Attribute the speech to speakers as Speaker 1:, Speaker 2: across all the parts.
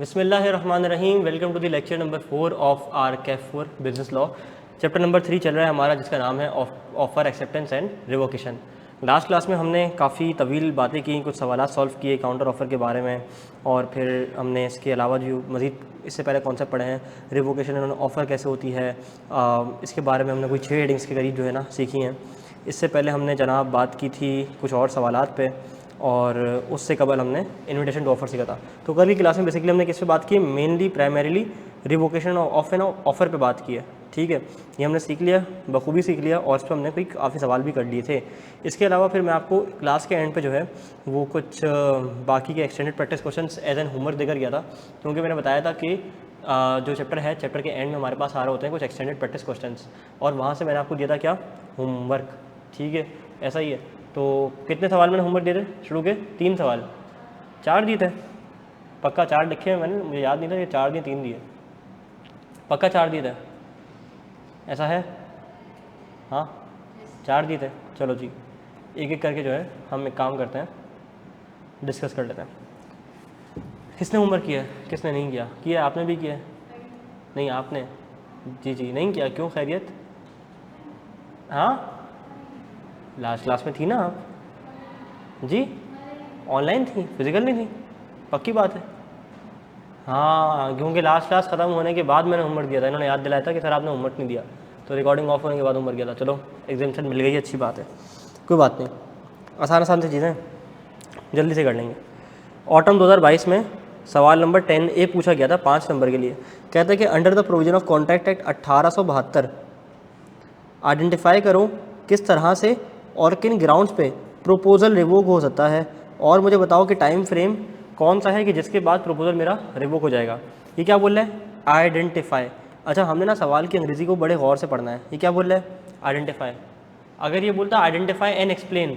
Speaker 1: बिस्मिल्लाहिर्रहमानिर्रहीम। Welcome to the lecture number 4 of R CAF 4 business law. Chapter number 3 चल रहा है हमारा, जिसका नाम है offer acceptance and revocation. Last class में हमने काफ़ी तवील बातें की, कुछ सवाल सॉल्व किए काउंटर ऑफ़र के बारे में, और फिर हमने इसके अलावा जो मज़ीद इससे पहले कॉन्सेप्ट पढ़े हैं, रिवोकेशन एंड ऑफ़र कैसे होती है, इसके बारे में हमने कोई 6 हेडिंग्स के करीब जो है ना सीखी हैं। इससे पहले हमने जनाब बात की थी कुछ और सवालात पे, और उससे कबल हमने इनविटेशन टू ऑफ़र सीखा था। तो कल की क्लास में बेसिकली हमने किस पे बात की, mainly primarily revocation of N offer पे बात की है। ठीक है, ये हमने सीख लिया, बखूबी सीख लिया, और इस पर हमने कोई काफ़ी सवाल भी कर लिए थे। इसके अलावा फिर मैं आपको क्लास के एंड पे जो है वो कुछ बाकी के extended practice questions as an homework देकर गया था, क्योंकि मैंने बताया था कि जो चैप्टर है, चैप्टर के एंड में हमारे पास आ रहे होते हैं कुछ एक्सटेंडेड प्रैक्टिस क्वेश्चंस, और वहाँ से मैंने आपको दिया था क्या, होमवर्क। ठीक है, ऐसा ही है। तो कितने सवाल मैंने होमवर्क दिए थे शुरू के? 3 सवाल, 4 दिए थे पक्का, 4 लिखे हैं मैंने, मुझे याद नहीं था ये 4 दिए 3 दिए, पक्का 4 दिए थे, ऐसा है? हाँ 4 दिए थे। चलो जी, एक एक करके जो है हम एक काम करते हैं, डिस्कस कर लेते हैं। किसने होमवर्क किया है, किसने नहीं किया? किया आपने भी किया है? नहीं आपने, जी नहीं किया, क्यों? खैरियत? हाँ लास्ट क्लास में थी ना आप जी, ऑनलाइन थी, फिजिकल नहीं थी, पक्की बात है? हाँ, क्योंकि लास्ट क्लास ख़त्म होने के बाद मैंने होमवर्क दिया था, इन्होंने याद दिलाया था कि सर आपने होमवर्क नहीं दिया, तो रिकॉर्डिंग ऑफ होने के बाद होमवर्क दिया था। चलो एग्जामेशन मिल गई, अच्छी बात है, कोई बात नहीं, आसान से चीज़ें जल्दी से कर लेंगे। ऑटम 2022 में सवाल नंबर 10A पूछा गया था 5 नंबर के लिए। कहता है कि under the provision of contract act 1872 identify करो किस तरह से और किन ग्राउंड्स पे प्रपोजल रिवोक हो सकता है, और मुझे बताओ कि टाइम फ्रेम कौन सा है कि जिसके बाद प्रपोजल मेरा रिवोक हो जाएगा। ये क्या बोल रहा है? आइडेंटिफाई। अच्छा, हमने ना सवाल की अंग्रेज़ी को बड़े गौर से पढ़ना है। ये क्या बोल रहा है? आइडेंटिफाई। अगर ये बोलता आइडेंटिफाई एंड एक्सप्लेन,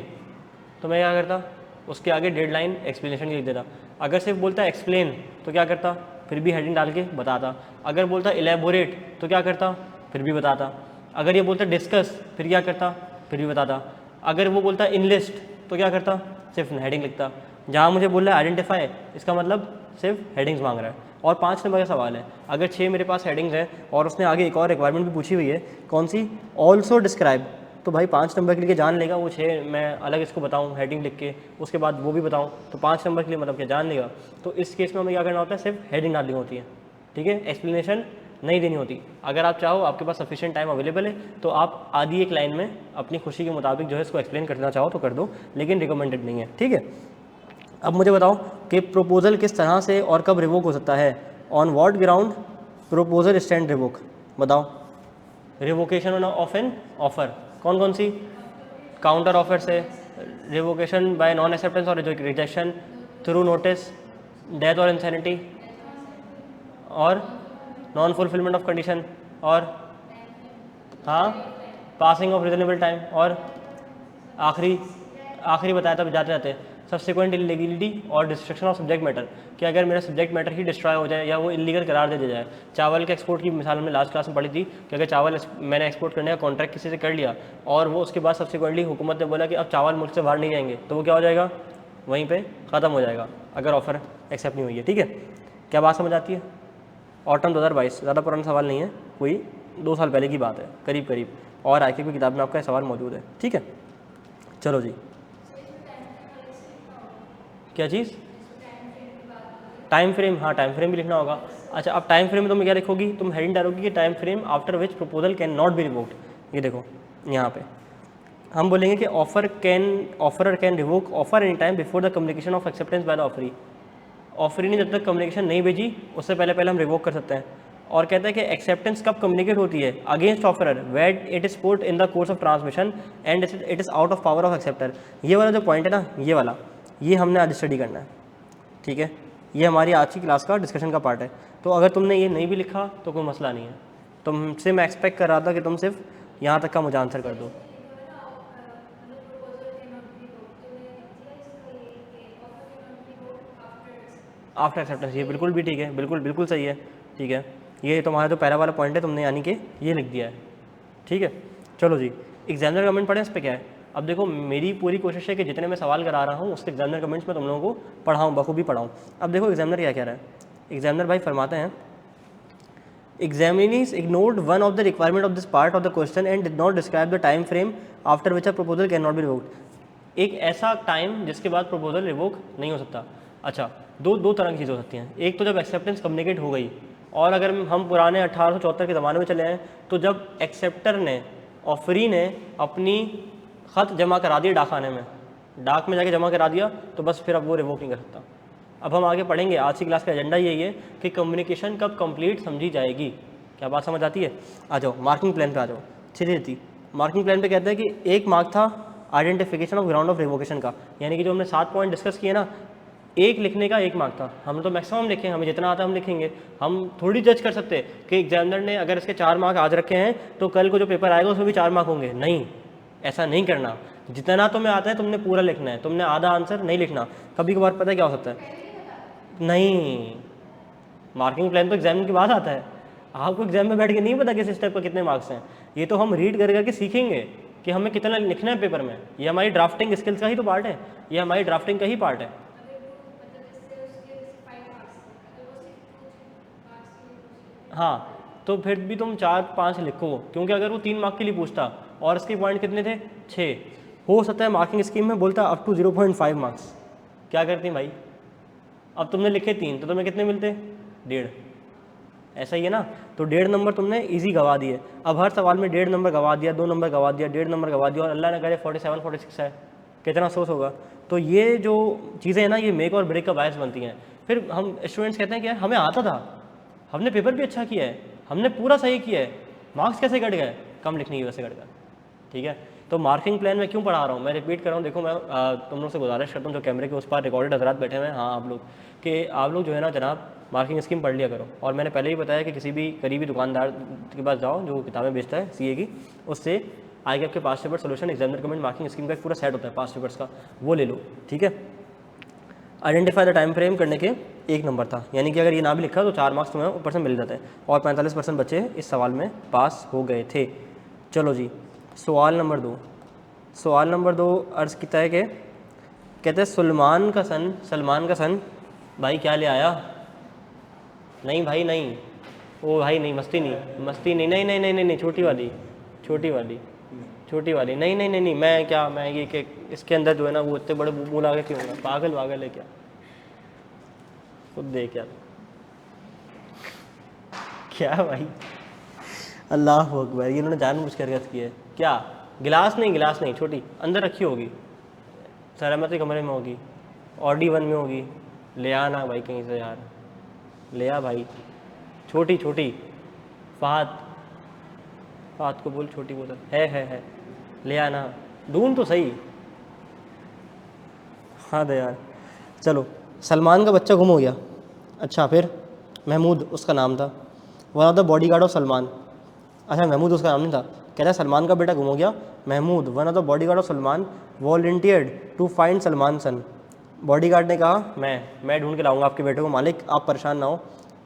Speaker 1: तो मैं क्या करता, उसके आगे डेडलाइन एक्सप्लेनेशन लिख देता। अगर सिर्फ बोलता एक्सप्लेन तो क्या करता, फिर भी हेडिंग डाल के बताता। अगर बोलता इलेबोरेट तो क्या करता, फिर भी बताता। अगर ये बोलता डिस्कस, फिर क्या करता, फिर भी बताता। अगर वो बोलता इनलिस्ट तो क्या करता, सिर्फ हेडिंग लिखता। जहाँ मुझे बोल रहा है आइडेंटिफाई, इसका मतलब सिर्फ हेडिंग्स मांग रहा है, और 5 नंबर का सवाल है। अगर 6 मेरे पास हेडिंग्स हैं और उसने आगे एक और रिक्वायरमेंट भी पूछी हुई है, कौन सी? ऑल्सो डिस्क्राइब, तो भाई 5 नंबर के लिए जान लेगा वो 6 मैं अलग इसको बताऊं हेडिंग लिख के, उसके बाद वो भी बताऊं, तो 5 नंबर के लिए मतलब क्या जान लेगा। तो इस केस में हमें क्या करना होता है, सिर्फ हेडिंग डालनी होती है। ठीक है, एक्सप्लेनेशन नहीं देनी होती। अगर आप चाहो, आपके पास सफिशिएंट टाइम अवेलेबल है, तो आप आधी एक लाइन में अपनी खुशी के मुताबिक जो है इसको एक्सप्लेन करना चाहो तो कर दो, लेकिन रिकमेंडेड नहीं है। ठीक है, अब मुझे बताओ कि प्रपोजल किस तरह से और कब रिवोक हो सकता है, on what ground proposal stand revoke. बताओ, रिवोकेशन ऑफ एन ऑफर कौन कौन सी? काउंटर ऑफर से, रिवोकेशन बाय नॉन एक्सेप्टेंस और रिजेक्शन, थ्रू नोटिस, डेथ और इंसैनिटी, और नॉन फुलफिलमेंट ऑफ कंडीशन, और हाँ पासिंग ऑफ रिजनेबल टाइम, और आखिरी बताया था जाते जाते, सब्सिक्वेंट इलीगलिटी और डिस्ट्रक्शन ऑफ सब्जेक्ट मैटर, कि अगर मेरा सब्जेक्ट मैटर ही डिस्ट्रॉय हो जाए या वो इलीगल करार दे दिया जाए। चावल के एक्सपोर्ट की मिसाल हमने लास्ट क्लास में पढ़ी थी कि अगर चावल मैंने एक्सपोर्ट करने का कॉन्ट्रैक्ट किसी से कर लिया, और वो उसके बाद सब्सिक्वेंटली हुकूमत ने बोला कि अब चावल मुल्क से बाहर नहीं जाएंगे, तो वो क्या हो जाएगा, वहीं पर ख़त्म हो जाएगा, अगर ऑफ़र एक्सेप्ट नहीं हुई है। ठीक है, क्या बात समझ आती है? ऑटम 2022, ज़्यादा पुराना सवाल नहीं है, कोई 2 साल पहले की बात है करीब करीब, और आईके की किताब में आपका सवाल मौजूद है। ठीक है, चलो जी, क्या चीज़? टाइम फ्रेम, हाँ टाइम फ्रेम भी लिखना होगा। अच्छा, अब टाइम फ्रेम में तुम क्या लिखोगी, तुम हेडिंग डालोगी कि time frame after which proposal can not be revoked. ये देखो यहाँ पे हम बोलेंगे कि offeror can revoke offer any time before the communication of acceptance by the offeree. Offeree ने जब तक कम्युनिकेशन नहीं भेजी, उससे पहले हम रिवोक कर सकते हैं। और कहता है कि एक्सेप्टेंस कब कम्युनिकेट होती है, against offerer when it is put in the course of transmission and it is out of power of acceptor. ये वाला जो पॉइंट है ना, ये वाला, ये हमने आज स्टडी करना है। ठीक है, ये हमारी आज की क्लास का डिस्कशन का पार्ट है। तो अगर तुमने ये नहीं भी लिखा तो कोई मसला नहीं है, तुमसे मैं एक्सपेक्ट कर रहा था कि तुम सिर्फ यहाँ तक का मुझे आंसर कर दो। आफ्टर एक्सेप्टेंस, ये बिल्कुल भी ठीक है, बिल्कुल सही है। ठीक है, ये तुम्हारा जो पहला वाला पॉइंट है तुमने यानी कि ये लिख दिया है। ठीक है, चलो जी, एग्जामिनर कमेंट पढ़ें इस पर क्या है। अब देखो, मेरी पूरी कोशिश है कि जितने मैं सवाल करा रहा हूँ उसके एग्जामिनर कमेंट्स में तुम लोगों को पढ़ाऊँ, बखूबी पढ़ाऊँ। अब देखो एग्जामिनर क्या कह रहा है, एग्जामिनर भाई फरमाते हैं examinees ignored one of the requirement of this part of the question and did not describe the time frame after which a proposal cannot be revoked. एक ऐसा टाइम जिसके बाद प्रपोजल रिवोक नहीं हो सकता. अच्छा, दो तरह की चीज़ें हो सकती हैं. एक तो जब एक्सेप्टेंस कम्युनिकेट हो गई, और अगर हम पुराने 1874 के ज़माने में चले हैं तो जब एक्सेप्टर ने ऑफरी ने अपनी ख़त जमा करा दिया डाकखाने में, डाक में जाके जमा करा दिया, तो बस फिर अब वो रिवोक नहीं कर सकता. अब हम आगे पढ़ेंगे. आज की क्लास का एजेंडा यही है कि कम्युनिकेशन कब कंप्लीट समझी जाएगी. क्या बात समझ आती है? आ जाओ मार्किंग प्लान पे आ जाओ. थी मार्किंग प्लान पे कहते हैं कि एक मार्क था identification of ground of revocation का, यानी कि जो हमने 7 पॉइंट डिस्कस किए ना, एक लिखने का 1 मार्क था. हमने तो मैक्सिमम लिखे, हमें जितना आता है हम लिखेंगे. हम थोड़ी जज कर सकते कि एग्जामिनर ने अगर इसके 4 मार्क आज रखे हैं तो कल को जो पेपर आएगा उसमें भी 4 मार्क होंगे. नहीं, ऐसा नहीं करना. जितना तुम्हें आता है तुमने पूरा लिखना है, तुमने आधा आंसर नहीं लिखना. कभी कभार पता है क्या हो सकता है? नहीं, मार्किंग प्लान तो एग्जाम के बाद आता है. आपको एग्जाम में बैठ के नहीं पता किस स्टेप पर कितने मार्क्स हैं. ये तो हम रीड कर करके सीखेंगे कि हमें कितना लिखना है पेपर में. ये हमारी ड्राफ्टिंग स्किल्स का ही तो पार्ट है. ये हमारी ड्राफ्टिंग का ही पार्ट है. हाँ, तो फिर भी तुम 4-5 लिखो, क्योंकि अगर वो 3 मार्क के लिए पूछता और इसके पॉइंट कितने थे 6, हो सकता है मार्किंग स्कीम में बोलता अप टू 0.5 मार्क्स. क्या करती भाई? अब तुमने लिखे 3 तो तुम्हें कितने मिलते? 1.5. ऐसा ही है ना. तो 1.5 नंबर तुमने इजी गवा दिए. अब हर सवाल में 1.5 नंबर गवा दिया, 2 नंबर गवा दिया, 1.5 नंबर गवा दिया, और अल्लाह ने करे 47-46 है, कितना अफसोस होगा. तो ये जो चीज़ें हैं ना, ये मेक और ब्रेक का बायस बनती हैं. फिर हम स्टूडेंट्स कहते हैं कि यार हमें आता था, हमने पेपर भी अच्छा किया है, हमने पूरा सही किया है, मार्क्स कैसे घट गए? कम लिखने की वजह से घट गए. ठीक है, तो मार्किंग प्लान में क्यों पढ़ा रहा हूँ, मैं रिपीट कर रहा हूँ. देखो मैं तुम लोग से गुजारिश करता हूँ जो कैमरे के उस पार रिकॉर्डेड हजरात बैठे हुए हैं, हाँ आप लोग, कि आप लोग जो है ना जनाब मार्किंग स्कीम पढ़ लिया करो. और मैंने पहले ही बताया कि किसी भी करीबी दुकानदार के पास जाओ जो किताबें बेचता है सीए की, उससे आगे आपके पास paper solution exam recommend marking scheme का एक पूरा सेट होता है पास पेपर्स का, वो ले लो. ठीक है. आइडेंटिफाई द टाइम फ्रेम करने के 1 नंबर था, यानी कि अगर ये ना भी लिखा तो 4 मार्क्स तुम्हें ऊपर से मिल जाते हैं, और 45% बच्चे इस सवाल में पास हो गए थे. चलो जी, सवाल नंबर 2. सवाल नंबर 2 अर्ज़ किया है कि कहते हैं सलमान का सन भाई क्या ले आया? नहीं भाई नहीं, ओ भाई नहीं, मस्ती नहीं, नहीं, छोटी वाली, नहीं, मैं ये कि इसके अंदर जो है ना वो इतने बड़े मुँह ला के क्यों होगा? पागल है क्या? खुद देख यार, क्या भाई, अल्लाह अकबर, ये इन्होंने जानबूझ कर हरकत की है क्या? गिलास नहीं, छोटी अंदर रखी होगी, सलामती कमरे में होगी, ऑडी 1 में होगी. ले आना भाई कहीं से यार, ले आ भाई. छोटी फात को बोल छोटी बोतल है, ले आना, ढूंढ तो सही. हाँ दे यार. चलो, सलमान का बच्चा गुम हो गया. अच्छा, फिर महमूद उसका नाम था, one of the bodyguard of Salman. अच्छा, महमूद उसका नाम नहीं था. कहता है सलमान का बेटा गुम हो गया, Mahmood one of the bodyguard of Salman volunteered to find Salman son. Bodyguard ने कहा मैं ढूंढ के लाऊंगा आपके बेटे को, मालिक आप परेशान ना हो,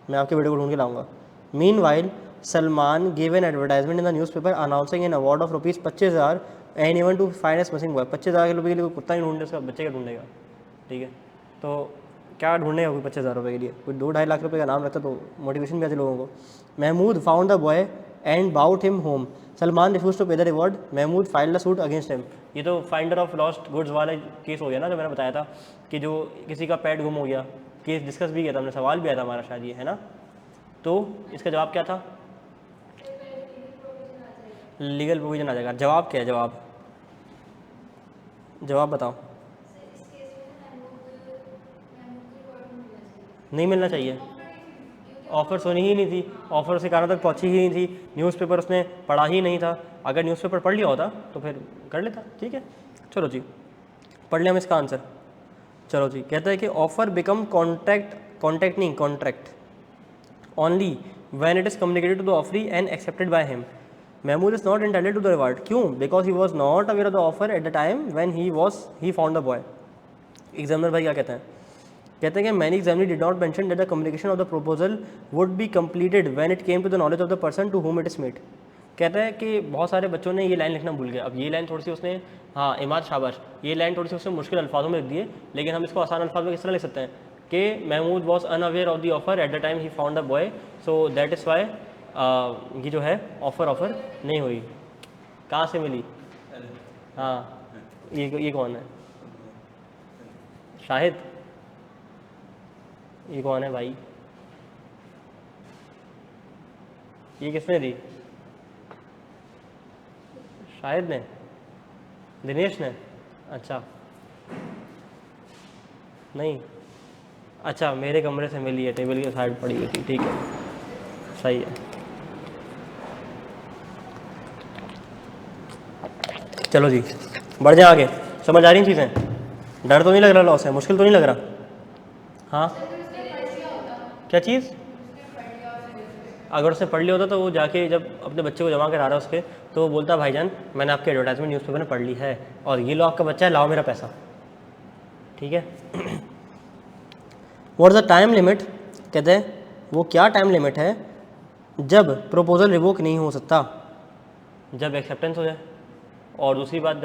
Speaker 1: मैं आपके बेटे को ढूंढ के लाऊंगा. Meanwhile Salman give an advertisement in the newspaper announcing an award of ₹25,000 and even to find as missing boy. 25,000 रुपये के लिए कुत्ता ही ढूंढे, उसका बच्चे का ढूंढेगा. ठीक है, तो क्या ढूंढने होगी 25,000 रुपये के लिए? कोई 2-2.5 लाख रुपये का नाम रहता तो मोटिवेशन भी आती लोगों को. Mahmood found the boy and brought him home. Salman refuse to pay the reward. Mahmood filed a suit against him. ये तो फाइंडर ऑफ लॉस्ट गुड्स वाला केस हो गया ना, जो मैंने बताया था कि जो किसी का पेट गुम हो गया, केस डिस्कस भी किया था हमने, सवाल भी आया था हमारा शायद ये, है ना. तो इसका जवाब क्या था? लीगल प्रोविजन आ जाएगा. जवाब क्या है? जवाब बताओ. नहीं मिलना चाहिए, ऑफर्स होनी ही नहीं थी, ऑफर उसके कानों तक पहुंची ही नहीं थी, न्यूज़पेपर उसने पढ़ा ही नहीं था. अगर न्यूज़पेपर पढ़ लिया होता तो फिर कर लेता. ठीक है, चलो जी पढ़ लिया हम इसका आंसर. चलो जी, कहता है कि offer become contract only when it is communicated to the offeree and accepted by him. Mahmood is not entitled to the reward. क्यों? Because he was not aware of the offer at the time when he found the boy. Examiner भाई क्या कहते हैं? कहते हैं कि many examiner did not mention that the communication of the proposal would be completed when it came to the knowledge of the person to whom it is made. कहता है कि बहुत सारे बच्चों ने ये लाइन लिखना भूल गए. अब ये लाइन थोड़ी सी उसने, हाँ इमाद शाबाश, ये लाइन थोड़ी सी उसने मुश्किल अल्फाजों में लिख दी है, लेकिन हम इसको आसान अल्फाज में किस तरह लिख सकते हैं? कि Mahmood was unaware of the offer at the time he found the boy, so that is why ये जो है ऑफर नहीं हुई। कहाँ से मिली? हाँ, ये कौन है? शाहिद? ये कौन है भाई? ये किसने दी? शाहिद ने? दिनेश ने? अच्छा नहीं, अच्छा मेरे कमरे से मिली है, टेबल के साइड पड़ी हुई थी, ठीक है सही है। चलो जी बढ़ जाए आगे, समझ आ रही चीज़ें? डर तो नहीं लग रहा लॉस है? मुश्किल तो नहीं लग रहा? हाँ क्या चीज़? अगर उसने पढ़ लिया होता तो वो जाके जब अपने बच्चे को जमा करा रहा है उसके, तो वो बोलता भाईजान मैंने आपकी एडवर्टाइजमेंट न्यूज़पेपर में पढ़ ली है और ये लो आपका बच्चा है, लाओ मेरा पैसा, ठीक है। What is the time limit? कहते हैं वो क्या टाइम लिमिट है जब प्रपोजल रिवोक नहीं हो सकता? जब एक्सेप्टेंस हो जाए, और दूसरी बात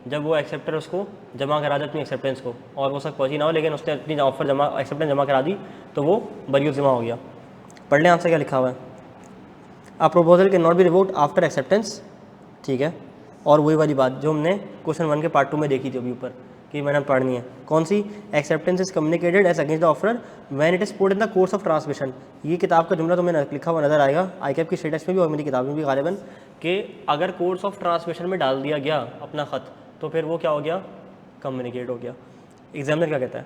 Speaker 1: जब वो एक्सेप्टर उसको जमा करा दे अपनी एक्सेप्टेंस को, और वो सब पहुँची ना हो लेकिन उसने अपनी ऑफर एक्सेप्टेंस जमा करा दी तो वो बरियत जमा हो गया। पढ़ लें आंसर क्या लिखा हुआ है। अ proposal can not be revoked after acceptance, ठीक है। और वही वाली बात जो हमने क्वेश्चन 1 के पार्ट 2 में देखी थी अभी ऊपर कि मैंने पढ़नी है, कौन सी? Acceptance is communicated as against the offer when it is put in the course of transmission. ये किताब का जुमला तुम्हें लिखा हुआ नजर आएगा ICAP की स्टेटस में भी और मेरी किताब में भी गालिबन, कि अगर कोर्स ऑफ ट्रांसमिशन में डाल दिया गया अपना ख़त तो फिर वो क्या हो गया? कम्युनिकेट हो गया। एग्जामिनर क्या कहता है?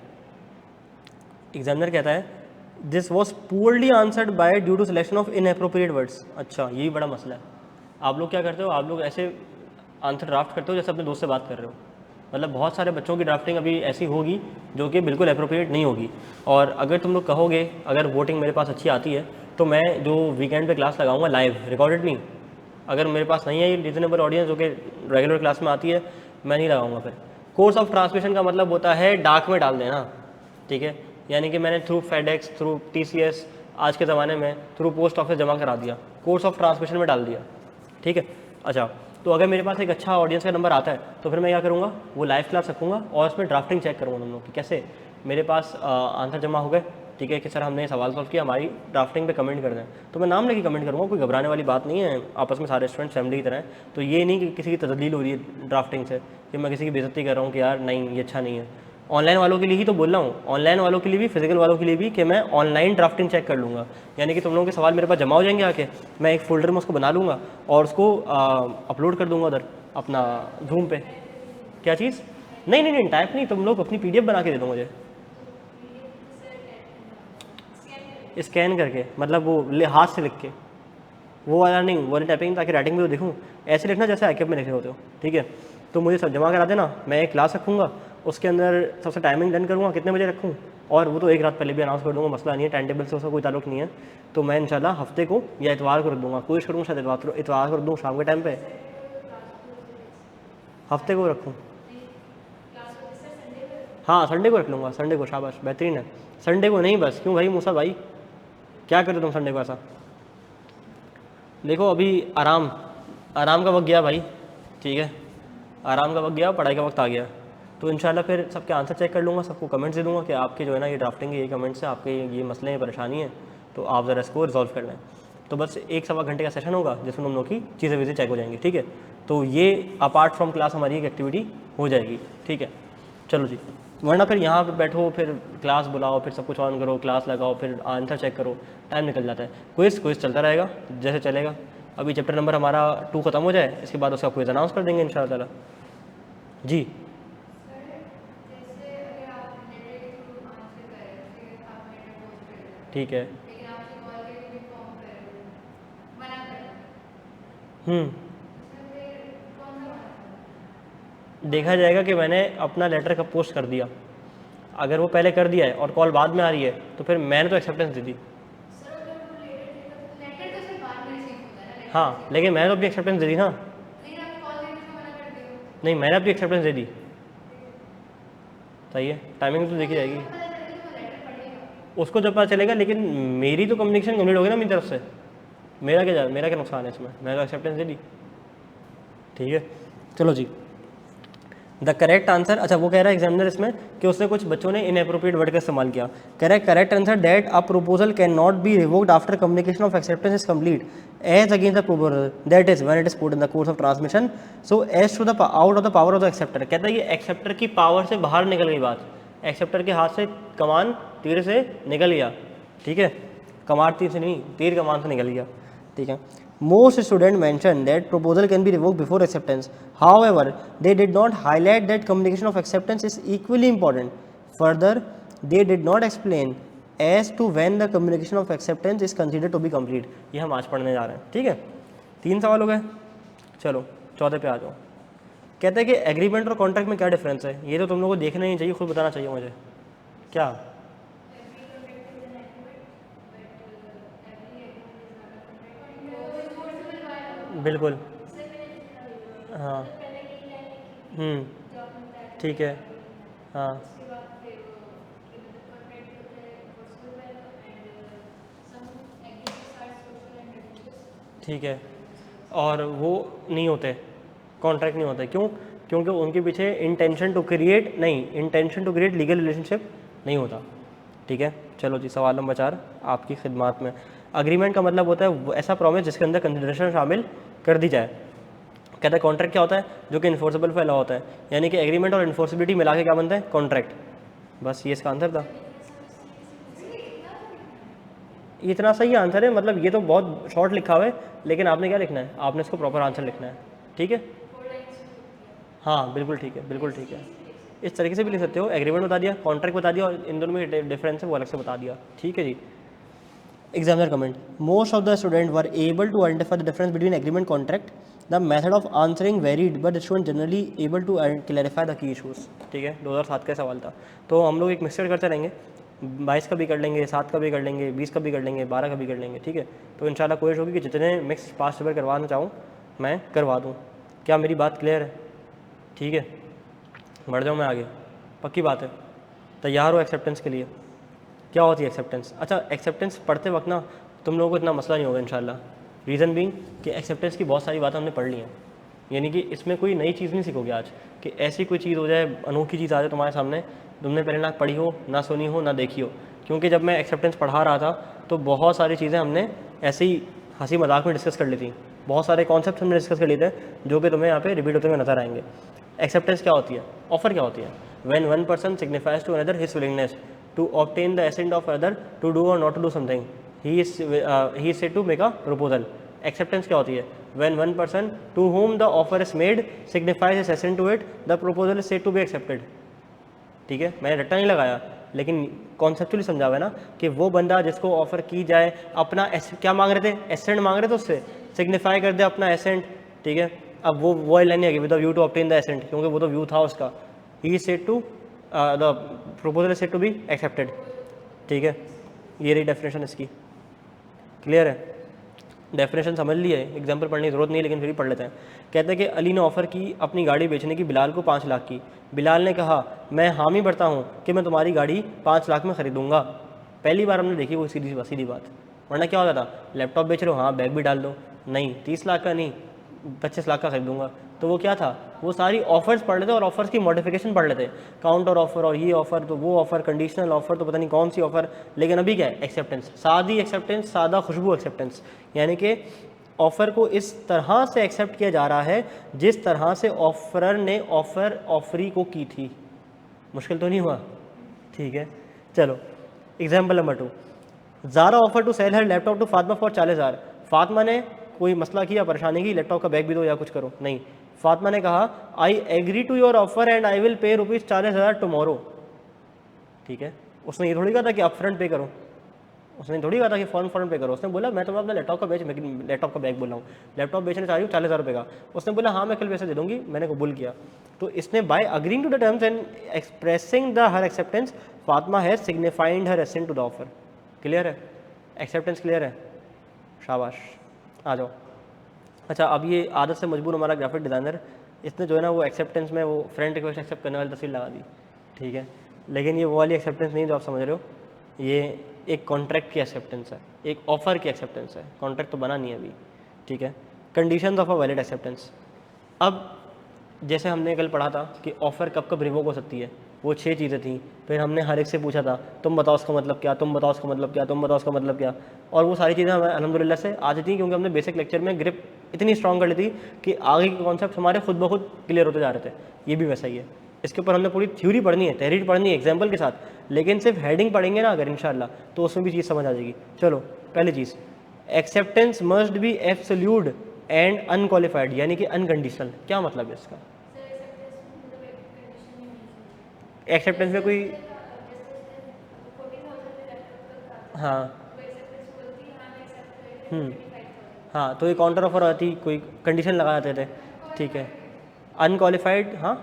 Speaker 1: एग्जामिनर कहता है this was poorly answered by due to selection of inappropriate words. अच्छा यही बड़ा मसला है। आप लोग क्या करते हो? आप लोग ऐसे आंसर ड्राफ्ट करते हो जैसे अपने दोस्त से बात कर रहे हो। मतलब बहुत सारे बच्चों की ड्राफ्टिंग अभी ऐसी होगी जो कि बिल्कुल अप्रोप्रिएट नहीं होगी। और अगर तुम लोग कहोगे अगर वोटिंग मेरे पास अच्छी आती है तो मैं जो वीकेंड पे क्लास लगाऊंगा लाइव, रिकॉर्डेड नहीं, अगर मेरे पास नहीं है ये रीजनेबल ऑडियंस जो कि रेगुलर क्लास में आती है, मैं नहीं लगाऊंगा। फिर कोर्स ऑफ ट्रांसमिशन का मतलब होता है डाक में डाल देना, ठीक है। यानी कि मैंने थ्रू फेडेक्स, थ्रू TCS, आज के ज़माने में थ्रू पोस्ट ऑफिस जमा करा दिया, कोर्स ऑफ ट्रांसमिशन में डाल दिया, ठीक है। अच्छा तो अगर मेरे पास एक अच्छा ऑडियंस का नंबर आता है तो फिर मैं क्या करूँगा? वो लाइव क्लास रखूँगा और उसमें ड्राफ्टिंग चेक करूँगा तुम लोग कि कैसे मेरे पास आंसर जमा हो गए, ठीक है, कि सर हमने सवाल सॉल्व किया, हमारी ड्राफ्टिंग पे कमेंट कर दें। तो मैं नाम लेके कमेंट करूँगा, कोई घबराने वाली बात नहीं है, आपस में सारे स्टूडेंट फैमिली की तरह है। तो ये नहीं कि किसी की तजलील हो रही है ड्राफ्टिंग से, कि मैं किसी की बेइज्जती कर रहा हूँ कि यार नहीं ये अच्छा नहीं है। ऑनलाइन वालों के लिए ही तो बोल रहा हूँ, ऑनलाइन वालों के लिए भी, फिजिकल वालों के लिए भी, कि मैं ऑनलाइन ड्राफ्टिंग चेक कर लूँगा। यानी कि तुम लोगों के सवाल मेरे पास जमा हो जाएंगे आके, मैं एक फोल्डर में उसको बना लूँगा और उसको अपलोड कर दूँगा उधर अपना जूम पे। क्या चीज़? नहीं टाइप नहीं, तुम लोग अपनी PDF बना के दे दो मुझे, स्कैन करके, मतलब वो हाथ से लिख के, वो वाला नहीं, वो वाली टाइपिंग, ताकि राइटिंग में तो दिखूँ। ऐसे लिखना जैसे ICAP में लिखे होते हो, ठीक है। तो मुझे सब जमा करा देना, मैं एक क्लास रखूँगा, उसके अंदर सबसे टाइमिंग डन करूँगा कितने बजे रखूँ, और वो तो एक रात पहले भी अनाउंस कर दूँगा, मसला नहीं है, टाइम टेबल से उसका कोई ताल्लुक नहीं है। तो मैं इंशाल्लाह हफ्ते को या इतवार को रख दूँगा, कोशिश करूँगा शायद इतवार को रख दूँ शाम के टाइम पे, हफ्ते को रखूँ। हाँ संडे को रख लूँगा, संडे को, शाबाश बेहतरीन है। संडे को नहीं बस, क्यों भाई मूसा भाई क्या करते तुम संडे को ऐसा? देखो अभी आराम का वक्त गया भाई, ठीक है, आराम का वक्त गया, पढ़ाई का वक्त आ गया। तो इंशाल्लाह फिर सबके आंसर चेक कर लूँगा, सबको कमेंट्स दे दूँगा कि आपके जो है ना ये ड्राफ्टिंग है, ये कमेंट्स है, आपके ये मसले हैं, परेशानी है, तो आप ज़रा इसको रिजॉल्व कर लें। तो बस 1-1.25 घंटे का सेशन होगा जिसमें हम लोग की चीज़ें चेक हो जाएंगी, ठीक है। तो ये अपार्ट फ्रॉम क्लास हमारी एक एक्टिविटी हो जाएगी, ठीक है। चलो जी, वरना फिर यहाँ पे बैठो, फिर क्लास बुलाओ, फिर सब कुछ ऑन करो, क्लास लगाओ, फिर आंसर चेक करो, टाइम निकल जाता है। क्विज़ चलता रहेगा जैसे चलेगा। अभी चैप्टर नंबर हमारा 2 ख़त्म हो जाए, इसके बाद उसका क्विज़ अनाउंस कर देंगे इंशाअल्लाह ताला। जी ठीक है। देखा जाएगा कि मैंने अपना लेटर कब पोस्ट कर दिया। अगर वो पहले कर दिया है और कॉल बाद में आ रही है तो फिर मैंने तो एक्सेप्टेंस दी थी। हाँ लेकिन मैंने तो अपनी एक्सेप्टेंस दे दी ना। नहीं मैंने अपनी एक्सेप्टेंस दे दी, सही है, टाइमिंग तो देखी जाएगी, उसको जब पता चलेगा। लेकिन मेरी तो कम्युनिकेशन कंप्लीट होगी ना मेरी तरफ से, मेरा क्या नुकसान है इसमें, मैंने तो एक्सेप्टेंस दे दी, ठीक है। चलो जी, द करेक्ट आंसर, अच्छा वो कह रहा है एग्जामिनर इसमें कि उसने कुछ बच्चों ने इनएप्रोप्रिएट वर्ड का इस्तेमाल किया। कह रहा है correct answer that a proposal can not be revoked after communication of acceptance is complete as against the proposal that is when it is put in the course of transmission so as to the out of the power of the acceptor. कहता है ये acceptor की power से बाहर निकल गई बात, acceptor के हाथ से कमान तीर से निकल गया, ठीक है, कमान तीर से नहीं, तीर कमान से निकल गया, ठीक है। Most students mentioned that proposal can be revoked before acceptance. However, they did not highlight that communication of acceptance is equally important. Further, they did not explain as to when the communication of acceptance is considered to be complete. ये हम आज पढ़ने जा रहे हैं, ठीक है। 3 सवाल हो गए, चलो चौथे पे आ जाओ। कहते हैं कि एग्रीमेंट और कॉन्ट्रैक्ट में क्या डिफरेंस है, ये तो तुम लोगों को देखना ही चाहिए, खुद बताना चाहिए मुझे क्या। बिल्कुल, हाँ, ठीक है, हाँ, ठीक है, और वो नहीं होते, कॉन्ट्रैक्ट नहीं होते, क्यों? क्योंकि उनके पीछे intention to create legal relationship नहीं होता, ठीक है। चलो जी, सवाल नंबर 4 आपकी खिदमत में। अग्रीमेंट का मतलब होता है ऐसा प्रॉमिस जिसके अंदर कंसिडरेशन शामिल कर दी जाए। कहता है कॉन्ट्रैक्ट क्या होता है, जो कि इन्फोर्सेबल फैला होता है, यानी कि एग्रीमेंट और इन्फोर्सिबिलिटी मिला के क्या बनता है, कॉन्ट्रैक्ट। बस ये इसका आंसर था, इतना सही आंसर है, मतलब ये तो बहुत शॉर्ट लिखा हुआ है, लेकिन आपने क्या लिखना है, आपने इसको प्रॉपर आंसर लिखना है, ठीक है। हाँ बिल्कुल ठीक है, बिल्कुल ठीक है, इस तरीके से भी लिख सकते हो, एग्रीमेंट बता दिया, कॉन्ट्रैक्ट बता दिया, और इन दोनों में डिफरेंस है वो अलग से बता दिया, ठीक है जी। Examiner comment. Most of the students were able to identify the difference between agreement contract. The method of answering varied, but the student generally able to clarify the key issues. ठीक है, 2007 का सवाल था, तो हम लोग एक मिक्सचर करते रहेंगे, 22 का भी कर लेंगे, 7 का भी कर लेंगे, 20 का भी कर लेंगे, 12 का भी कर लेंगे, ठीक है। तो इंशाल्लाह कोशिश होगी कि जितने मिक्स पास पेपर करवाना चाहूँ मैं करवा दूँ। क्या मेरी बात क्लियर है? ठीक है, बढ़ जाऊँ मैं आगे, पक्की बात है, तैयार हो एक्सेप्टेंस के लिए? क्या होती है एक्सेप्टेंस? अच्छा, एक्सेप्टेंस पढ़ते वक्त ना तुम लोगों को इतना मसला नहीं होगा इंशाल्लाह। रीज़न बीइंग कि एक्सेप्टेंस की बहुत सारी बातें हमने पढ़ ली हैं, यानी कि इसमें कोई नई चीज़ नहीं सीखोगे आज कि ऐसी कोई चीज़ हो जाए, अनोखी चीज़ आ जाए तुम्हारे सामने, तुमने पहले ना पढ़ी हो, ना सुनी हो, ना देखी हो। क्योंकि जब मैं एक्सेप्टेंस पढ़ा रहा था तो बहुत सारी चीज़ें हमने ऐसे ही हंसी मजाक में डिस्कस कर ली थी, बहुत सारे कॉन्सेप्ट हमने डिस्कस कर लिए थे जो कि तुम्हें यहाँ पे रिपीट होते हुए नजर आएंगे। एक्सेप्टेंस क्या होती है, ऑफर क्या होती है? When one person signifies to another his willingness to obtain the assent of other to do or not to do something, he is said to make a proposal. Acceptance क्या होती है? When one person to whom the offer is made signifies his assent to it, the proposal is said to be accepted. ठीक है, मैंने रट्टा नहीं लगाया, लेकिन कॉन्सेप्चुअली समझा हुआ है ना कि वो बंदा जिसको ऑफर की जाए अपना क्या मांग रहे थे, एसेंट मांग रहे थे, उससे सिग्निफाई कर दे अपना एसेंट, ठीक है। अब वो लाइन नहीं है with the view to obtain the assent, क्योंकि वो तो व्यू था उसका। He is said to the proposal is said to be accepted, ठीक है। ये रही डेफिनेशन इसकी, क्लियर है? डेफिनेशन समझ ली है, एग्जाम्पल पढ़ने की जरूरत नहीं है, लेकिन फिर भी पढ़ लेते हैं। कहते हैं कि अली ने ऑफ़र की अपनी गाड़ी बेचने की बिलाल को 5 लाख की। बिलाल ने कहा मैं हामी भरता हूँ कि मैं तुम्हारी गाड़ी 5 लाख में ख़रीदूँगा। पहली बार हमने देखी वो सीधी बात, वरना क्या होता था, लैपटॉप बेच रहे हो, हाँ बैग भी डाल दो, नहीं 30 लाख का नहीं 25 लाख का खरीदूँगा। तो वो क्या था, वो सारी ऑफर्स पढ़ लेते और ऑफर्स की मॉडिफिकेशन पढ़ लेते, काउंटर ऑफर और ये ऑफर तो वो ऑफर, कंडीशनल ऑफर तो पता नहीं कौन सी ऑफर। लेकिन अभी क्या है, एक्सेप्टेंस, सादी एक्सेप्टेंस, सादा खुशबू एक्सेप्टेंस, यानी कि ऑफ़र को इस तरह से एक्सेप्ट किया जा रहा है जिस तरह से ऑफरर ने ऑफरी को की थी। मुश्किल तो नहीं हुआ? ठीक है, चलो example number 2। Zara offer to sell her laptop to Fatima for 40,000। Fatima ने कोई मसला किया, परेशानी की, लैपटॉप का बैग भी दो या कुछ करो, नहीं। फातिमा ने कहा I agree to your offer and I will pay ₹40,000 tomorrow. ठीक है, उसने ये थोड़ी कहा था कि आप फ्रंट पे करो, उसने थोड़ी कहा था कि फ़ौरन पे करो। उसने बोला मैं तुम्हें अपना लैपटॉप का बैग बोल रहा हूँ, लैपटॉप बेचना चाह रही हूँ ₹40,000 का। उसने बोला हाँ मैं कल पैसे दे दूँगी, मैंने कबूल किया। तो इसने by agreeing to the terms and expressing the her acceptance Fatima has signified her assent to the offer. Clear है? एक्सेप्टेंस क्लियर है? शाबाश, आ जाओ। अच्छा, अब ये आदत से मजबूर हमारा ग्राफिक डिज़ाइनर, इसने जो है ना वो एक्सेप्टेंस में वो फ्रेंड रिक्वेस्ट एक्सेप्ट करने वाली तस्वीर लगा दी, ठीक है। लेकिन ये वो वाली एक्सेप्टेंस नहीं जो आप समझ रहे हो, ये एक कॉन्ट्रैक्ट की एक्सेप्टेंस है, एक ऑफ़र की एक्सेप्टेंस है, कॉन्ट्रैक्ट तो बना नहीं है अभी, ठीक है। Conditions of a valid acceptance. अब जैसे हमने कल पढ़ा था कि ऑफ़र कब कब रिवोक हो सकती है, वो 6 चीज़ें थी। फिर हमने हर एक से पूछा था तुम बताओ उसका मतलब क्या, तुम बताओ उसका मतलब क्या, तुम बताओ उसका मतलब क्या, और वो सारी चीज़ें हमें अल्हम्दुलिल्लाह से आती थी, क्योंकि हमने बेसिक लेक्चर में ग्रिप इतनी स्ट्रॉन्ग कर ली थी कि आगे के कॉन्सेप्ट हमारे खुद ब खुद क्लियर होते जा रहे थे। ये भी वैसा ही है, इसके ऊपर हमने पूरी थ्योरी पढ़नी है, तहरीर पढ़नी है एग्जाम्पल के साथ, लेकिन सिर्फ हेडिंग पढ़ेंगे ना अगर इंशाल्लाह तो उसमें भी चीज़ समझ आ जाएगी। चलो पहली चीज़, acceptance must be absolute and unqualified, यानी कि अनकंडीशनल। क्या मतलब है इसका? एक्सेप्टेंस में कोई, हाँ हाँ, तो ये काउंटर ऑफर आती, कोई कंडीशन लगा देते थे, ठीक है। अनक्वालिफाइड, हाँ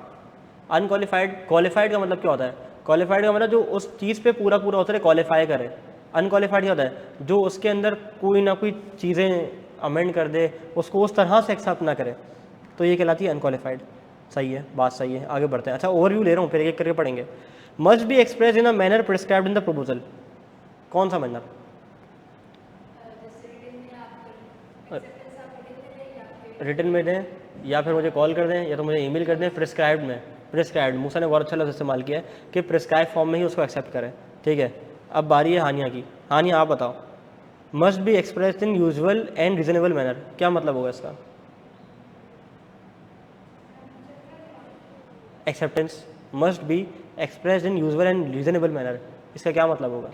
Speaker 1: अनक्वालिफाइड, क्वालिफाइड का मतलब क्या होता है? क्वालिफाइड का मतलब जो उस चीज़ पे पूरा पूरा होता है, क्वालिफाई करे। अनक्वालिफाइड क्या होता है? जो उसके अंदर कोई ना कोई चीज़ें अमेंड कर दे, उसको उस तरह से एक्सेप्ट ना करे, तो ये कहलाती है अनक्वालिफाइड। सही है, बात सही है, आगे बढ़ते हैं। अच्छा ओवरव्यू ले रहा हूँ, फिर एक एक करके पढ़ेंगे। Must be express in a manner prescribed in the proposal, कौन सा मैनर? रिटन में दें, या फिर मुझे कॉल कर दें, या तो मुझे ईमेल कर दें। प्रिस्क्राइब्ड में, प्रिस्क्राइब्ड मूसा ने बहुत अच्छा लफ्ज़ इस्तेमाल किया है कि प्रिस्क्राइब फॉर्म में ही उसको एक्सेप्ट करें, ठीक है। अब बारी है हानिया की। हानिया आप बताओ, must be expressed in usual and reasonable manner, क्या मतलब होगा इसका? Acceptance must be expressed in usual and reasonable manner, इसका क्या मतलब होगा?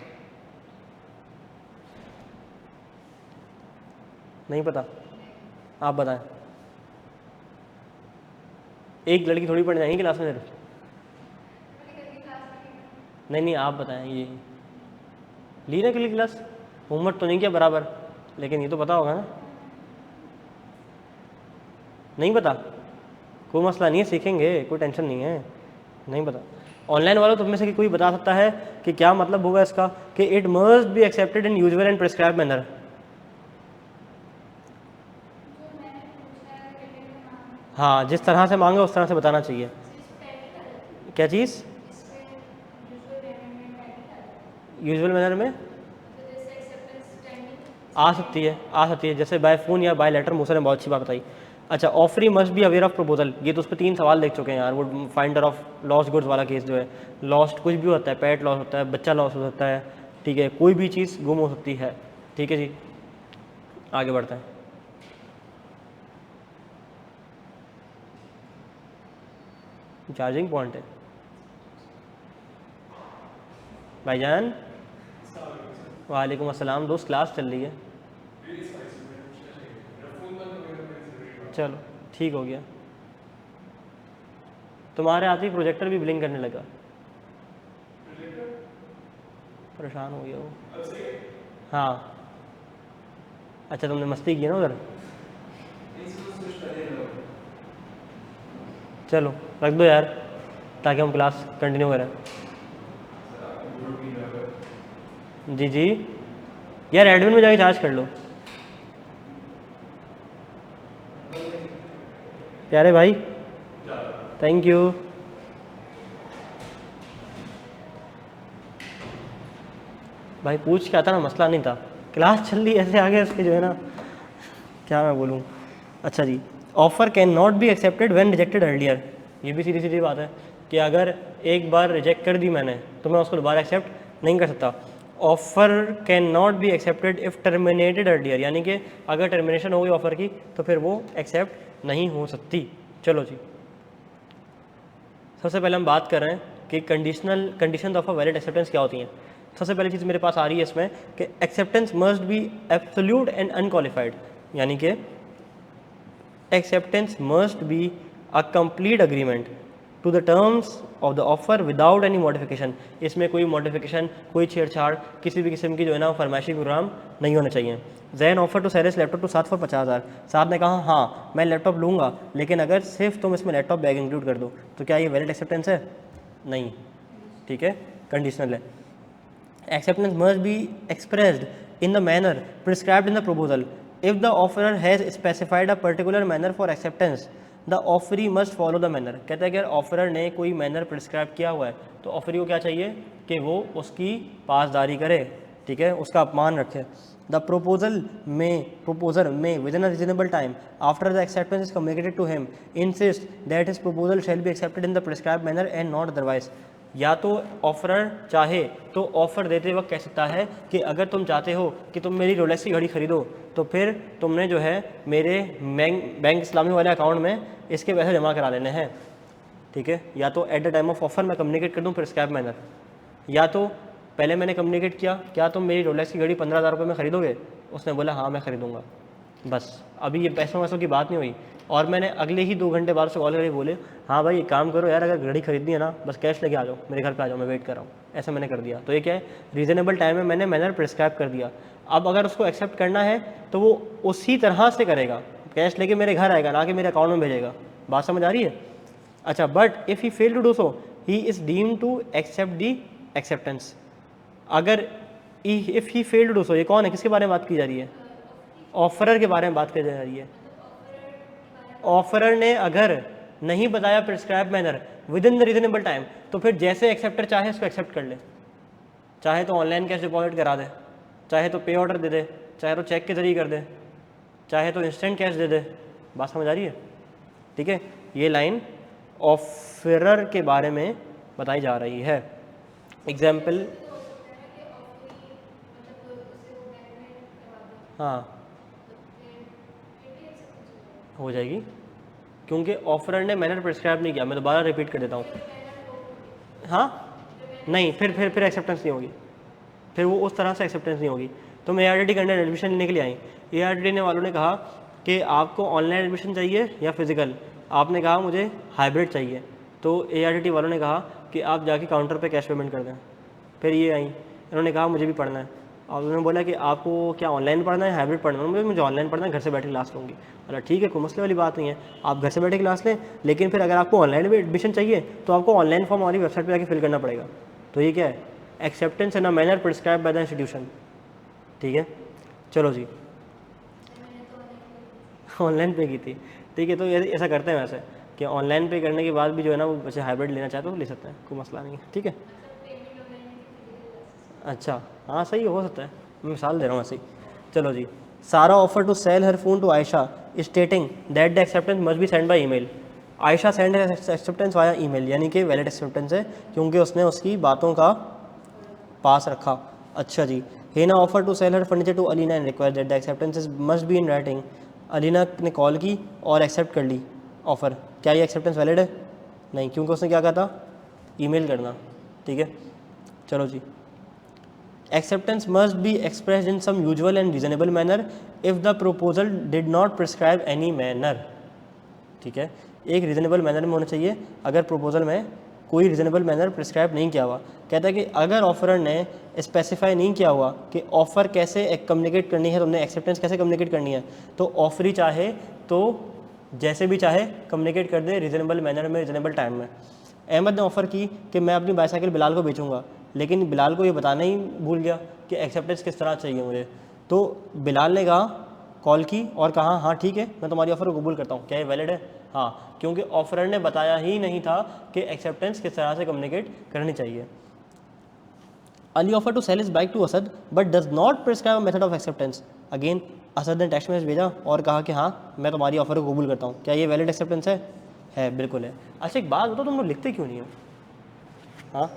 Speaker 1: नहीं पता, आप बताएं। एक लड़की थोड़ी पढ़ने जाएंगी क्लास में सिर्फ, नहीं आप बताएं। ये ली ना कल क्लास, होमवर्क तो नहीं किया बराबर, लेकिन ये तो पता होगा ना? नहीं पता, कोई मसला नहीं है, सीखेंगे, कोई टेंशन नहीं है। नहीं पता, ऑनलाइन वालों तुम में से कोई बता सकता है कि क्या मतलब होगा इसका? कि it must be accepted in usual and prescribe manner. हाँ, जिस तरह से मांगे उस तरह से बताना चाहिए। क्या चीज़? यूजुअल मैनर में आ सकती है, आ सकती है, जैसे बाय फ़ोन या बाय लेटर। मूसा ने बहुत अच्छी बात बताई। अच्छा, offeree must be aware of proposal, ये तो उस पर 3 सवाल देख चुके हैं यार, वो फाइंडर ऑफ लॉस्ट गुड्स वाला केस जो है। लॉस्ट कुछ भी होता है, पेट लॉस होता है, बच्चा लॉस हो सकता है, ठीक है, कोई भी चीज़ गुम हो सकती है, ठीक है जी। आगे बढ़ते हैं। चार्जिंग पॉइंट है भाईजान। वालेकुम अस्सलाम, दोस्त क्लास चल रही है। चलो ठीक हो गया, तुम्हारे आते ही प्रोजेक्टर भी ब्लिंक करने लगा, परेशान हो गया वो। हाँ अच्छा, तुमने मस्ती की ना उधर। चलो रख दो यार, ताकि हम क्लास कंटिन्यू करें। जी जी, यार एडमिन में जाके चार्ज कर लो प्यारे भाई, थैंक यू। भाई पूछ क्या था ना, मसला नहीं था, क्लास चल रही ऐसे आगे इसके जो है ना, क्या मैं बोलूँ। अच्छा जी, offer can not be accepted when rejected earlier, ये भी सीधी सीधी बात है कि अगर एक बार रिजेक्ट कर दी मैंने तो मैं उसको दोबारा एक्सेप्ट नहीं कर सकता। Offer can not be accepted if terminated earlier, यानी कि अगर टर्मिनेशन हो गई ऑफ़र की तो फिर वो एक्सेप्ट नहीं हो सकती। चलो जी, सबसे पहले हम बात कर रहे हैं कि condition of a valid acceptance क्या होती हैं। सबसे पहली चीज़ मेरे पास आ रही है इसमें कि acceptance must be absolute and unqualified, यानी कि acceptance must be a complete agreement to the terms of the offer without any modification. इसमें कोई मॉडिफिकेशन, कोई छेड़छाड़, किसी भी किस्म की जो है ना फरमाइशी प्रोग्राम नहीं होने चाहिए। Jain offer to sell laptop to साथ for 50,000, साथ ने कहा हाँ मैं लैपटॉप लूँगा, लेकिन अगर सिर्फ तुम इसमें लैपटॉप बैग इंक्लूड कर दो, तो क्या ये वैलिड एक्सेप्टेंस है? नहीं, ठीक है, कंडीशनल है। Acceptance must be expressed in the manner prescribed in the proposal. If the offerer has specified a particular manner for acceptance, the offeree must follow the manner. कहता है कि अगर ऑफरर ने कोई मैनर प्रिस्क्राइब किया हुआ है तो ऑफरी को क्या चाहिए कि वो उसकी पासदारी करे, ठीक है, उसका अपमान रखे। The proposer may within a reasonable time after the acceptance is communicated to him insist that his proposal shall be accepted in the prescribe manner and not otherwise. या तो ऑफरर चाहे तो ऑफर देते वक्त कह सकता है कि अगर तुम चाहते हो कि तुम मेरी रोलेक्स की घड़ी खरीदो तो फिर तुमने जो है मेरे बैंक इस्लामी वाले अकाउंट में इसके पैसे जमा करा लेने हैं, ठीक है। या तो eight the time of offer मैं कम्युनिकेट कर दूँ प्रिस्क्राइब मैनर, या तो पहले मैंने कम्युनिकेट किया क्या तुम मेरी रोलेक्स की घड़ी 15,000 रुपये में खरीदोगे, उसने बोला हाँ मैं खरीदूंगा, बस अभी ये पैसों वैसों की बात नहीं हुई। और मैंने अगले ही 2 घंटे बाद से कॉल करके बोले हाँ भाई एक काम करो यार, अगर घड़ी खरीदनी है ना बस कैश लेके आ जाओ, मेरे घर पे आ जाओ, मैं वेट कर रहा हूँ, ऐसा मैंने कर दिया। तो ये क्या है, रीज़नेबल टाइम में मैंने मैनर प्रिस्क्राइब कर दिया। अब अगर उसको एक्सेप्ट करना है तो वो उसी तरह से करेगा, कैश लेके मेरे घर आएगा, ना कि मेरे अकाउंट में भेजेगा। बात समझ आ रही है? अच्छा, but if he fail to do so he is deemed to accept the acceptance. अगर if he fail to do so, ये कौन है, किसके बारे में बात की जा रही है? ऑफरर के बारे में बात की जा रही है। ऑफरर ने अगर नहीं बताया prescribe manner with in the reasonable time तो फिर जैसे एक्सेप्टर चाहे उसको एक्सेप्ट कर ले, चाहे तो ऑनलाइन कैश डिपॉजिट करा दे, चाहे तो पे ऑर्डर दे दे, चाहे तो चेक के जरिए कर दे, चाहे तो इंस्टेंट कैश दे दे। बात समझ आ रही है? ठीक है, ये लाइन ऑफरर के बारे में बताई जा रही है। एग्जाम्पल, हाँ हो जाएगी, क्योंकि ऑफरर ने मैनर प्रिस्क्राइब नहीं किया। मैं दोबारा रिपीट कर देता हूँ। हाँ नहीं, फिर एक्सेप्टेंस नहीं होगी, फिर वो उस तरह से एक्सेप्टेंस नहीं होगी। तुम ARTT करने एडमिशन लेने के लिए आई, ARTT ने वालों ने कहा कि आपको ऑनलाइन एडमिशन चाहिए या फिजिकल, आपने कहा मुझे हाइब्रिड चाहिए, तो ARTT वालों ने कहा कि आप जाके काउंटर पे कैश पेमेंट कर दें। फिर ये आई, इन्होंने कहा मुझे भी पढ़ना है, और उन्होंने बोला कि आपको क्या ऑनलाइन पढ़ना है हाइब्रिड पढ़ना है? मुझे ऑनलाइन पढ़ना है, घर से बैठे क्लास लूँगी। बोला ठीक है, कोई मसले वाली बात नहीं है, आप घर से बैठे क्लास लें, लेकिन फिर अगर आपको ऑनलाइन भी एडमिशन चाहिए तो आपको ऑनलाइन फॉर्म हमारी वेबसाइट पर जाके फिल करना पड़ेगा। तो ये क्या है, acceptance in a manner prescribe by the institution. ठीक है, चलो जी, ऑनलाइन पे की थी, ठीक है। तो ऐसा करते हैं वैसे कि ऑनलाइन पे करने के बाद भी जो है ना वो बच्चे हाइब्रिड लेना चाहते तो ले सकते हैं, कोई मसला नहीं है, ठीक है। अच्छा हाँ सही हो सकता है, मैं मिसाल दे रहा हूँ ऐसे ही। चलो जी, Sara offer to sell her phone to Ayesha stating that the acceptance must be send by email. Ayesha send acceptance via email, यानी कि वैलिड एक्सेप्टेंस है क्योंकि उसने उसकी बातों का पास रखा। अच्छा जी, Hena offer to sell her furniture to Alina and request that the acceptance must be in writing. Alina ने कॉल की और एक्सेप्ट कर ली ऑफ़र, क्या ये एक्सेप्टेंस वैलिड है? नहीं, क्योंकि उसने क्या कहा था, ईमेल करना, ठीक है। चलो जी, acceptance must be expressed in some usual and reasonable manner if the proposal did not prescribe any manner। ठीक है, एक रीजनेबल मैनर में होना चाहिए अगर प्रपोजल में कोई रीजनेबल मैनर प्रिस्क्राइब नहीं किया हुआ। कहता है कि अगर ऑफरर ने स्पेसिफाई नहीं किया हुआ कि ऑफ़र कैसे कम्युनिकेट करनी है, तुमने एक्सेप्टेंस कैसे कम्युनिकेट करनी है, तो ऑफरी चाहे तो जैसे भी चाहे कम्युनिकेट कर दे रीजनेबल मैनर में, रीजनेबल टाइम में। अहमद ने ऑफ़र की कि मैं अपनी बाईसाइकिल बिलाल को बेचूंगा, लेकिन बिलाल को ये बताना ही भूल गया कि एक्सेप्टेंस किस तरह चाहिए मुझे। तो बिलाल ने कहा, कॉल की और कहा हाँ ठीक है मैं तुम्हारी ऑफ़र को कबूल करता हूँ, क्या ये वैलिड है? हाँ, क्योंकि ऑफरर ने बताया ही नहीं था कि एक्सेप्टेंस किस तरह से कम्युनिकेट करनी चाहिए। Ali offer to sell his bike to Asad but does not prescribe method of acceptance. Again Asad ने टेक्स्ट मैसेज भेजा और कहा कि हाँ मैं तुम्हारी ऑफर को कबूल करता हूँ, क्या ये वैलिड एक्सेप्टेंस है? है, बिल्कुल है। अच्छा एक बात बताओ, तुम लोग लिखते क्यों नहीं हो? हाँ,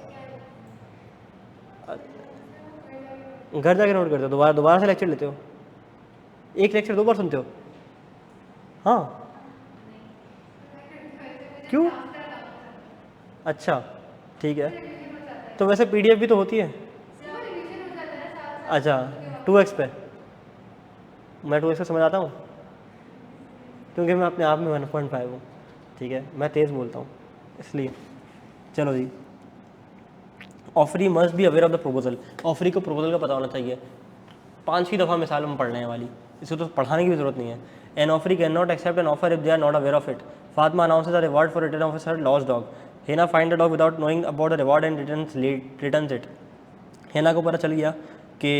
Speaker 1: घर जाके नोट करते हो, दोबारा से लेक्चर लेते हो? एक लेक्चर 2 बार सुनते हो? हाँ, क्यों? अच्छा ठीक है, तो वैसे PDF भी तो होती है। अच्छा 2x पे, मैं 2x पे समझ आता हूँ क्योंकि मैं अपने आप में 1.5 हूँ, ठीक है, मैं तेज़ बोलता हूँ इसलिए। चलो जी, offeree must be aware of the proposal. Offeree को प्रपोजल का पता होना चाहिए। 5 दफ़ा मिसाल हम पढ़ रहे हैं वाली, इसको तो पढ़ाने की भी जरूरत नहीं है। An offeree can not accept an offer if they are not aware of it. Fatima announces the reward for return of her lost dog. Hena find the dog without knowing about the reward and returns it. Hena को पता चल गया कि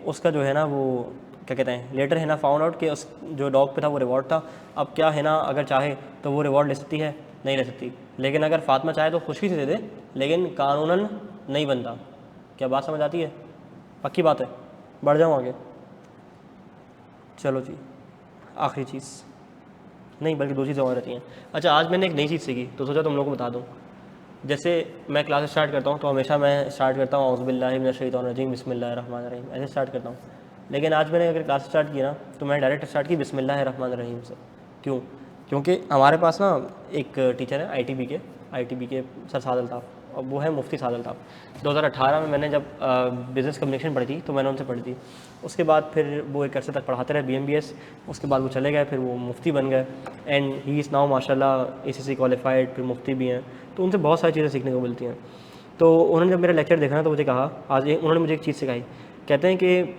Speaker 1: उसका जो है ना वो क्या कहते हैं, लेटर हेना फाउंड आउट कि उस जो डॉग पे था वो रिवॉर्ड था। अब क्या हेना अगर चाहे तो वो रिवॉर्ड ले सकती है? नहीं ले सकती। लेकिन अगर फातिमा चाहे तो खुशी से दे दे, लेकिन कानूनन नहीं बनता। क्या बात समझ आती है? पक्की बात है, बढ़ जाऊँ आगे। चलो जी, आखिरी चीज़ नहीं बल्कि 2 चीज़ें और रहती हैं। अच्छा, आज मैंने एक नई चीज़ सीखी तो सोचा तुम लोगों को बता दूँ। जैसे मैं क्लास स्टार्ट करता हूँ तो हमेशा मैं स्टार्ट करता हूँ औज़ु बिल्लाहि मिनश शैतानिर रजीम बिस्मिल्लाहिर रहमानिर रहीम, ऐसे स्टार्ट करता हूँ। लेकिन आज मैंने अगर क्लास स्टार्ट की ना तो मैं डायरेक्ट स्टार्ट की बिस्मिल्लाहिर रहमानिर रहीम से। क्यों? क्योंकि हमारे पास ना एक टीचर है आईटीबी के सर सादल साहब, और वो है मुफ्ती सादल साहब। 2018 में मैंने जब बिज़नेस कम्युनिकेशन पढ़ी थी तो मैंने उनसे पढ़ी थी। उसके बाद फिर वो एक अरसे तक पढ़ाते रहे BMBS, उसके बाद वो चले गए, फिर वो मुफ्ती बन गए एंड ही इज़ नाउ माशाल्लाह ACC क्वालिफाइड, फिर मुफ्ती भी हैं। तो उनसे बहुत सारी चीज़ें सीखने को मिलती हैं। तो उन्होंने जब मेरा लेक्चर देखा ना तो मुझे कहा, आज उन्होंने मुझे एक चीज़ सिखाई। कहते हैं कि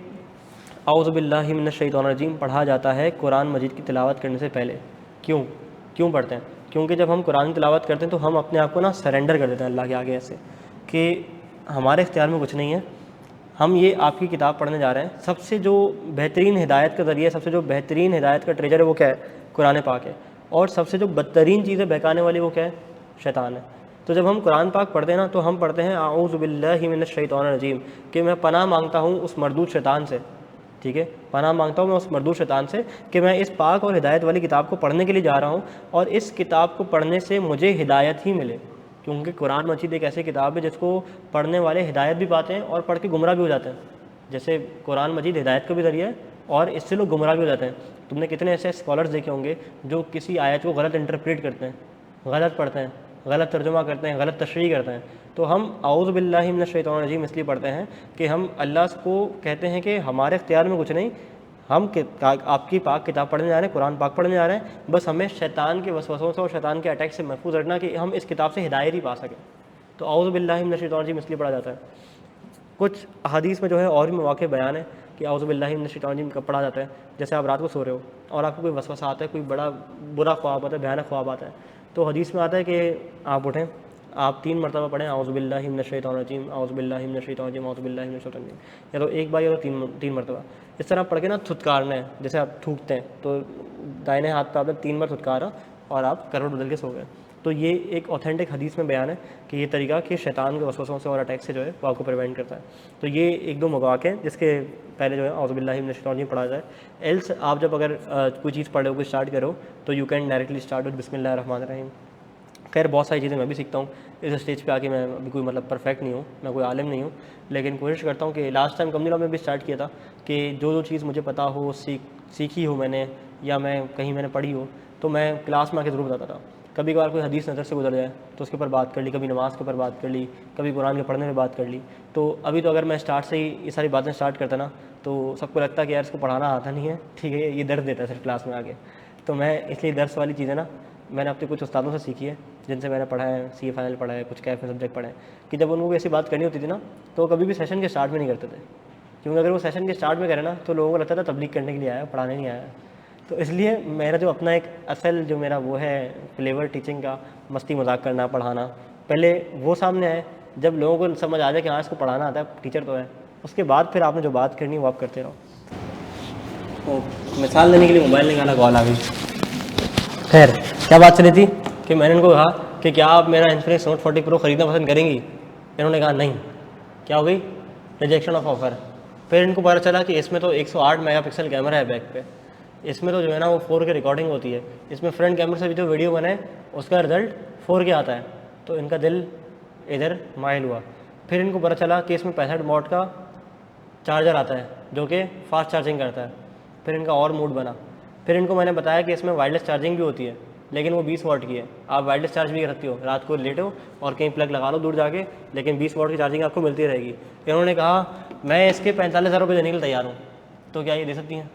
Speaker 1: औज़ु बिल्लाहि मिनश शैतानिर रजीम पढ़ा जाता है कुरान मजीद की तिलावत करने से पहले। क्यों पढ़ते हैं? क्योंकि जब हम कुरान की तिलावत करते हैं तो हम अपने आप को ना सरेंडर कर देते हैं अल्लाह के आगे, ऐसे कि हमारे इख्तियार में कुछ नहीं है, हम ये आपकी किताब पढ़ने जा रहे हैं। सबसे जो बेहतरीन हिदायत का ज़रिया, सबसे जो बेहतरीन हिदायत का ट्रेजर है वो क्या है? कुरान पाक है। और सबसे जो बदतरीन चीज़ें बहकाने वाली वो क्या है? शैतान है। तो जब हम कुरान पाक पढ़ते हैं ना तो हम पढ़ते हैं आऊज़ु बिल्लाहि मिनश शैतानिर रजीम, कि मैं पनाह मांगता हूँ उस मरदूद शैतान से। ठीक है, पनाह मांगता हूँ मैं उस मरदूद शैतान से कि मैं इस पाक और हिदायत वाली किताब को पढ़ने के लिए जा रहा हूँ और इस किताब को पढ़ने से मुझे हिदायत ही मिले। क्योंकि कुरान मजीद एक ऐसी किताब है जिसको पढ़ने वाले हिदायत भी पाते हैं और पढ़ के गुमराह भी हो जाते हैं। जैसे कुरान मजीद हिदायत का भी ज़रिया है और इससे लोग गुमराह भी हो जाते हैं। तुमने कितने ऐसे स्कॉलर्स देखे होंगे जो किसी आयत को गलत इंटरप्रेट करते हैं, गलत पढ़ते हैं, गलत तर्जुमा करते हैं, गलत तशरीह करते हैं। तो हम औज़ु बिल्लाहि मिनश शैतानिर रजीम इसलिए पढ़ते हैं कि हम अल्लाह को कहते हैं कि हमारे इख्तियार में कुछ नहीं, हम आपकी पाक किताब पढ़ने जा रहे हैं, कुरान पाक पढ़ने जा रहे हैं, बस हमें शैतान के वसवसों से और शैतान के अटैक से महफूज रखना कि हम इस किताब से हिदायत ही पा सकें। तो औज़ु बिल्लाहि मिनश शैतानिर रजीम इसलिए पढ़ा जाता है। कुछ हदीस में जो है और भी मौके बयान है कि औज़ु बिल्लाहि मिनश शैतानिर रजीम कब पढ़ा जाता है। जैसे आप रात को सो रहे हो और आपको कोई वसवसा आता है, कोई बड़ा बुरा ख्वाब आता है, भयानक ख्वाब आता है, तो हदीस में आता है कि आप उठें, आप 3 मरतबा पढ़ें औज़ु बिल्लाहि मिनश शैतानिर रजीम, औज़ु बिल्लाहि मिनश शैतानिर रजीम, औज़ु बिल्लाहि मिनश शैतानिर रजीम, या तो एक बार या तो 3 मरतबा। इस तरह पढ़ के ना थुतकारना है। जैसे आप थूकते हैं तो दाहिने हाथ पे आपने 3 बार थुतकारा और आप करवट बदल के सो गए। तो ये एक ऑथेंटिक हदीस में बयान है कि ये तरीका कि शैतान के वसवसों से और अटैक से जो है वो आपको प्रिवेंट करता है। तो ये 1-2 मौक़े हैं जिसके पहले जो है औज़ु बिल्लाहि मिनश शैतानिर रजीम पढ़ा जाए। एल्स आप जब अगर कोई चीज़ पढ़ रहे हो, कोई स्टार्ट करो, तो you can directly start with बिस्मिल्लाहिर रहमानिर रहीम। खैर बहुत सारी चीज़ें मैं भी सीखता हूँ इस स्टेज पे आके। मैं अभी कोई मतलब परफेक्ट नहीं हूँ, मैं कोई आलिम नहीं हूँ, लेकिन कोशिश करता हूँ कि लास्ट टाइम कम्युनिटी में भी स्टार्ट किया था कि जो चीज़ मुझे पता हो, सीखी हो मैंने या मैं कहीं मैंने पढ़ी हो, तो मैं क्लास में आके ज़रूर बताता था। कभी कभार कोई हदीस नज़र से गुजर जाए तो उसके ऊपर बात कर ली, कभी नमाज़ के ऊपर बात कर ली, कभी कुरान के पढ़ने में बात कर ली। तो अभी तो अगर मैं स्टार्ट से ही ये सारी बातें स्टार्ट करता ना तो सबको लगता है कि यार इसको पढ़ाना आता नहीं है, ठीक है, ये दर्द देता है सिर्फ क्लास में आके। तो मैं इसलिए दर्स वाली चीज़ें ना मैंने अपने कुछ उस्तादों से सीखी है जिनसे मैंने पढ़ा है, CA फाइनल पढ़ा है, कुछ कैफ सब्जेक्ट पढ़ा है, कि जब उनको ऐसी बात करनी होती थी ना तो कभी भी सेशन के स्टार्ट में नहीं करते थे। क्योंकि अगर वो सेशन के स्टार्ट में करें ना तो लोगों को लगता था तबलीग करने के लिए आया, पढ़ाने नहीं आया। तो इसलिए मेरा जो अपना एक असल जो मेरा वो है फ्लेवर टीचिंग का, मस्ती मजाक करना, पढ़ाना, पहले वो सामने आए। जब लोगों को समझ आ जाए कि हाँ इसको पढ़ाना आता है, टीचर तो है, उसके बाद फिर आपने जो बात करनी है वो आप करते रहो। तो मिसाल देने के लिए मोबाइल निकाला, कॉल आ गई। खैर क्या बात चली थी कि मैंने इनको कहा कि क्या आप मेरा इन्फिनिक्स नोट 40 प्रो ख़रीदना पसंद करेंगी? इन्होंने कहा नहीं। क्या हो गई? Rejection of offer. फिर इनको पता चला कि इसमें तो 108 मेगापिक्सल कैमरा है बैक पे, इसमें तो जो है ना वो 4K रिकॉर्डिंग होती है, इसमें फ्रंट कैमरे से भी जो वीडियो बनाए उसका रिजल्ट 4K आता है। तो इनका दिल इधर माइल हुआ। फिर इनको पता चला कि इसमें 65 वॉट का चार्जर आता है जो कि फास्ट चार्जिंग करता है। फिर इनका और मूड बना। फिर इनको मैंने बताया कि इसमें वायरलेस चार्जिंग भी होती है, लेकिन वो 20 वॉट की है। आप वायरलेस चार्ज भी कर सकती हो, रात को लेटो और कहीं प्लग लगा लो दूर जाके, लेकिन 20 वॉट की चार्जिंग आपको मिलती रहेगी। इन्होंने कहा मैं इसके 45,000 रुपये देने के लिए तैयार हूँ, तो क्या ये दे सकती हैं?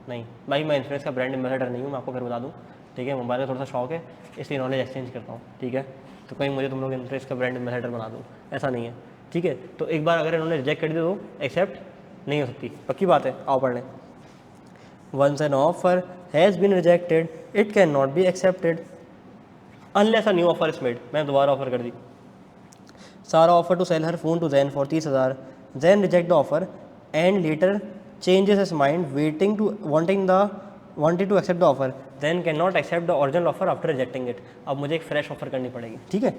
Speaker 1: नहीं भाई, मैं इन्फिनिक्स का ब्रांड एम्बेसडर नहीं हूँ, मैं आपको फिर बता दूँ, ठीक है। मोबाइल का थोड़ा सा शौक है इसलिए नॉलेज एक्सचेंज करता हूँ, ठीक है। तो कहीं मुझे तुम लोग इन्फिनिक्स का ब्रांड एम्बेसडर बना दूँ, ऐसा नहीं है, ठीक है। तो एक बार अगर इन्होंने रिजेक्ट कर दिया तो एक्सेप्ट नहीं हो सकती, पक्की बात है। आओ पढ़ लें। Once an offer has been rejected, it cannot be accepted unless a new offer is made। मैं दोबारा ऑफर कर दी। Sara offered to sell her phone to Zain for 30,000. Zain reject the offer and later changes his mind, wanted to accept the offer. Zain cannot accept the original offer after rejecting it। अब मुझे एक fresh offer करनी पड़ेगी, ठीक है।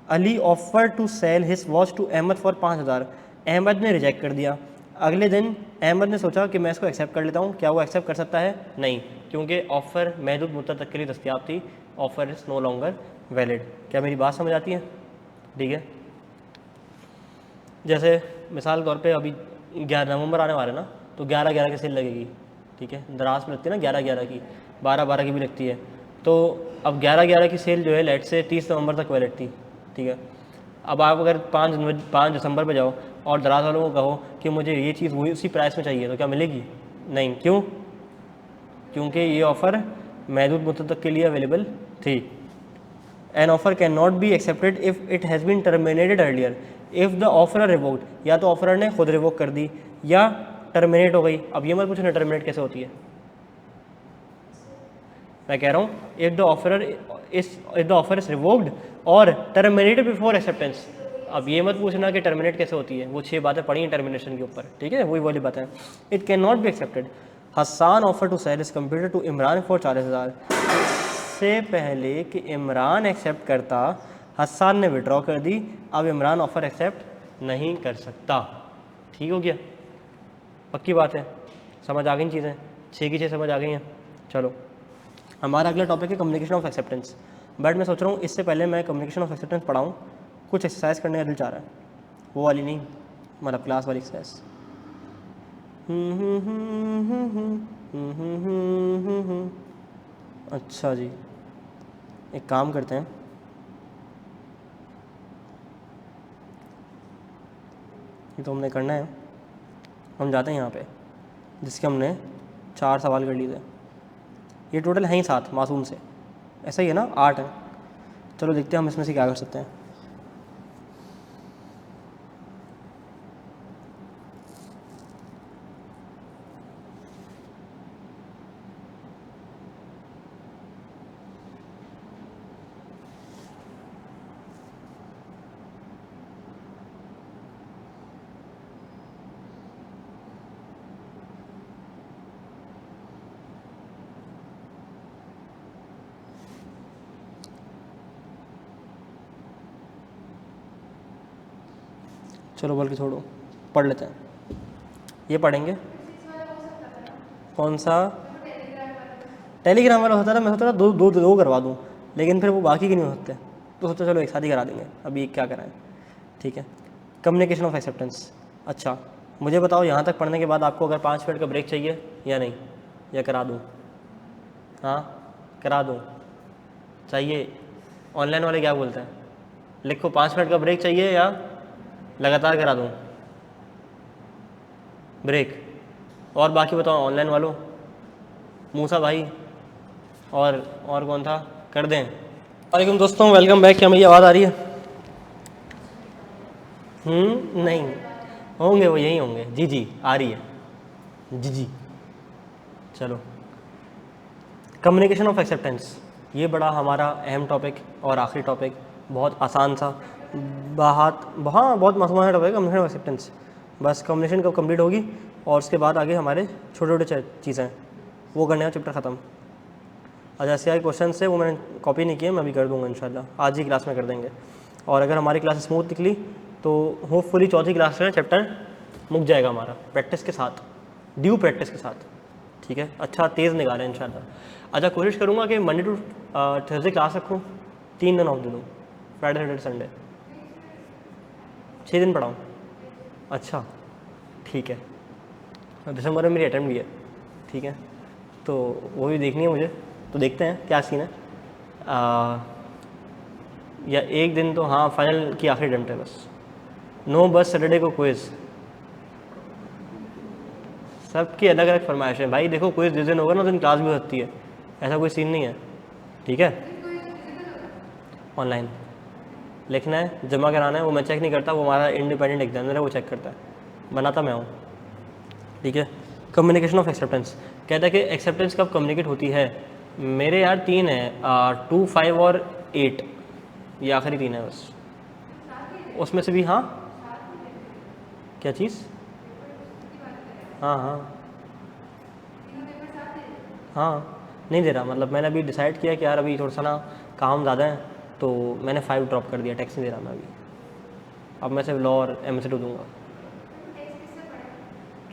Speaker 1: Ali offered to sell his watch to Ahmed for 5,000. Ahmad ने reject कर दिया। अगले दिन अहमद ने सोचा कि मैं इसको एक्सेप्ट कर लेता हूँ। क्या वो एक्सेप्ट कर सकता है? नहीं, क्योंकि ऑफ़र महदूद मुद्दत तक के लिए दस्तियाब थी। Offer is no longer valid. क्या मेरी बात समझ आती है? ठीक है, जैसे मिसाल के तौर पे अभी 11 नवंबर आने वाला है ना, तो 11/11 की सेल लगेगी। ठीक है, दराज में लगती है ना 11/11 की, 12/12 की भी लगती है। तो अब 11/11 की सेल जो है लेट से 30 नवंबर तक वैलिड थी। ठीक है, अब आप अगर 5 दिसंबर पे जाओ और दराज वालों को कहो कि मुझे ये चीज़ वही उसी प्राइस में चाहिए, तो क्या मिलेगी? नहीं। क्यों? क्योंकि ये ऑफ़र महदूद मुद्दत तक के लिए अवेलेबल थी। An offer can not be accepted if it has been terminated earlier if the offeror revoked. या तो ऑफरर ने खुद रिवोक कर दी या टर्मिनेट हो गई। अब ये मत पूछना टर्मिनेट कैसे होती है, मैं कह रहा हूँ if the offer is revoked और टर्मिनेटेड बिफोर एक्सेप्टेंस। अब ये मत पूछना कि टर्मिनेट कैसे होती है, वो 6 बातें पढ़ी हैं टर्मिनेशन के ऊपर। ठीक है, वही वाली बातें। It can not be accepted. Hasan offer to sell is computer to Imran for 40,000। इससे पहले कि इमरान एक्सेप्ट करता, हसान ने विड्रॉ कर दी। अब इमरान ऑफ़र एक्सेप्ट नहीं कर सकता। ठीक हो गया? पक्की बात है, समझ आ गई चीज़ें? 6 की 6 समझ आ गई हैं। चलो, हमारा अगला टॉपिक है कम्युनिकेशन ऑफ एक्सेप्टेंस। बट मैं सोच रहा हूँ इससे पहले मैं कम्युनिकेशन ऑफ एक्सेप्टेंस पढ़ाऊँ, कुछ एक्सरसाइज करने का दिल चाह रहा है। वो वाली नहीं, मतलब क्लास वाली एक्सरसाइज। अच्छा जी, एक काम करते हैं, ये तो हमने करना है। हम जाते हैं यहाँ पे जिसके हमने 4 सवाल कर लिए थे। ये टोटल हैं ही 7 मासूम से, ऐसा ही है ना, 8 है। चलो देखते हैं हम इसमें से क्या कर सकते हैं। चलो बल्कि छोड़ो, पढ़ लेते हैं। ये पढ़ेंगे। कौन सा? टेलीग्राम वाला होता था, मैं सोचा था दो करवा दूँ, लेकिन फिर वो बाकी के नहीं हो सकते, तो सोचा चलो एक साथ ही करा देंगे। अभी एक क्या कराएं। ठीक है, कम्युनिकेशन ऑफ एक्सेप्टेंस। अच्छा, मुझे बताओ यहाँ तक पढ़ने के बाद आपको अगर 5 मिनट का ब्रेक चाहिए या नहीं, या करा दूँ? हाँ, करा दूँ? चाहिए? ऑनलाइन वाले क्या बोलते हैं? लिखो 5 मिनट का ब्रेक चाहिए या लगातार करा दूँ ब्रेक? और बाकी बताओ ऑनलाइन वालों, मूसा भाई और कौन था, कर दें? वालेकुम दोस्तों, वेलकम बैक। क्या मेरी आवाज़ आ रही है? नहीं होंगे, वो यही होंगे। जी जी आ रही है, जी जी। चलो, कम्युनिकेशन ऑफ एक्सेप्टेंस, ये बड़ा हमारा अहम टॉपिक और आखिरी टॉपिक, बहुत आसान सा, बहुत मासूमाना टॉपिक है कम्युनिकेशन ऑफ एक्सेप्टेंस। बस कम्युनिकेशन कब कंप्लीट होगी और उसके बाद आगे हमारे छोटे छोटे चीज़ें वो करने का चैप्टर ख़त्म। अच्छा, ऐसे क्वेश्चन से वो मैंने कॉपी नहीं किए, मैं अभी कर दूंगा इंशाल्लाह, आज ही क्लास में कर देंगे। और अगर हमारी क्लास स्मूथ निकली तो होपफुली चौथी क्लास में चैप्टर मुक जाएगा हमारा, प्रैक्टिस के साथ, ड्यू प्रैक्टिस के साथ। ठीक है, अच्छा तेज़ निकालें इंशाल्लाह। अच्छा, कोशिश करूँगा कि मंडे टू थर्सडे क्लास रखूँ, 3 दिन ऑफ दे दूँ, फ्राइडे सैटरडे संडे, 6 दिन पढ़ाऊँ। अच्छा ठीक है, दिसंबर में मेरी अटेम्प्ट भी है। ठीक है, तो वो भी देखनी है मुझे, तो देखते हैं क्या सीन है। या एक दिन तो हाँ, फाइनल की आखिरी अटेम्प्ट है बस। नो, बस सैटरडे को क्विज़। सबकी अलग अलग फरमाइश है भाई। देखो, क्विज़ जिस दिन होगा ना उस दिन क्लास भी हो सकती है, ऐसा कोई सीन नहीं है। ठीक है, ऑनलाइन लिखना है, जमा कराना है, वो मैं चेक नहीं करता, वो हमारा इंडिपेंडेंट एग्जामिनर है, वो चेक करता है, बनाता मैं हूँ। ठीक है, कम्युनिकेशन ऑफ एक्सेप्टेंस कहता है कि एक्सेप्टेंस कब कम्युनिकेट होती है। मेरे यार 3 है, 2, 5 और 8, ये आखिरी 3 है बस, उसमें से भी। हाँ, क्या चीज़? हाँ हाँ हाँ, नहीं दे रहा, मतलब मैंने अभी डिसाइड किया कि यार अभी थोड़ा सा ना काम ज़्यादा है, तो मैंने 5 ड्रॉप कर दिया, टैक्स नहीं दे रहा मैं अभी। अब मैं सिर्फ लॉ और MSc2 दूँगा।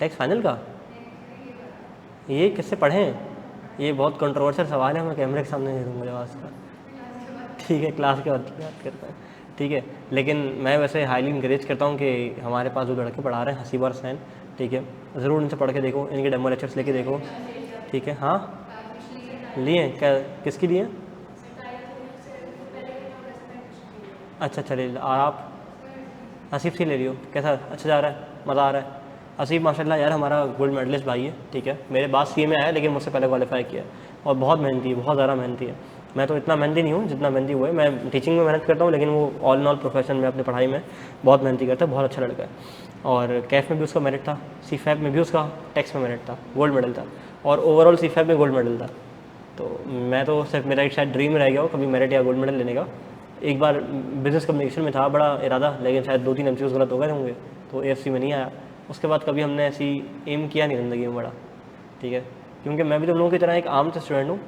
Speaker 1: टेक्स्ट फाइनल का ये किससे पढ़ें? ये बहुत कंट्रोवर्शियल सवाल है, मैं कैमरे के सामने नहीं दूँगा जवाब इसका। ठीक है, क्लास के बाद की बात करते हैं, ठीक है। लेकिन मैं वैसे हाईली इंकरेज करता हूँ कि हमारे पास जो लड़के पढ़ा रहे हैं हसीब और हसनैन, ठीक है, ज़रूर इनसे पढ़ के देखो, इनके डेमो लेक्चर्स लेके देखो, ठीक है। हाँ लिए क्या, किसकी लिए? अच्छा चलिए, और आप? हसीब से ले लियो, कैसा अच्छा जा रहा है, मज़ा आ रहा है? हसीब माशाल्लाह यार हमारा गोल्ड मेडलिस्ट भाई है, ठीक है, मेरे बाद सीए में आया लेकिन मुझसे पहले क्वालिफाई किया है और बहुत मेहनती है, बहुत ज़्यादा मेहनती है। मैं तो इतना मेहनती नहीं हूँ जितना मेहनती हुआ है, मैं टीचिंग में मेहनत करता हूँ, लेकिन वो ऑल इन ऑल प्रोफेशन में अपनी पढ़ाई में बहुत मेहनती करता है, बहुत अच्छा लड़का है। और कैफ में भी उसका मेरिट था, सीफैप में भी उसका टेक्स्ट में मेरिट था, गोल्ड मेडल था, और ओवरऑल सीफैप में गोल्ड मेडल था। तो मैं तो सिर्फ मेरा एक शायद ड्रीम रह गया हो कभी मेरिट या गोल्ड मेडल लेने का। एक बार बिजनेस कम्युनिकेशन में था बड़ा इरादा, लेकिन शायद 2-3 MCQs गलत हो गए होंगे, तो AFC में नहीं आया। उसके बाद कभी हमने ऐसी एम किया नहीं ज़िंदगी में बड़ा, ठीक है, क्योंकि मैं भी तुम लोगों की तरह एक आम स्टूडेंट हूँ,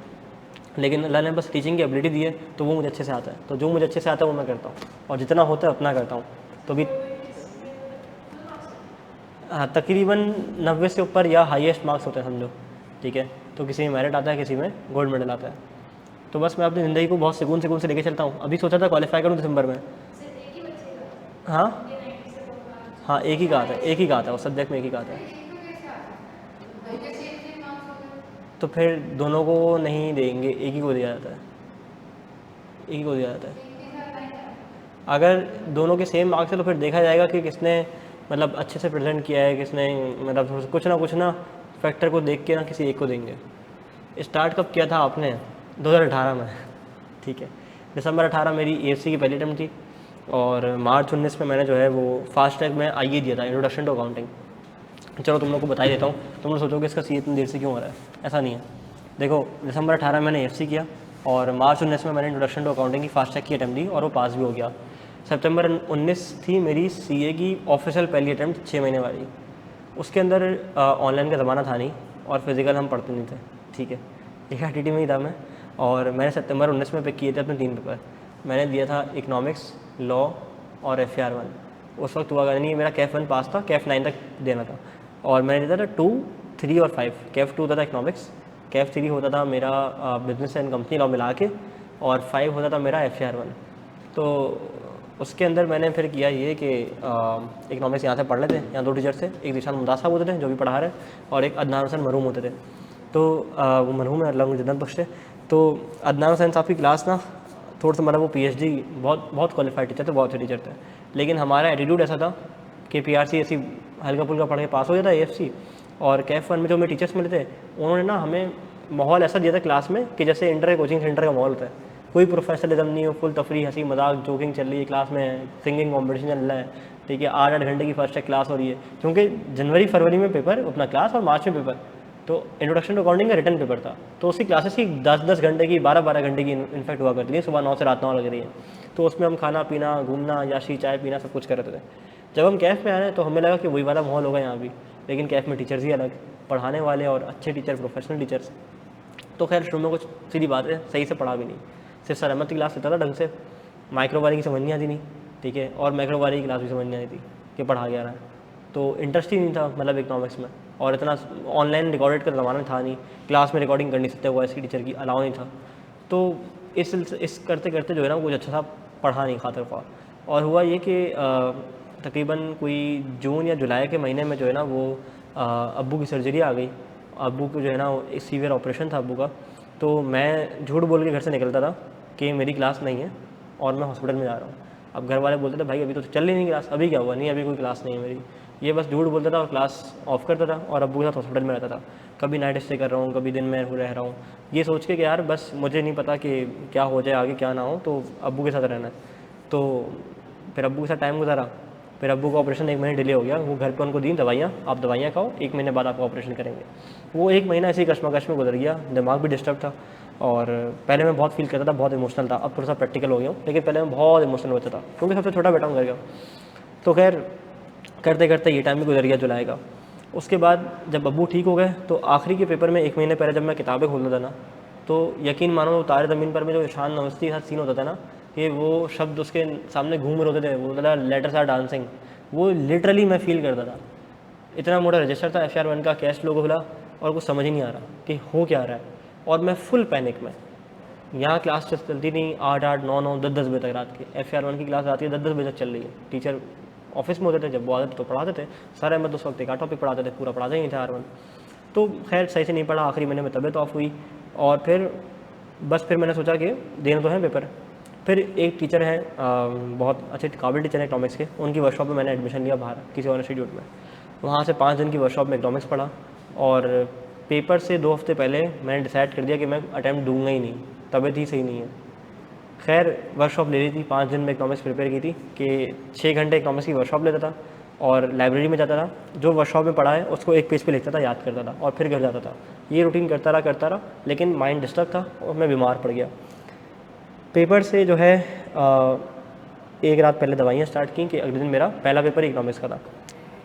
Speaker 1: लेकिन अल्लाह ने बस टीचिंग की एबिलिटी दी है, तो वो मुझे अच्छे से आता है, तो जो मुझे अच्छे से आता है वो मैं करता हूँ, और जितना होता है उतना करता हूँ। तो भी हाँ, तकरीबन 90 से ऊपर या हाईएस्ट मार्क्स होते हैं समझो, ठीक है। तो किसी में मेरिट आता है, किसी में गोल्ड मेडल आता है। तो बस मैं अपनी ज़िंदगी को बहुत सुकून से लेके चलता हूँ। अभी सोचा था क्वालिफाई करूँ दिसंबर में। हाँ हाँ, एक ही कहा था, एक ही कहा था, उस सब्जेक्ट में एक ही कहा था। तो फिर दोनों को नहीं देंगे, एक ही को दिया जाता है, एक ही को दिया जाता है। अगर दोनों के सेम मार्क्स है तो फिर देखा जाएगा कि किसने मतलब अच्छे से प्रेजेंट किया है, किसने मतलब कुछ ना फैक्टर को देख के ना किसी एक को देंगे। स्टार्ट कब किया था आपने? 2018 में, ठीक है। दिसंबर 18 मेरी AFC की पहली अटेम्प्ट थी, और मार्च 19 में मैंने जो है वो फास्ट ट्रैक में IE दिया था, इंट्रोडक्शन टू अकाउंटिंग। चलो तुम लोग को बता ही देता हूँ, तुम लोग सोचोगे इसका CA इतनी देर से क्यों हो रहा है, ऐसा नहीं है। देखो, दिसंबर 18 में मैंने AFC किया, और मार्च 19 में मैंने इंट्रोडक्शन टू अकाउंटिंग की फास्ट ट्रैक की अटेम्प्ट दी, और वो पास भी हो गया। सितंबर 19 थी मेरी CA की ऑफिशियल पहली अटेम्प्ट 6 महीने वाली। उसके अंदर ऑनलाइन का ज़माना था नहीं, और फिज़िकल हम पढ़ते नहीं थे, ठीक है, एक ITT में ही था मैं। और मैंने सितंबर 19 में पिक किए थे अपने 3 पेपर। मैंने दिया था इकनॉमिक्स, लॉ और FR1। उस वक्त हुआ नहीं, मेरा कैफ 1 पास था, कैफ 9 तक देना था, और मैंने दिया था 2, 3 और 5। कैफ 2 होता था इकनॉमिक्स, कैफ 3 होता था मेरा बिजनेस एंड कंपनी लॉ मिला के, और 5 होता था मेरा FR1। तो उसके अंदर मैंने फिर किया ये कि इकनॉमिक्स यहाँ से पढ़ लेते, यहाँ 2 टीचर थे, एक दिशान मुमताज़ साहब होते थे जो भी पढ़ा रहे, और एक अदनान हुसैन मरहूम होते थे। तो वो मरहूम है, अल्लाह उनको जन्नत बख्शे। तो अदनान हुसैन साहब की क्लास ना थोड़ा सा मतलब वो PhD बहुत क्वालिफाइड टीचर थे, बहुत अच्छे टीचर थे, लेकिन हमारा एटीट्यूड ऐसा था कि PRC ऐसी हल्का फुल्का पढ़ के पास हो जाता है AFC। और कैफ 1 में जो मेरे टीचर्स मिले थे, उन्होंने ना हमें माहौल ऐसा दिया था क्लास में कि जैसे इंटर के कोचिंग सेंटर का माहौल होता है, कोई प्रोफेशनलिज्म नहीं हो, फुल तफरी, हंसी मजाक, जोकिंग चल रही है क्लास में, सिंगिंग कॉम्पिटिशन चल रहा है, ठीक है, 8-8 घंटे की फर्स्ट क्लास हो रही है, क्योंकि जनवरी फरवरी में पेपर अपना क्लास और मार्च में पेपर। तो इंट्रोडक्शन टू अकाउंटिंग का रिटर्न पेपर था, तो उसकी क्लासेस ही 10-10 घंटे की, 12-12 घंटे की इनफैक्ट हुआ करती है, सुबह 9 से रात 9 लग रही है। तो उसमें हम खाना पीना, घूमना, याशी, चाय पीना, सब कुछ कर रहे थे। जब हम कैफ़ में आए तो हमें लगा कि वही वाला माहौल होगा यहाँ भी, लेकिन कैफ़ में टीचर्स ही अलग, पढ़ाने वाले और अच्छे टीचर, प्रोफेशनल टीचर्स। तो खैर शुरू में कुछ सीधी बात है, सही से पढ़ा भी नहीं, सिर्फ सर अहमद की क्लास लेता था ढंग से, माइक्रो वाले की समझ नहीं आती नहीं, ठीक है, और मैक्रो वाले की क्लास भी समझ नहीं आई थी कि पढ़ा क्या रहा है। तो इंटरेस्ट ही नहीं था मतलब इकनॉमिक्स में, और इतना ऑनलाइन रिकॉर्डेड का ज़माना था नहीं, क्लास में रिकॉर्डिंग कर नहीं सकते, वो ऐसी टीचर की अलाउ नहीं था। तो इस करते करते जो है ना कुछ अच्छा सा पढ़ा नहीं खातिर ख्वाह। और हुआ ये कि तकरीबन कोई जून या जुलाई के महीने में जो है ना वो अब्बू की सर्जरी आ गई। अब्बू को जो है ना एक सीवियर ऑपरेशन था अब्बू का। तो मैं झूठ बोल के घर से निकलता था कि मेरी क्लास नहीं है और मैं हॉस्पिटल में जा रहा हूँ। अब घर वाले बोलते थे भाई अभी तो चल रही नहीं क्लास, अभी क्या हुआ, नहीं अभी कोई क्लास नहीं है मेरी। ये बस झूठ बोलता था और क्लास ऑफ करता था और अब्बू के साथ हॉस्पिटल में रहता था। कभी नाइट स्टे कर रहा हूँ, कभी दिन में रह रहा हूँ, ये सोच के कि यार बस मुझे नहीं पता कि क्या हो जाए आगे क्या ना हो, तो अब्बू के साथ रहना है। तो फिर अब्बू के साथ टाइम गुजारा। फिर अब्बू का ऑपरेशन 1 महीने डिले हो गया। वो घर पे उनको दी दवाइयाँ, आप दवाइयाँ खाओ, 1 महीने बाद आपका ऑपरेशन करेंगे। वो 1 महीना ऐसे ही कश्मकश में गुजर गया, दिमाग भी डिस्टर्ब था। और पहले मैं बहुत फील करता था, बहुत इमोशनल था। अब थोड़ा सा प्रैक्टिकल हो गया हूँ, लेकिन पहले मैं बहुत इमोशनल होता था क्योंकि सबसे छोटा बेटा हूँ घर का। तो खैर करते करते ये टाइम भी गुजर गया जुलाई का। उसके बाद जब अब्बू ठीक हो गए तो आखिरी के पेपर में 1 महीने पहले जब मैं किताबें खोलता था ना, तो यकीन मानो तारे ज़मीन पर में जो ईशान नमस्ती के साथ सीन होता था ना, कि वो शब्द उसके सामने घूम रहे होते थे, वो मतलब लेटर्स आर डांसिंग, वो लिटरली मैं फील करता था। इतना मोटा रजिस्टर था FR1 का, कैश लोगो खुला और कुछ समझ ही नहीं आ रहा कि हो क्या रहा है, और मैं फुल पैनिक में। यहाँ क्लास चलती नहीं 8-8, 9-9, 10-10 बजे तक रात की। FR1 की क्लास आती है 10-10 बजे तक चल रही है। टीचर ऑफिस में होते थे, जब वो आते थे तो पढ़ाते थे। सर अहमद उस वक्त एक टॉपिक पढ़ाते थे, पूरा पढ़ाते ही नहीं थे R1। तो खैर सही से नहीं पढ़ा, आखिरी महीने में तबीयत ऑफ हुई, और फिर बस फिर मैंने सोचा कि देने तो हैं पेपर। फिर एक टीचर हैं, बहुत अच्छे काबिल टीचर हैं इकनॉमिक्स के, उनकी वर्कशॉप में मैंने एडमिशन लिया बाहर किसी और इंस्टीट्यूट में। वहाँ से 5 दिन की वर्कशॉप में इकनॉमिक्स पढ़ा, और पेपर से 2 हफ्ते पहले मैंने डिसाइड कर दिया कि मैं अटैम्प्ट दूंगा ही नहीं, तबीयत ही सही नहीं है। खैर वर्कशॉप ले ली थी, 5 दिन में इकनॉमिक्स प्रिपेयर की थी कि 6 घंटे इकनॉमिक्स की वर्कशॉप लेता था, और लाइब्रेरी में जाता था, जो वर्कशॉप में पढ़ा है उसको एक पेज पे लिखता था, याद करता था, और फिर घर जाता था। ये रूटीन करता रहा, लेकिन माइंड डिस्टर्ब था और मैं बीमार पड़ गया। पेपर से जो है एक रात पहले दवाइयाँ स्टार्ट की कि अगले दिन मेरा पहला पेपर इकनॉमिक्स का था।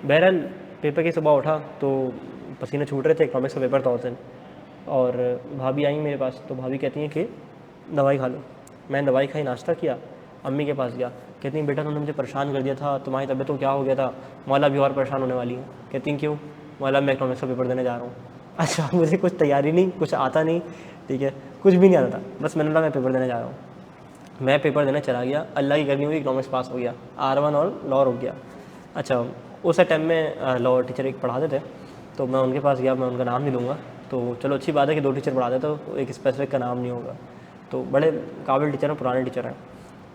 Speaker 1: बहरहाल पेपर की सुबह उठा तो पसीने छूट रहे थे, इकनॉमिक्स का पेपर था उस दिन, और भाभी आई मेरे पास, तो भाभी कहती हैं कि दवाई खा लो। मैंने दवाई खाई, नाश्ता किया, अम्मी के पास गया, कहती हैं बेटा तुमने मुझे परेशान कर दिया था, तुम्हारी तबीयत को क्या हो गया था, मौला भी और परेशान होने वाली है। कहती हैं क्यों? मौला मैं इकनॉमिक्स का पेपर देने जा रहा हूँ। अच्छा, मुझे कुछ तैयारी नहीं, कुछ आता नहीं, ठीक है, कुछ भी नहीं आता था, बस मैंने बोला मैं पेपर देने जा रहा हूँ। मैं पेपर देने चला गया, अल्लाह की करनी हुई इकनॉमिक्स पास हो गया, R1 और लॉ रुक गया। अच्छा, उस टाइम में लॉ टीचर एक पढ़ाते थे, तो मैं उनके पास गया, मैं उनका नाम नहीं लूँगा, तो चलो अच्छी बात है कि 2 टीचर पढ़ाते तो एक स्पेसिफिक का नाम नहीं होगा, तो बड़े काबिल टीचर हैं, पुराने टीचर हैं।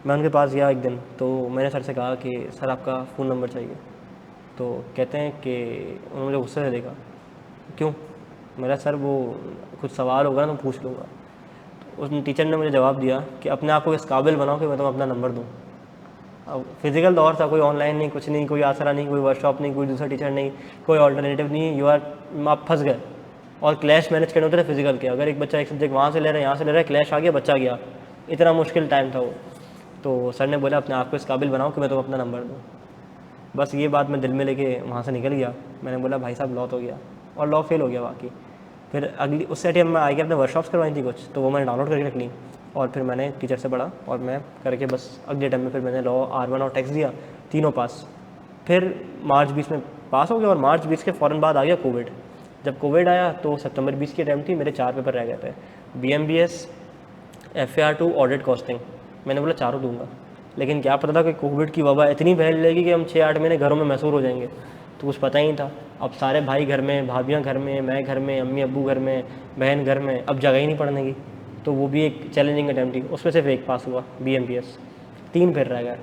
Speaker 1: मैं उनके पास गया एक दिन, तो मैंने सर से कहा कि सर आपका फ़ोन नंबर चाहिए। तो कहते हैं कि उन्होंने मुझे गुस्से से देखा, क्यों? मेरा सर वो कुछ सवाल होगा ना तो पूछ लूँगा। तो उस टीचर ने मुझे जवाब दिया कि अपने आप को इस काबिल बनाओ कि मैं तुम्हें अपना नंबर दूँ। अब फिज़िकल दौर था, कोई ऑनलाइन नहीं, कुछ नहीं, कोई आसरा नहीं, कोई वर्कशॉप नहीं, कोई दूसरा टीचर नहीं, कोई ऑल्टरनेटिव नहीं, आप फंस गए। और क्लैश मैनेज करने होते थे फिजिकल के, अगर एक बच्चा एक सब्जेक्ट वहाँ से ले रहा है, यहाँ से ले रहा है, क्लैश आ गया, बच्चा गया, इतना मुश्किल टाइम था वो। तो सर ने बोला अपने आप को इस काबिल बनाओ कि मैं तुम्हें अपना नंबर दूँ। बस ये बात मैं दिल में लेके वहाँ से निकल गया। मैंने बोला भाई साहब लॉ तो गया, और लॉ फेल हो गया बाकी। फिर अगली उससे टाइम मैं आगे अपने वर्कशॉप्स करवाई थी कुछ, तो वो मैंने डाउनलोड करके रख ली, और फिर मैंने टीचर से पढ़ा, और मैं करके बस अगले टाइम में फिर मैंने लॉ, R1 और टैक्स दिया, तीनों पास। फिर मार्च 20 में पास हो गया, और मार्च 20 के फ़ौरन बाद आ गया कोविड। जब कोविड आया तो सितंबर 20 की अटैम्प्ट थी, मेरे 4 पेपर रह गए थे, BMBS, FAR2, ऑडिट, कॉस्टिंग। मैंने बोला चारों दूंगा, लेकिन क्या पता था कि कोविड की वबा इतनी फैल जाएगी कि हम 6-8 महीने घरों में महसूर हो जाएंगे, तो कुछ पता ही नहीं था। अब सारे भाई घर में, भाभियाँ घर में, मैं घर में, अम्मी अब्बू घर में, बहन घर में, अब जगह ही नहीं पढ़ने की। तो वो भी एक चैलेंजिंग अटैम्प्ट थी, उसमें सिर्फ एक पास हुआ, BMBS, 3 फिर रह गए।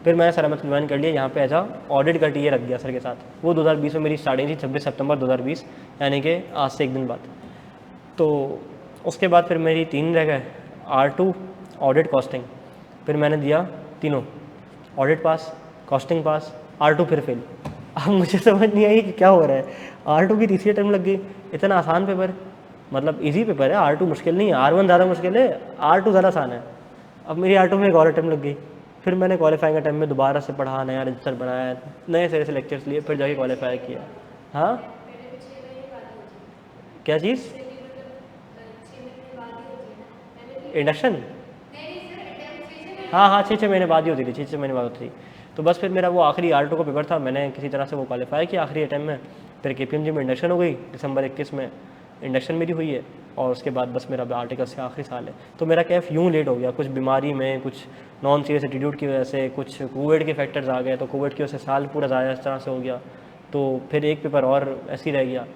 Speaker 1: फिर मैंने सर अहमद ज्वाइन कर लिया यहाँ पे, ऐसा ऑडिट का टीए रख दिया सर के साथ। वो 2020 में मेरी स्टार्टिंग थी, 26 सितंबर 2020, यानी कि आज से एक दिन बाद। तो उसके बाद फिर मेरी 3 रह गए, R2, ऑडिट, कॉस्टिंग। फिर मैंने दिया तीनों, ऑडिट पास, कॉस्टिंग पास, R2 फिर फेल। अब मुझे समझ नहीं आई कि क्या हो रहा है। R2 की तीसरी टाइम लग गई, इतना आसान पेपर, मतलब इजी पेपर है, R2 मुश्किल नहीं है, R1 ज़्यादा मुश्किल है, R2 ज़्यादा आसान है। अब मेरी R2 में एक और अटैम्प्ट लग गई। फिर मैंने क्वालिफाइंग अटैम्प्ट में दोबारा से पढ़ा, नया रजिस्टर बनाया, नए सिरे से लेक्चर्स लिए, फिर जाके क्वालिफाई किया। हाँ, क्या चीज़? इंडक्शन? हाँ हाँ, 6-6 महीने बाद ही होती थी, 6-6 महीने बाद होती थी। तो बस फिर मेरा वो आखिरी R2 का पेपर था, मैंने किसी तरह से वो क्वालिफाई किया आखिरी अटैम्प्ट में। फिर KPMG में इंडक्शन हो गई, दिसंबर 21 में इंडक्शन मेरी हुई है, और उसके बाद बस मेरा आर्टिकल से आखिरी साल है। तो मेरा कैफ यूँ लेट हो गया, कुछ बीमारी में, कुछ नॉन सीरियस एटीट्यूड की वजह से, कुछ कोविड के फैक्टर्स आ गए, तो कोविड की वजह से साल पूरा ज़्यादा इस तरह से हो गया। तो फिर एक पेपर और ऐसे ही रह गया।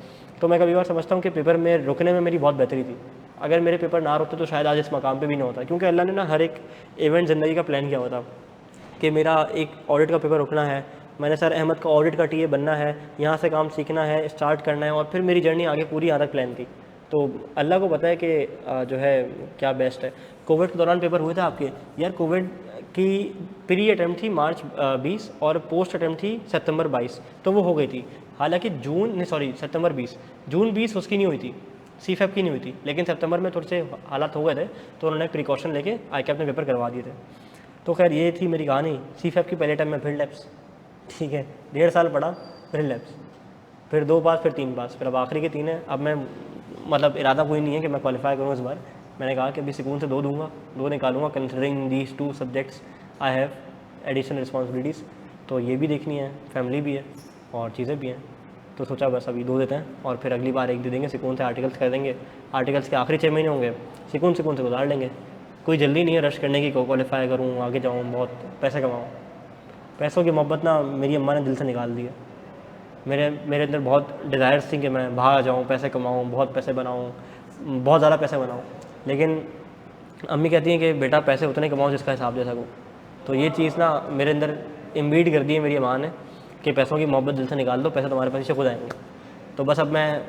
Speaker 1: तो मैं कभी बार समझता हूँ कि पेपर में रुकने में मेरी बहुत बेहतरी थी। अगर मेरे पेपर ना रुकते तो शायद आज इस मकाम पे भी ना होता, क्योंकि अल्लाह ने ना हर एक इवेंट ज़िंदगी का प्लान किया हुआ था कि मेरा एक ऑडिट का पेपर रुकना है, मैंने सर अहमद का ऑडिट का टीए बनना है, यहाँ से काम सीखना है, स्टार्ट करना है, और फिर मेरी जर्नी आगे पूरी यहाँ तक प्लान थी। तो अल्लाह को पता है कि जो है क्या बेस्ट है। कोविड के दौरान पेपर हुए थे आपके यार? कोविड की प्री अटैम्प्ट थी मार्च 20 और पोस्ट अटैम्प्ट थी सितंबर 22, तो वो हो गई थी। हालांकि सितंबर 20, जून 20 उसकी नहीं हुई थी, CFAP की नहीं हुई थी, लेकिन सितंबर में थोड़े से हालात हो गए थे, तो उन्होंने प्रिकॉशन लेके ICAP में पेपर करवा दिए थे। तो खैर ये थी मेरी कहानी। CFAP की पहले टाइम में फिर लैप्स, ठीक है, 1.5 साल पढ़ा, फिर लैप्स, फिर 2 पास, फिर 3 पास, फिर अब आखिरी के 3 है। अब मैं मतलब इरादा कोई नहीं है कि मैं क्वालिफाई करूँ इस बार। मैंने कहा कि अभी सुकून से 2 दूंगा, 2 निकालूंगा, considering these 2 subjects I have additional responsibilities. तो ये भी देखनी है, फैमिली भी है और चीज़ें भी हैं। तो सोचा बस अभी 2 देते हैं और फिर अगली बार 1 दे देंगे, सुकून से आर्टिकल्स कर देंगे। आर्टिकल्स के आखिरी 6 महीने होंगे, सुकून से गुजार लेंगे। कोई जल्दी नहीं है रश करने की, क्वालिफाई करूँ, आगे जाऊँ, बहुत पैसे कमाऊँ। पैसों की मोहब्बत ना मेरी अम्मा ने दिल से निकाल दी है। मेरे अंदर बहुत डिज़ायर्स थी कि मैं बाहर जाऊँ, पैसे कमाऊँ, बहुत पैसे बनाऊँ, बहुत ज़्यादा पैसे बनाऊँ, लेकिन अम्मी कहती हैं कि बेटा पैसे उतने कमाओ जिसका हिसाब दे सकूँ। तो ये चीज़ ना मेरे अंदर इम्बीड कर दी है मेरी माँ ने कि पैसों की मोहब्बत दिल से निकाल दो, पैसे तुम्हारे पास से खुद आएंगे। तो बस अब मैं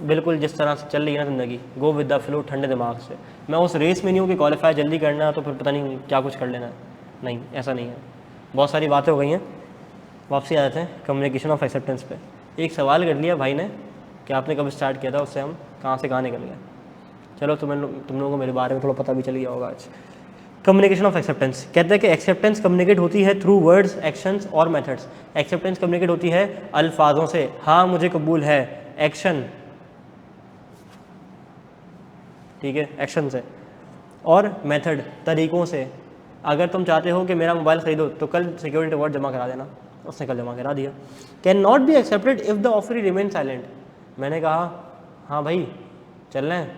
Speaker 1: बिल्कुल जिस तरह से चल रही है ना ज़िंदगी, गो विद द फ्लो, ठंडे दिमाग से। मैं उस रेस में नहीं हूँ कि क्वालिफाई जल्दी करना है तो फिर पता नहीं क्या कुछ कर लेना है, नहीं, ऐसा नहीं है। बहुत सारी बातें हो गई हैं, वापसी आ जाते हैं कम्युनिकेशन ऑफ एक्सेप्टेंस पे। एक सवाल कर लिया भाई ने कि आपने कब स्टार्ट किया था, उससे हम कहाँ से कहाँ निकल गए। चलो तुम लोगों को मेरे बारे में थोड़ा पता भी चल गया होगा आज। कम्युनिकेशन ऑफ एक्सेप्टेंस कहते हैं कि एक्सेप्टेंस कम्युनिकेट होती है थ्रू वर्ड्स, एक्शंस और मेथड्स। एक्सेप्टेंस कम्युनिकेट होती है अल्फाजों से, हाँ मुझे कबूल है, एक्शन, ठीक है, एक्शन से, और मेथड, तरीक़ों से। अगर तुम चाहते हो कि मेरा मोबाइल ख़रीदो तो कल सिक्योरिटी रिवॉर्ड जमा करा देना, उसने कल जमा करा दिया। Can not be accepted if the offer remain silent. मैंने कहा हाँ भाई चल रहे हैं,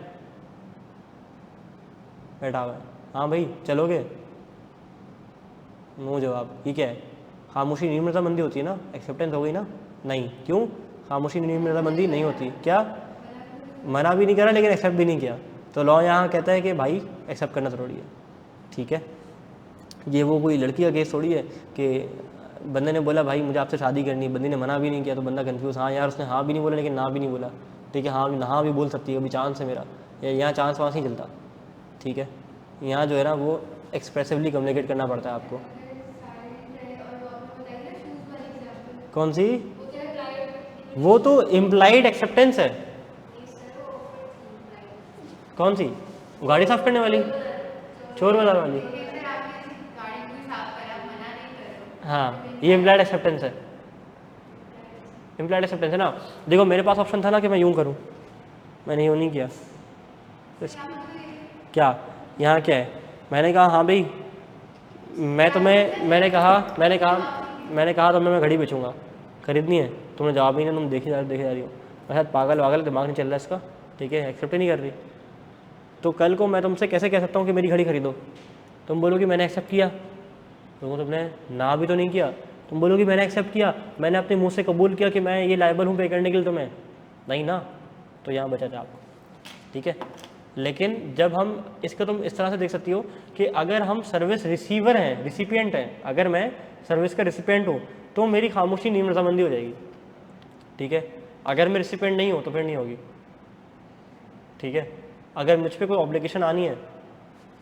Speaker 1: बैठा हुआ है, हाँ भाई चलोगे, नो जवाब, ये क्या है? खामोशी नीम रजामंदी होती है ना, एक्सेप्टेंस हो गई ना? नहीं, क्यों? खामोशी नीम रजामंदी नहीं होती। क्या? मना भी नहीं करा लेकिन एक्सेप्ट भी नहीं किया। तो लॉ यहाँ कहता है कि भाई एक्सेप्ट करना ज़रूरी है, ठीक है। ये वो कोई लड़की का केस थोड़ी है कि बंदे ने बोला भाई मुझे आपसे शादी करनी, बंदी ने मना भी नहीं किया तो बंदा कंफ्यूज, हाँ यार उसने हाँ भी नहीं बोला लेकिन ना भी नहीं बोला, ठीक है, हाँ भी बोल सकती है, अभी चांस है मेरा, यहाँ चांस वांस नहीं चलता, ठीक है। यहाँ जो है ना वो एक्सप्रेसिवली कम्युनिकेट करना पड़ता है आपको। कौन सी? वो तो इम्प्लाइड एक्सेप्टेंस है। कौन सी? गाड़ी साफ करने वाली, चोर बाजार वाली? हाँ, ये इम्प्लाइड एक्सेप्टेंस है, इम्प्लाइड एक्सेप्टेंस है ना। देखो मेरे पास ऑप्शन था ना कि मैं यूँ करूँ, मैंने यूँ नहीं किया। क्या यहाँ क्या है? मैंने कहा हाँ भाई मैंने कहा तो मैं घड़ी बेचूंगा, खरीदनी है, तुमने जवाब नहीं दिया, तुम देखे जा रही हो, मैं शायद पागल दिमाग नहीं चल रहा इसका, ठीक है, एक्सेप्ट ही नहीं कर रही। तो कल को मैं तुमसे कैसे कह सकता हूँ कि मेरी घड़ी खरीदो? तुम बोलोगे मैंने एक्सेप्ट किया, तो तुमने ना भी तो नहीं किया। तुम बोलोगे मैंने एक्सेप्ट किया, मैंने अपने मुँह से कबूल किया कि मैं ये लायबल हूँ पे करने के लिए तुम्हें, नहीं ना, तो यहाँ बचा था आपको, ठीक है। लेकिन जब हम इसको तुम इस तरह से देख सकती हो कि अगर हम सर्विस रिसीवर हैं, रिसिपिएंट हैं, अगर मैं सर्विस का रिसिपिएंट हूँ तो मेरी खामोशी नीम रजामंदी हो जाएगी, ठीक है। अगर मैं रिसिपिएंट नहीं हूँ तो फिर नहीं होगी, ठीक है। अगर मुझ पर कोई ऑब्लिगेशन आनी है,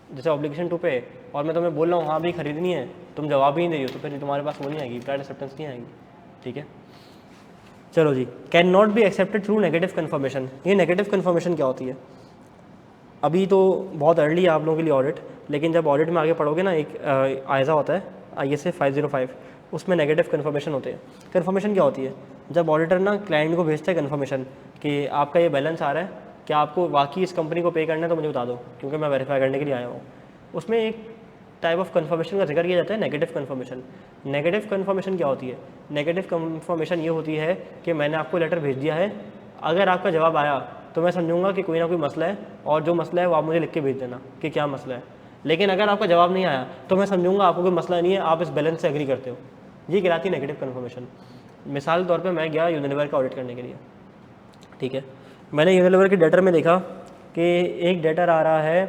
Speaker 1: जैसे ऑब्लिगेशन 2 पे, और मैं तुम्हें बोल रहा हूँ हाँ भाई खरीदनी है, तुम जवाब ही नहीं दे रही हो, तो फिर तुम्हारे पास वो नहीं आएगी, इम्प्लाइड एक्सेप्टेंस नहीं आएगी, ठीक है। चलो जी, can not be accepted through negative confirmation. ये नेगेटिव कन्फर्मेशन क्या होती है? अभी तो बहुत अर्ली है आप लोगों के लिए ऑडिट, लेकिन जब ऑडिट में आगे पढ़ोगे ना, एक आयज़ा होता है ISA 505, उसमें नेगेटिव कन्फर्मेशन होते हैं। कन्फर्मेशन क्या होती है? जब ऑडिटर ना क्लाइंट को भेजता है कन्फर्मेशन कि आपका ये बैलेंस आ रहा है, क्या आपको वाकई इस कंपनी को पे करना है तो मुझे बता दो क्योंकि मैं वेरीफाई करने के लिए आया हूँ। उसमें एक टाइप ऑफ कन्फर्मेशन का जिक्र किया जाता है, नेगेटिव कन्फर्मेशन। नेगेटिव कन्फर्मेशन क्या होती है? नेगेटिव कन्फर्मेशन ये होती है कि मैंने आपको लेटर भेज दिया है, अगर आपका जवाब आया तो मैं समझूंगा कि कोई ना कोई मसला है, और जो मसला है वो आप मुझे लिख के भेज देना कि क्या मसला है। लेकिन अगर आपका जवाब नहीं आया तो मैं समझूंगा आपको कोई मसला नहीं है, आप इस बैलेंस से एग्री करते हो। ये कहलाती है नेगेटिव कन्फर्मेशन। मिसाल के तौर पे मैं गया यूनिलीवर का ऑडिट करने के लिए, ठीक है। मैंने यूनिलीवर के डेटर में देखा कि एक डेटर आ रहा है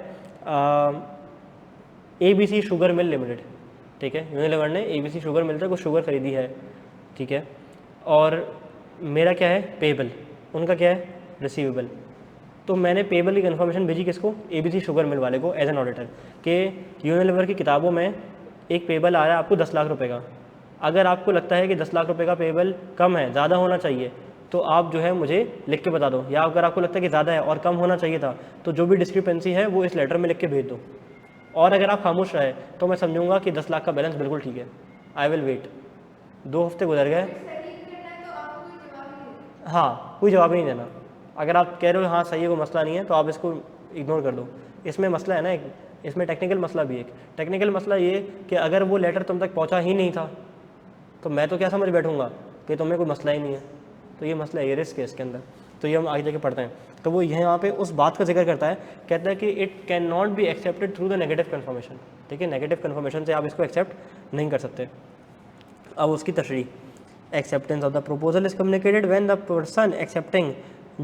Speaker 1: ABC शुगर मिल लिमिटेड, ठीक है। यूनिलीवर ने ABC शुगर मिल से कुछ शुगर खरीदी है, ठीक है, और मेरा क्या है? पेबल, उनका क्या है? रिसीवेबल। तो मैंने पेबल की कन्फर्मेशन भेजी किसको? ABC शुगर मिल वाले को एज एन ऑडिटर, कि यूनिलीवर की किताबों में एक पेबल आ रहा है आपको 10 लाख रुपए का। अगर आपको लगता है कि 10 लाख रुपए का पेबल कम है, ज़्यादा होना चाहिए, तो आप जो है मुझे लिख के बता दो, या अगर आपको लगता है कि ज़्यादा है और कम होना चाहिए था तो जो भी डिस्क्रिपेंसी है वो इस लेटर में लिख के भेज दो। और अगर आप खामोश रहे तो मैं समझूंगा कि 10 लाख का बैलेंस बिल्कुल ठीक है, आई विल वेट। 2 हफ्ते गुजर गए, हाँ कोई जवाब ही नहीं देना। अगर आप कह रहे हो हाँ सही है, कोई मसला नहीं है, तो आप इसको इग्नोर कर दो। इसमें मसला है ना एक, इसमें टेक्निकल मसला भी है। एक टेक्निकल मसला ये कि अगर वो लेटर तुम तक पहुंचा ही नहीं था तो मैं तो क्या समझ बैठूंगा कि तुम्हें कोई मसला ही नहीं है, तो ये मसला है, रिस्क है इसके अंदर, तो ये हम आगे जाके पढ़ते हैं। तो वो यहाँ पे उस बात का जिक्र करता है, कहता है कि it can not be accepted through the negative confirmation. ठीक है, नेगेटिव कन्फर्मेशन से आप इसको एक्सेप्ट नहीं कर सकते। अब उसकी तशरीह, acceptance of the proposal is communicated when the person accepting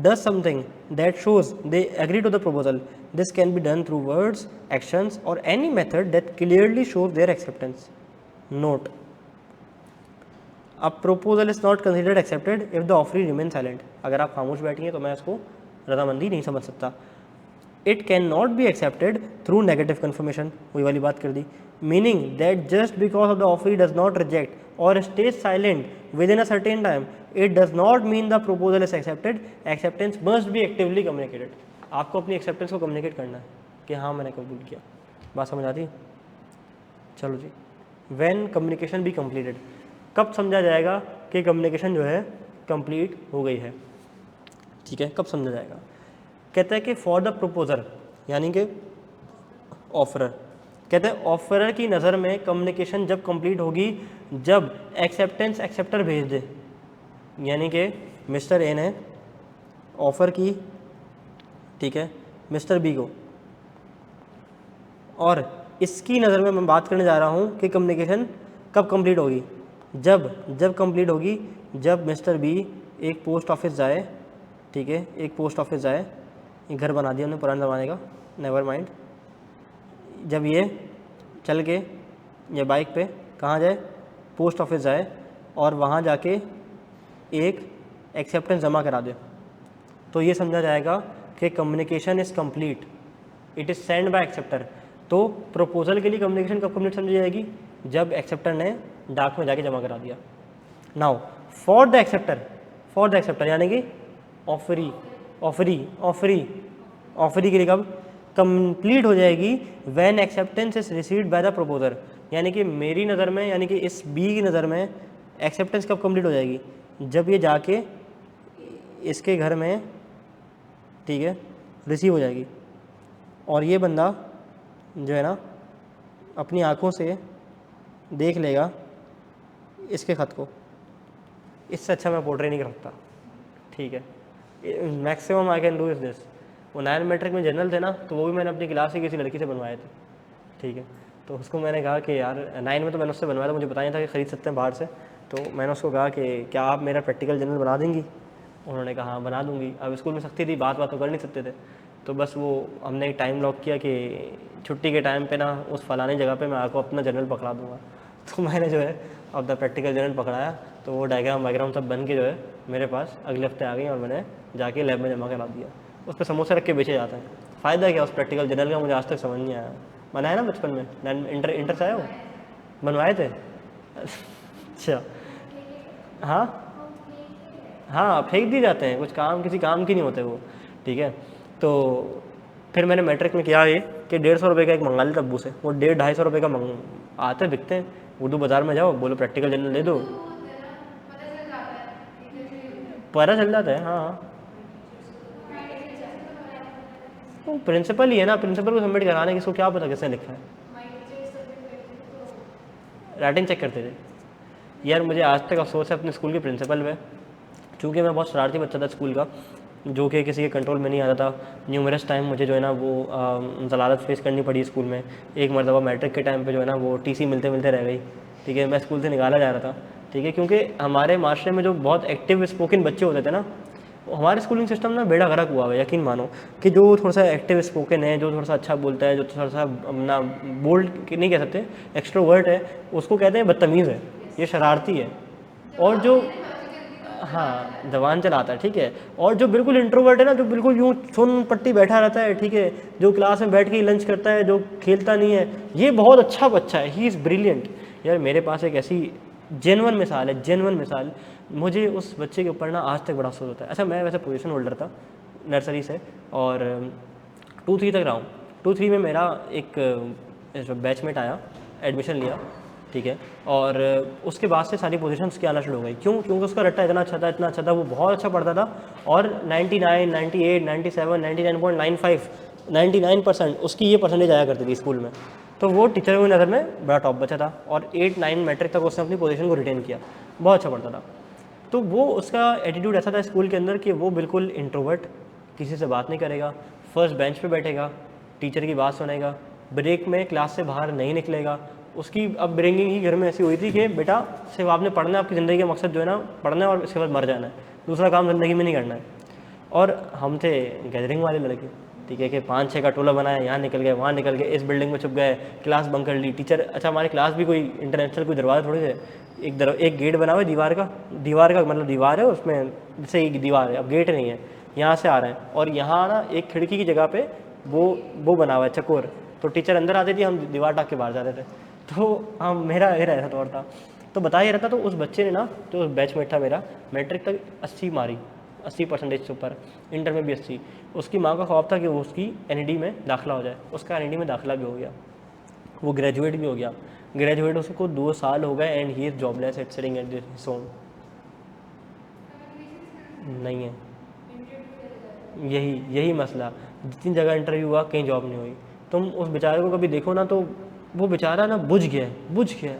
Speaker 1: does something that shows they agree to the proposal. This can be done through words, actions or any method that clearly shows their acceptance. Note: a proposal is not considered accepted if the offeree remains silent. अगर आप खामोश बैठी हैं तो मैं इसको रजामंदी नहीं समझ सकता। It cannot be accepted through negative confirmation, वही वाली बात कर दी, meaning that just because of the offeree does not reject or stays silent within a certain time, it does not mean the proposal is accepted. Acceptance must be actively communicated. आपको अपनी acceptance को communicate करना है कि हाँ मैंने कबूल किया। बात समझ आती है? चलो जी, when communication be completed, कब समझा जाएगा कि communication जो है complete हो गई है? ठीक है, कब समझा जाएगा? कहता है कि फॉर द प्रोपोजर, यानी कि ऑफरर, कहते हैं ऑफरर की नज़र में कम्युनिकेशन जब कंप्लीट होगी जब एक्सेप्टेंस एक्सेप्टर भेज दे। यानी कि मिस्टर ए ने ऑफ़र की, ठीक है, मिस्टर बी को, और इसकी नज़र में मैं बात करने जा रहा हूँ कि कम्युनिकेशन कब कंप्लीट होगी, जब कंप्लीट होगी जब मिस्टर बी एक पोस्ट ऑफिस जाए। ठीक है, एक पोस्ट ऑफिस जाए, ये घर बना दिया उन्होंने पुराने ज़माने का, नेवर माइंड। जब ये चल के या बाइक पे कहाँ जाए, पोस्ट ऑफिस जाए और वहाँ जाके एक एक्सेप्टेंस जमा करा दे, तो ये समझा जाएगा कि communication is complete, it is send by acceptor. तो प्रपोजल के लिए कम्युनिकेशन कब कंप्लीट समझी जाएगी, जब एक्सेप्टर ने डाक में जाके जमा करा दिया। नाउ फॉर द एक्सेप्टर यानी कि ऑफरी के लिए कब कंप्लीट हो जाएगी, when acceptance is received by the proposer. यानी कि मेरी नज़र में, यानी कि इस बी की नज़र में एक्सेप्टेंस कब कंप्लीट हो जाएगी, जब ये जाके इसके घर में, ठीक है, रिसीव हो जाएगी और ये बंदा जो है ना अपनी आँखों से देख लेगा इसके ख़त को। इससे अच्छा मैं पोर्ट्रे नहीं कर सकता। ठीक है, maximum I can do is this. वो 9 मैट्रिक में जनरल थे ना, तो वो भी मैंने अपनी क्लास से किसी लड़की से बनवाए थे। ठीक है, तो उसको मैंने कहा कि यार 9 में तो मैंने उससे बनवाया था, मुझे पता नहीं था कि ख़रीद सकते हैं बाहर से। तो मैंने उसको कहा कि क्या आप मेरा प्रैक्टिकल जनरल बना देंगी? उन्होंने कहा हाँ बना दूंगी। अब स्कूल में सख्ती थी, बात तो कर नहीं सकते थे, तो बस वो हमने एक टाइम लॉक किया कि छुट्टी के टाइम पे ना उस फलाने जगह पे मैं आपको अपना जनरल पकड़ा दूंगा। तो मैंने जो है अपना प्रैक्टिकल जनरल पकड़ाया, तो वो डायग्राम सब बन के जो है मेरे पास अगले हफ्ते आ गई और मैंने जाके लैब में जमा करा दिया। उस पर समोसे रख के बेचे जाते हैं। फ़ायदा क्या उस प्रैक्टिकल जनरल का, मुझे आज तक समझ नहीं आया। बनाया ना बचपन में, इंटर से आया हो, बनवाए थे? अच्छा, हाँ फेंक दिए जाते हैं, कुछ काम किसी काम की नहीं होते वो। ठीक है, तो फिर मैंने मैट्रिक में किया ये कि 150 रुपये का एक मंगा लिया तब्बू से। वो 150-250 रुपये का आते बिकते हैं। उर्दू बाज़ार में जाओ, बोलो प्रैक्टिकल जनरल दे दो, पता चल जाता है। हाँ, वो प्रिंसिपल ही है ना, प्रिंसिपल को सबमिट कराने, किसको क्या पता किसने लिखा है। राइटिंग चेक करते थे यार। मुझे आज तक अफसोस है अपने स्कूल के प्रिंसिपल पे, चूँकि मैं बहुत शरारती बच्चा था स्कूल का, जो कि किसी के कंट्रोल में नहीं आता था। न्यूमरस टाइम मुझे जो है ना वो ज़लालत फेस करनी पड़ी स्कूल में। एक मरतबा मैट्रिक के टाइम पे जो है ना वो टीसी मिलते मिलते रह गई। ठीक है, मैं स्कूल से निकाला जा रहा था। ठीक है, क्योंकि हमारे माशरे में जो बहुत एक्टिव स्पोकन बच्चे होते थे ना, हमारे स्कूलिंग सिस्टम ना बेड़ा गर्क हुआ है। यकीन मानो कि जो थोड़ा सा एक्टिव स्पोकन है, जो थोड़ा सा अच्छा बोलता है, जो थोड़ा सा अपना बोल्ड नहीं कह सकते, एक्सट्रोवर्ट है, उसको कहते हैं बदतमीज़ है, ये शरारती है। और जो हाँ जवान चलाता है, ठीक है। और जो बिल्कुल इंट्रोवर्ट है ना, जो बिल्कुल यूँ सुन पट्टी बैठा रहता है, ठीक है, जो क्लास में बैठ के लंच करता है, जो खेलता नहीं है, ये बहुत अच्छा बच्चा है, ही इज़ ब्रिलियंट। यार मेरे पास एक ऐसी जेन्युइन मिसाल, मुझे उस बच्चे के ऊपर ना आज तक बड़ा अफसोस होता है। अच्छा, मैं वैसे पोजीशन होल्डर था नर्सरी से और 2-3 तक रहा हूँ। 2-3 में मेरा एक बैचमेट आया, एडमिशन लिया, ठीक है, और उसके बाद से सारी पोजीशन उसकी आना शुरू हो गई। क्यों? क्योंकि उसका रट्टा इतना अच्छा था, वो बहुत अच्छा पढ़ता था और 99, 98, 97, 99.95, 99% उसकी ये परसेंटेज आया करती थी स्कूल में। तो वो टीचरों की नज़र में बड़ा टॉप बच्चा था और 8-9 मैट्रिक तक उसने अपनी पोजीशन को रिटेन किया, बहुत अच्छा पढ़ता था। तो वो उसका एटीट्यूड ऐसा था स्कूल के अंदर कि वो बिल्कुल इंट्रोवर्ट, किसी से बात नहीं करेगा, फर्स्ट बेंच पे बैठेगा, टीचर की बात सुनेगा, ब्रेक में क्लास से बाहर नहीं निकलेगा। उसकी अब ब्रेंगिंग ही घर में ऐसी हुई थी कि बेटा सिर्फ आपने पढ़ना है, आपकी ज़िंदगी का मकसद जो है ना पढ़ना है और इसके बाद मर जाना है, दूसरा काम ज़िंदगी में नहीं करना है। और हम थे गैदरिंग वाले लड़के, ठीक है, कि 5-6 का टोला बनाया, यहाँ निकल गए, वहाँ निकल गए, इस बिल्डिंग में छुप गए, क्लास बंक कर ली। टीचर, अच्छा हमारी क्लास भी कोई इंटरनेशनल कोई दरवाज़ा थोड़ी है, एक गेट बना हुआ है दीवार का मतलब दीवार है, उसमें जैसे एक दीवार है, अब गेट नहीं है, यहाँ से आ रहे हैं, और यहाँ ना एक खिड़की की जगह पे वो बना हुआ है चकोर, तो टीचर अंदर आती थी, हम दीवार टाक के बाहर जाते थे। तो हम मेरा ऐसा दौर था। तो बता ही रहता, तो उस बच्चे ने ना, जो बैचमेट था मेरा, मैट्रिक तक 80 मारी, 80% से ऊपर, इंटर में भी 80। उसकी माँ का ख्वाब था कि वो उसकी एनईडी में दाखिला हो जाए, उसका एनईडी में दाखिला भी हो गया, वो ग्रेजुएट भी हो गया। ग्रेजुएट उसको 2 साल हो गए and he is jobless at sitting at his home. नहीं है, यही मसला, जितनी जगह इंटरव्यू हुआ कहीं जॉब नहीं हुई। तुम उस बेचारे को कभी देखो ना, तो वो बेचारा ना बुझ गया है,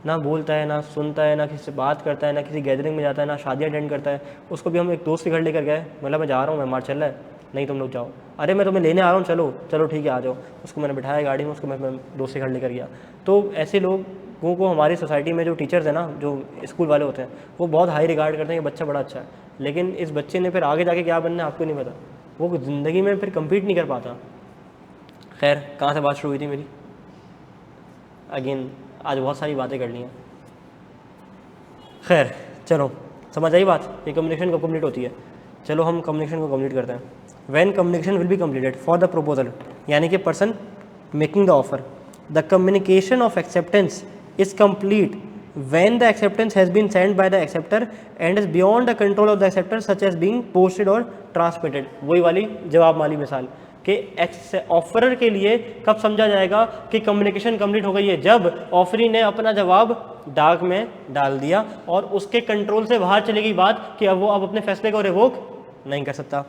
Speaker 1: ना बोलता है, ना सुनता है, ना किसी से बात करता है, ना किसी गैदरिंग में जाता है, ना शादियाँ अटेंड करता है। उसको भी हम एक दोस्त के घर लेकर गए, मतलब मैं जा रहा हूँ, मैं मार चल रहा है, नहीं तुम लोग जाओ, अरे मैं तुम्हें लेने आ रहा हूँ, चलो ठीक है आ जाओ। उसको मैंने बिठाया गाड़ी में, उसको मैं दोस्त के घर लेकर गया। तो ऐसे लोगों को हमारी सोसाइटी में जो टीचर्स हैं ना, जो स्कूल वाले होते हैं, वो बहुत हाई रिगार्ड करते हैं कि बच्चा बड़ा अच्छा है, लेकिन इस बच्चे ने फिर आगे जाके क्या बनना है आपको नहीं पता, वो ज़िंदगी में फिर कम्पीट नहीं कर पाता। खैर, कहाँ से बात शुरू हुई थी मेरी? अगेन आज बहुत सारी बातें कर ली हैं। खैर चलो, समझ आई बात, ये कम्युनिकेशन कब कंप्लीट होती है। चलो हम कम्युनिकेशन को कंप्लीट करते हैं। When communication will be completed for the proposal, यानी कि person making the offer, the communication of acceptance is complete when the acceptance has been sent by the acceptor and is beyond the control of the acceptor such as being posted or transmitted। वही वाली जवाब वाली मिसाल कि offeror के लिए कब समझा जाएगा कि कम्युनिकेशन कंप्लीट हो गई है, जब ऑफरी ने अपना जवाब डाक में डाल दिया और उसके कंट्रोल से बाहर चली गई बात कि अब वो अपने फैसले को रिवोक नहीं कर सकता।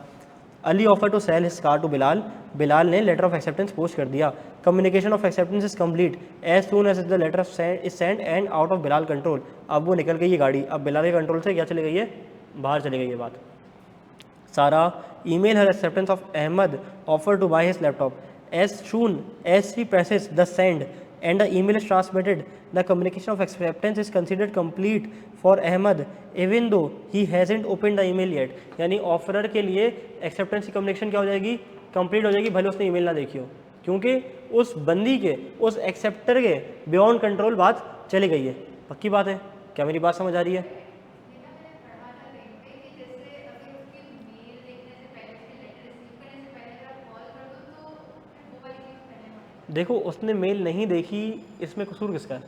Speaker 1: Ali offer to sell his car to Bilal, Bilal ने लेटर ऑफ एक्सेप्टेंस पोस्ट कर दिया। Communication of acceptance is complete as soon as the letter is send and out of Bilal control. अब वो निकल गई है गाड़ी, अब बिलाल के कंट्रोल से क्या चली गई है, बाहर चली गई है बात। सारा email her acceptance of Ahmed offer to buy his laptop. As soon as she presses the send and the email is transmitted, the communication of acceptance is considered complete for Ahmed even though he hasn't opened the email yet। यानी offeror के लिए acceptance की communication क्या हो जाएगी, complete हो जाएगी, भले उसने ईमेल ना देखी हो, क्योंकि उस बंदी के, उस एक्सेप्टर के बियॉन्ड कंट्रोल बात चली गई है। पक्की बात है, क्या मेरी बात समझ आ रही है? देखो उसने मेल नहीं देखी, इसमें कसूर किसका है?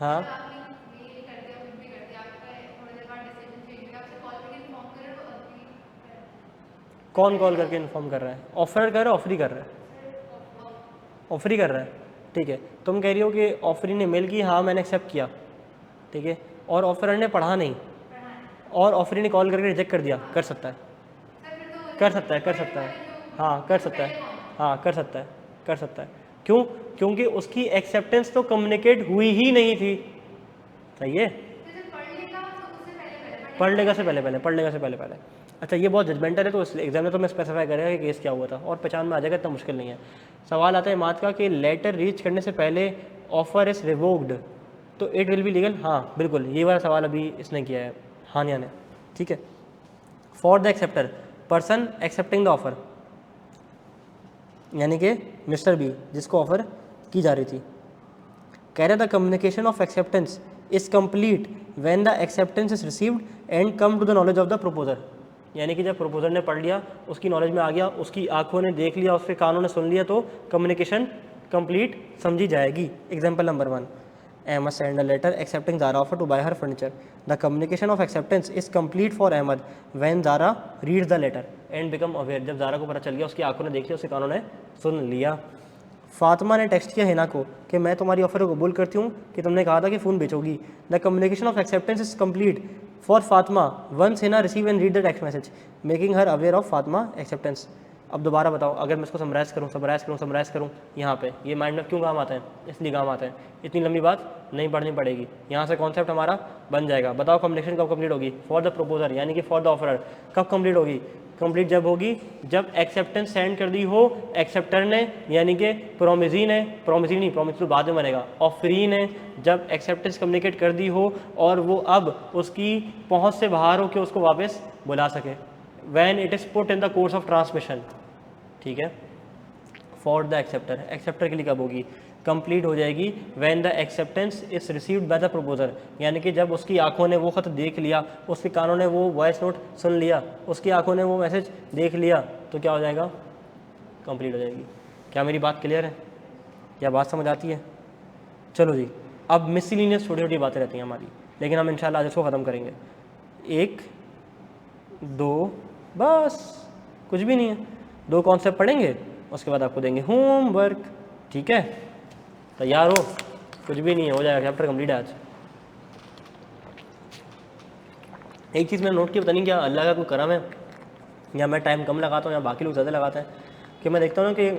Speaker 1: हाँ, कौन कॉल करके इन्फॉर्म कर रहा है? ऑफर कर रहा है, ऑफरी कर रहा है? ऑफरी कर रहा है, ठीक है। तुम कह रही हो कि ऑफरी ने मेल की, हाँ मैंने एक्सेप्ट किया, ठीक है, और ऑफरर ने पढ़ा नहीं, और ऑफरी ने कॉल करके रिजेक्ट कर दिया, कर सकता है, कर सकता है, कर सकता है, हाँ कर सकता है, हाँ कर सकता है, कर सकता है। क्यों? क्योंकि उसकी एक्सेप्टेंस तो कम्युनिकेट हुई ही नहीं थी। सही है, पढ़ लेगा से पहले। अच्छा ये बहुत जजमेंटल है, तो इसलिए एग्जाम में तो मैं स्पेसिफाई करेगा कि केस क्या हुआ था, और पहचान में आ जाएगा, इतना मुश्किल नहीं है। सवाल आता है मात का कि लेटर रीच करने से पहले ऑफर इज रिवोक्ड, तो इट विल बी लीगल। हाँ बिल्कुल, ये वाला सवाल अभी इसने किया है, हानिया ने, ठीक है। For the acceptor, person accepting the offer, यानी कि मिस्टर बी जिसको ऑफर की जा रही थी, कह रहा था communication of acceptance is complete when the acceptance is received and come to the knowledge of the proposer. यानी कि जब प्रोपोजर ने पढ़ लिया, उसकी नॉलेज में आ गया, उसकी आंखों ने देख लिया, उसके कानों ने सुन लिया, तो कम्युनिकेशन कंप्लीट समझी जाएगी। Example number 1, Ahmed sent a letter accepting Zara offer to buy her furniture. The communication of acceptance is complete for Ahmed when Zara reads the letter and become aware। जब ज़ारा को पता चल गया, उसकी आंखों ने देख लिया, उसके कानों ने सुन लिया। फातिमा ने टेक्स्ट किया हिना को कि मैं तुम्हारी ऑफर को कबूल करती हूँ कि तुमने कहा था कि फ़ोन बेचोगी। The communication of acceptance is complete for Fatima once Hina receive and read the text message making her aware of Fatima acceptance. अब दोबारा बताओ, अगर मैं इसको समराइज़ करूँ यहाँ पे, ये माइंड में क्यों काम आता है? इसलिए काम आता है। इतनी लंबी बात नहीं पढ़नी पड़ेगी, यहाँ से कॉन्सेप्ट हमारा बन जाएगा। बताओ कम्युनिकेशन कब कंप्लीट होगी? फॉर द प्रपोजर यानी कि फॉर द ऑफरर। कब कंप्लीट होगी? कंप्लीट जब होगी जब एक्सेप्टेंस सेंड कर दी हो एक्सेप्टर ने, यानी कि प्रोमिजी ने, प्रोमिस तो बाद में बनेगा, ऑफरी ने जब एक्सेप्टेंस कम्युनिकेट कर दी हो और वो अब उसकी पहुंच से बाहर हो कि उसको वापस बुला सके। When it is put in the course of transmission, ठीक है। फॉर द एक्सेप्टर, एक्सेप्टर के लिए कब होगी? कंप्लीट हो जाएगी when the acceptance is received by the proposer, यानी कि जब उसकी आंखों ने वो खत देख लिया, उसके कानों ने वो वॉइस नोट सुन लिया, उसकी आंखों ने वो मैसेज देख लिया, तो क्या हो जाएगा? कंप्लीट हो जाएगी। क्या मेरी बात क्लियर है? क्या बात समझ आती है? चलो जी, अब मिसलिनियस छोटी छोटी बातें रहती हैं हमारी, लेकिन हम इंशाल्लाह आज इसको ख़त्म करेंगे। 1 2 बस, कुछ भी नहीं है, 2 कॉन्सेप्ट पढ़ेंगे, उसके बाद आपको देंगे होमवर्क, ठीक है? तैयार हो? कुछ भी नहीं है, हो जाएगा, चैप्टर कंप्लीट है आज। एक चीज़ मैंने नोट की, पता नहीं क्या अल्लाह का कोई करम है, या मैं टाइम कम लगाता हूँ या बाकी लोग ज़्यादा लगाते हैं, कि मैं देखता हूँ ना कि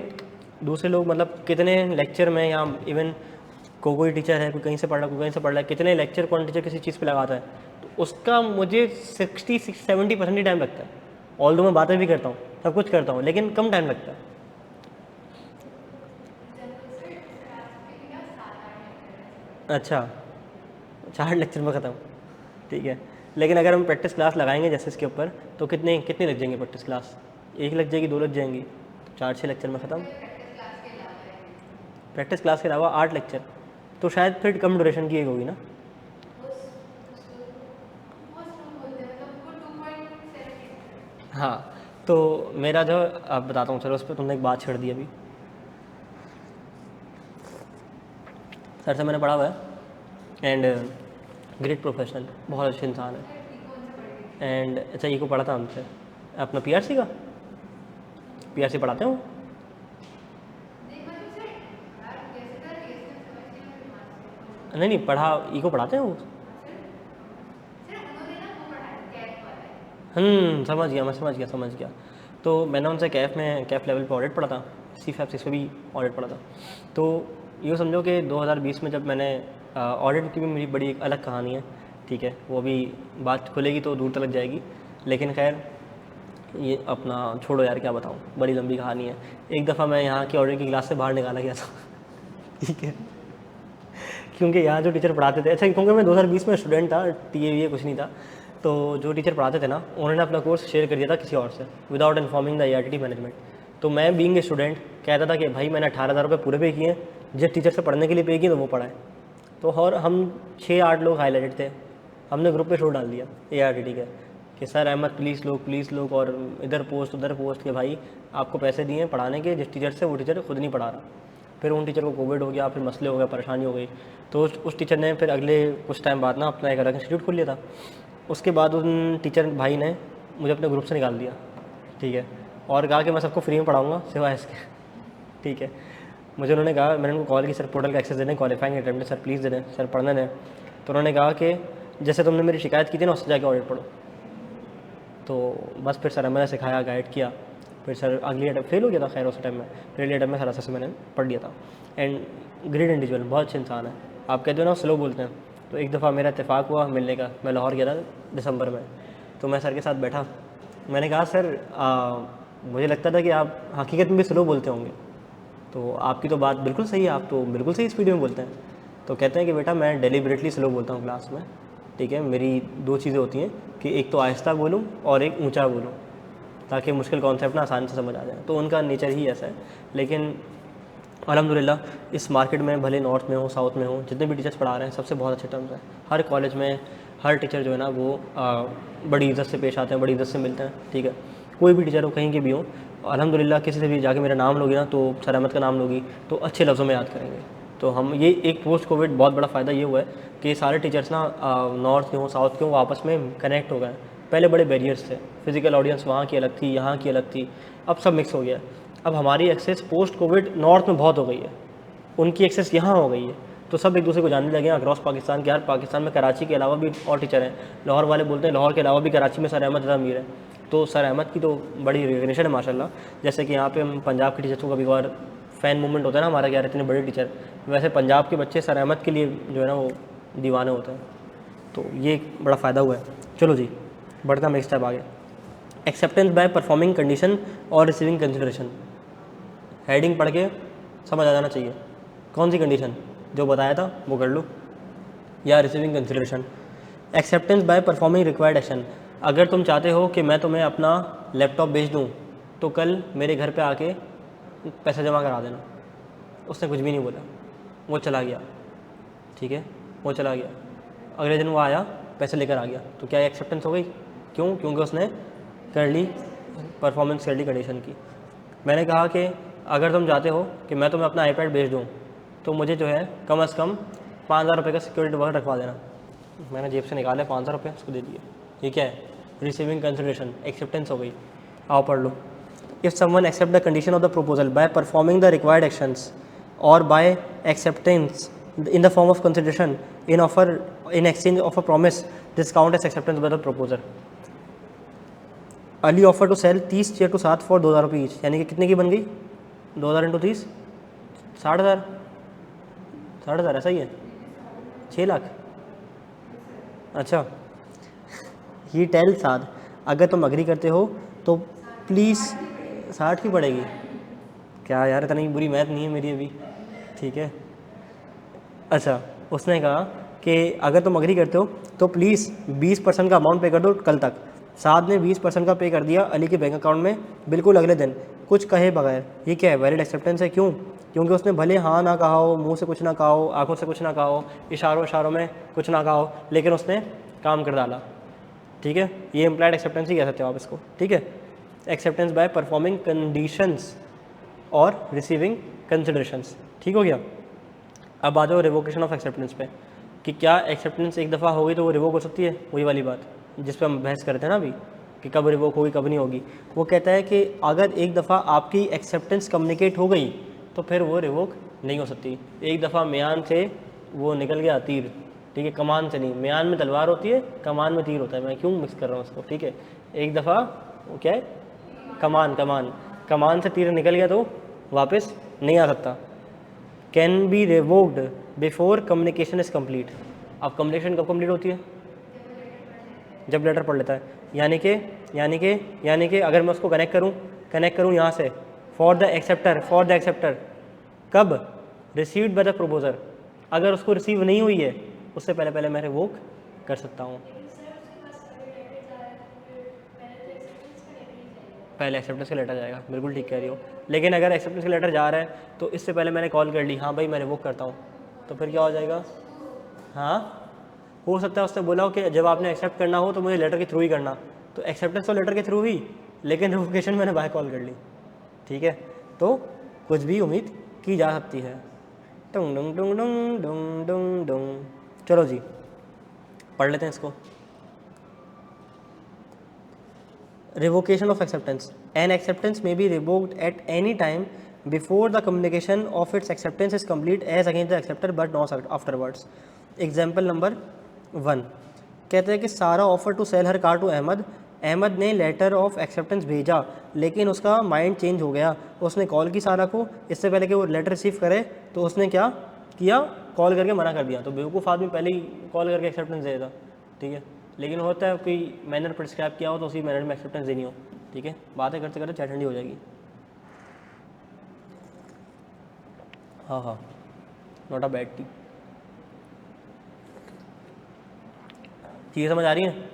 Speaker 1: दूसरे लोग मतलब कितने लेक्चर में, या इवन कोई टीचर है, कोई कहीं से पढ़ रहा है, कोई कहीं से पढ़ रहा है, कितने लेक्चर कौन टीचर किसी चीज़ पे लगाता है, तो उसका मुझे 60-70% ही टाइम लगता है। ऑल्दो मैं बातें भी करता हूँ, सब कुछ करता हूँ, लेकिन कम टाइम लगता है। अच्छा, 4 लेक्चर में ख़त्म, ठीक है। लेकिन अगर हम प्रैक्टिस क्लास लगाएंगे जैसे इसके ऊपर, तो कितने लग जाएंगे प्रैक्टिस क्लास? 1 लग जाएगी, 2 लग जाएंगी, 4-6 लेक्चर में ख़त्म। प्रैक्टिस क्लास के अलावा 8 लेक्चर, तो शायद फिर कम ड्यूरेशन की एक होगी ना। हाँ, तो मेरा जो, अब बताता हूँ, चलो उस पर तुमने एक बात छेड़ दी अभी। सर से मैंने पढ़ा हुआ है एंड ग्रेट प्रोफेशनल, बहुत अच्छे इंसान है। एंड अच्छा, ये को पढ़ा था हमसे अपना पीआरसी का, पीआरसी पढ़ाते हो? नहीं पढ़ा, ई को पढ़ाते हो? समझ गया, मैं समझ गया। तो मैंने उनसे कैफ लेवल पे ऑडिट पढ़ा था, C-FAP 6 पे भी ऑडिट पढ़ा था। तो यूँ समझो कि 2020 में जब मैंने ऑडिट की भी मेरी बड़ी एक अलग कहानी है, ठीक है, वो भी बात खुलेगी तो दूर तक जाएगी, लेकिन खैर ये अपना छोड़ो यार, क्या बताऊँ, बड़ी लंबी कहानी है। एक दफ़ा मैं यहाँ की ऑडिट की क्लास से बाहर निकाला गया था ठीक है, क्योंकि यहाँ जो टीचर पढ़ाते थे, अच्छा क्योंकि मैं 2020 में स्टूडेंट था, ये कुछ नहीं था, तो जो टीचर पढ़ाते थे ना, उन्होंने अपना कोर्स शेयर कर दिया था किसी और से without informing the ARTT management. तो मैं बीइंग ए स्टूडेंट कहता था कि भाई मैंने 18,000 रुपये पूरे पे किए, जिस टीचर से पढ़ने के लिए पे किए तो वो पढ़ाए। तो और हम 6-8 लोग हाईलाइटेड थे, हमने ग्रुप पे शो डाल दिया ARTT का कि सर अहमद प्लीज़ लोग, और इधर पोस्ट उधर पोस्ट के भाई आपको पैसे दिए पढ़ाने के, जिस टीचर से वो टीचर खुद नहीं पढ़ा रहा। फिर उन टीचर को कोविड हो गया, फिर मसले हो गए, परेशानी हो गई, तो उस टीचर ने फिर अगले कुछ टाइम बाद ना अपना एक अलग इंस्टीट्यूट खोल लिया था। उसके बाद उन टीचर भाई ने मुझे अपने ग्रुप से निकाल दिया, ठीक है, और कहा कि मैं सबको फ्री में पढ़ाऊँगा सिवाय इसके, ठीक है। मुझे उन्होंने कहा, मैंने उनको कॉल की सर पोर्टल का एक्सेस देने, क्वालिफाइंग अटेम्प्ट सर प्लीज़ दे दें, सर पढ़ने दें। तो उन्होंने कहा कि जैसे तुमने मेरी शिकायत की थी ना, उससे जाके ऑडिट पढ़ो। तो बस फिर सर मैंने सिखाया, गाइड किया, फिर सर अगली अटैम्प्ट फेल हो गया था, खैर उस टाइम में, फिर अगली अटैम्प्ट में सर से मैंने पढ़ लिया था। एंड ग्रेट इंडिविजुअल, बहुत अच्छे इंसान है। आप कहते हो ना स्लो बोलते हैं, तो एक दफ़ा मेरा इत्तेफाक हुआ मिलने का, मैं लाहौर गया था दिसंबर में, तो मैं सर के साथ बैठा, मैंने कहा सर मुझे लगता था कि आप हकीकत में भी स्लो बोलते होंगे, तो आपकी तो बात बिल्कुल सही है, आप तो बिल्कुल सही स्पीड में बोलते हैं। तो कहते हैं कि बेटा मैं डेलिबरेटली स्लो बोलता हूँ क्लास में, ठीक है, मेरी 2 चीज़ें होती हैं कि एक तो आहिस्ता बोलूँ और एक ऊंचा बोलूँ, ताकि मुश्किल कॉन्सेप्ट ना आसानी से समझ आ जाए। तो उनका नेचर ही ऐसा है। लेकिन अल्हम्दुलिल्लाह इस मार्केट में, भले नॉर्थ में हो साउथ में हो, जितने भी टीचर्स पढ़ा रहे हैं सबसे बहुत अच्छे टर्म्स हैं। हर कॉलेज में हर टीचर जो है ना वो बड़ी इज़्ज़त से पेश आते हैं, बड़ी इज़्ज़त से मिलते हैं, ठीक है। कोई भी टीचर हो, कहीं के भी हो, अल्हम्दुलिल्लाह किसी से भी जाके मेरा नाम लोगी ना, तो सर अहमद का नाम लोगी तो अच्छे लफ्ज़ों में याद करेंगे। तो हम ये एक पोस्ट कोविड बहुत बड़ा फ़ायदा ये हुआ है कि सारे टीचर्स ना नॉर्थ के हों साउथ के हों, वो आपस में कनेक्ट हो गए। पहले बड़े बैरियर्स थे, फिजिकल ऑडियंस वहाँ की अलग थी, यहाँ की अलग थी, अब सब मिक्स हो गया। अब हमारी एक्सेस पोस्ट कोविड नॉर्थ में बहुत हो गई है, उनकी एक्सेस यहाँ हो गई है, तो सब एक दूसरे को जानने लगे हैं अक्रॉस पाकिस्तान के। यार पाकिस्तान में कराची के अलावा भी और टीचर हैं, लाहौर वाले बोलते हैं लाहौर के अलावा भी कराची में सर अहमद ज़मीर है, तो सर अहमद की तो बड़ी रिकग्निशन है माशाल्लाह। जैसे कि यहाँ पे हम पंजाब के टीचर्स को कभी कभार फ़ैन मूवमेंट होता है ना हमारा, क्या इतने बड़े टीचर, वैसे पंजाब के बच्चे सर अहमद के लिए जो है ना वो दीवाने होते हैं। तो ये एक बड़ा फ़ायदा हुआ है। चलो जी बढ़ता हम एक स्टेप आगे। एक्सेप्टेंस बाय परफॉर्मिंग कंडीशन और रिसीविंग कंसिडरेशन। हेडिंग पढ़ के समझ आ जाना चाहिए कौन सी कंडीशन, जो बताया था वो कर लो, या receiving consideration. Acceptance by performing required action. अगर तुम चाहते हो कि मैं तुम्हें अपना लैपटॉप बेच दूँ तो कल मेरे घर पे आके पैसा जमा करा देना। उसने कुछ भी नहीं बोला, वो चला गया, ठीक है, वो चला गया, अगले दिन वो आया पैसे लेकर आ गया, तो क्या एक्सेप्टेंस हो गई? क्यों? क्योंकि उसने कर ली परफॉर्मेंस, कर ली कंडीशन की। मैंने कहा कि अगर तुम चाहते हो कि मैं तुम्हें अपना आईपैड बेच दूँ तो मुझे जो है कम से कम 5,000 रुपये का सिक्योरिटी डिपॉजिट रखवा देना। मैंने जेब से निकाले 5,000 रुपये, उसको दे दिए। ये क्या है? रिसीविंग कंसिडरेशन, एक्सेप्टेंस हो गई। आओ पढ़ लो। If someone accept the condition of the proposal by performing the required actions और by acceptance in the form of consideration in offer in exchange of a promise, this count as acceptance by the proposer. Ali offer to sell 30 chair to साथ for 2,000 रुपये each, यानी कि कितने की बन गई? 2,000 into 30 60,000, 60,000 ऐसा ही है, 6 लाख। अच्छा ही टेल साथ, अगर तुम अग्री करते हो तो प्लीज़ 60 की पड़ेगी क्या यार, इतनी बुरी मैथ नहीं है मेरी अभी, ठीक है। अच्छा उसने कहा कि अगर तुम अग्री करते हो तो प्लीज़ 20% का अमाउंट पे कर दो कल तक। साद ने 20% का पे कर दिया अली के बैंक अकाउंट में बिल्कुल अगले दिन, कुछ कहे बगैर। ये क्या है? वैलिड एक्सेप्टेंस है। क्यों? क्योंकि उसने भले हाँ ना कहा हो, मुंह से कुछ ना कहा हो, आंखों से कुछ ना कहा हो, इशारों में कुछ ना कहा हो, लेकिन उसने काम कर डाला, ठीक है। ये इम्प्लाइड एक्सेप्टेंस ही कह सकते हो आप इसको, ठीक है। एक्सेप्टेंस बाय परफॉर्मिंग कंडीशंस और रिसीविंग कंसिडरेशंस, ठीक हो गया। अब आ जाओ रिवोकेशन ऑफ एक्सेप्टेंस पे, कि क्या एक्सेप्टेंस एक दफ़ा हो गई तो वो रिवोक हो सकती है? वही वाली बात जिस पे हम बहस करते हैं ना अभी, कि कब रिवोक होगी कब नहीं होगी। वो कहता है कि अगर एक दफ़ा आपकी एक्सेप्टेंस कम्युनिकेट हो गई तो फिर वो रिवोक नहीं हो सकती। एक दफ़ा म्यान से वो निकल गया तीर, ठीक है, कमान से नहीं, म्यान में तलवार होती है, कमान में तीर होता है, मैं क्यों मिक्स कर रहा हूँ उसको, ठीक है। एक दफ़ा वो क्या है? कमान से तीर निकल गया तो वापस नहीं आ सकता। Can be revoked before communication is complete. अब कम्युनिकेशन कब कम्प्लीट होती है? जब लेटर पढ़ लेता है। यानी कि अगर मैं उसको कनेक्ट करूँ यहाँ से, फॉर द एक्सेप्टर कब? Received by the proposer. अगर उसको रिसीव नहीं हुई है उससे पहले मैं रिवोक कर सकता हूँ। पहले एक्सेप्टेंस का लेटर जाएगा, बिल्कुल ठीक कह रही हो। लेकिन अगर एक्सेप्टेंस का लेटर जा रहा है तो इससे पहले मैंने कॉल कर ली, हाँ भाई मैं रिवोक करता हूँ, तो फिर क्या हो जाएगा? हाँ हो सकता है उसने बोला हो कि जब आपने एक्सेप्ट करना हो तो मुझे लेटर के थ्रू ही करना, तो एक्सेप्टेंस तो लेटर के थ्रू हुई, लेकिन रिवोकेशन मैंने बाय कॉल कर ली, ठीक है। तो कुछ भी उम्मीद की जा सकती है। डुंग डुंग डुंग डुंग डुंग डुंग डुंग। चलो जी पढ़ लेते हैं इसको। Revocation of acceptance. An acceptance may be revoked at any time before the communication of its acceptance is complete as against the acceptor but not afterwards. Example number 1 कहते हैं कि Sara offer to sell her car to Ahmed ने letter of acceptance भेजा, लेकिन उसका mind change हो गया। उसने कॉल की सारा को, इससे पहले कि वो लेटर रिसीव करे तो उसने क्या किया? कॉल करके मना कर दिया। तो बेवकूफ़ आदमी पहले ही कॉल करके एक्सेप्टेंस दे देता, ठीक है। लेकिन होता है कोई मैनर प्रिस्क्राइब किया हो तो उसी मैनर में एक्सेप्टेंस देनी हो, ठीक है। बातें करते करते चाय ठंडी हो जाएगी। हाँ नॉट अ बैड टी। चीज़ें समझ आ रही हैं?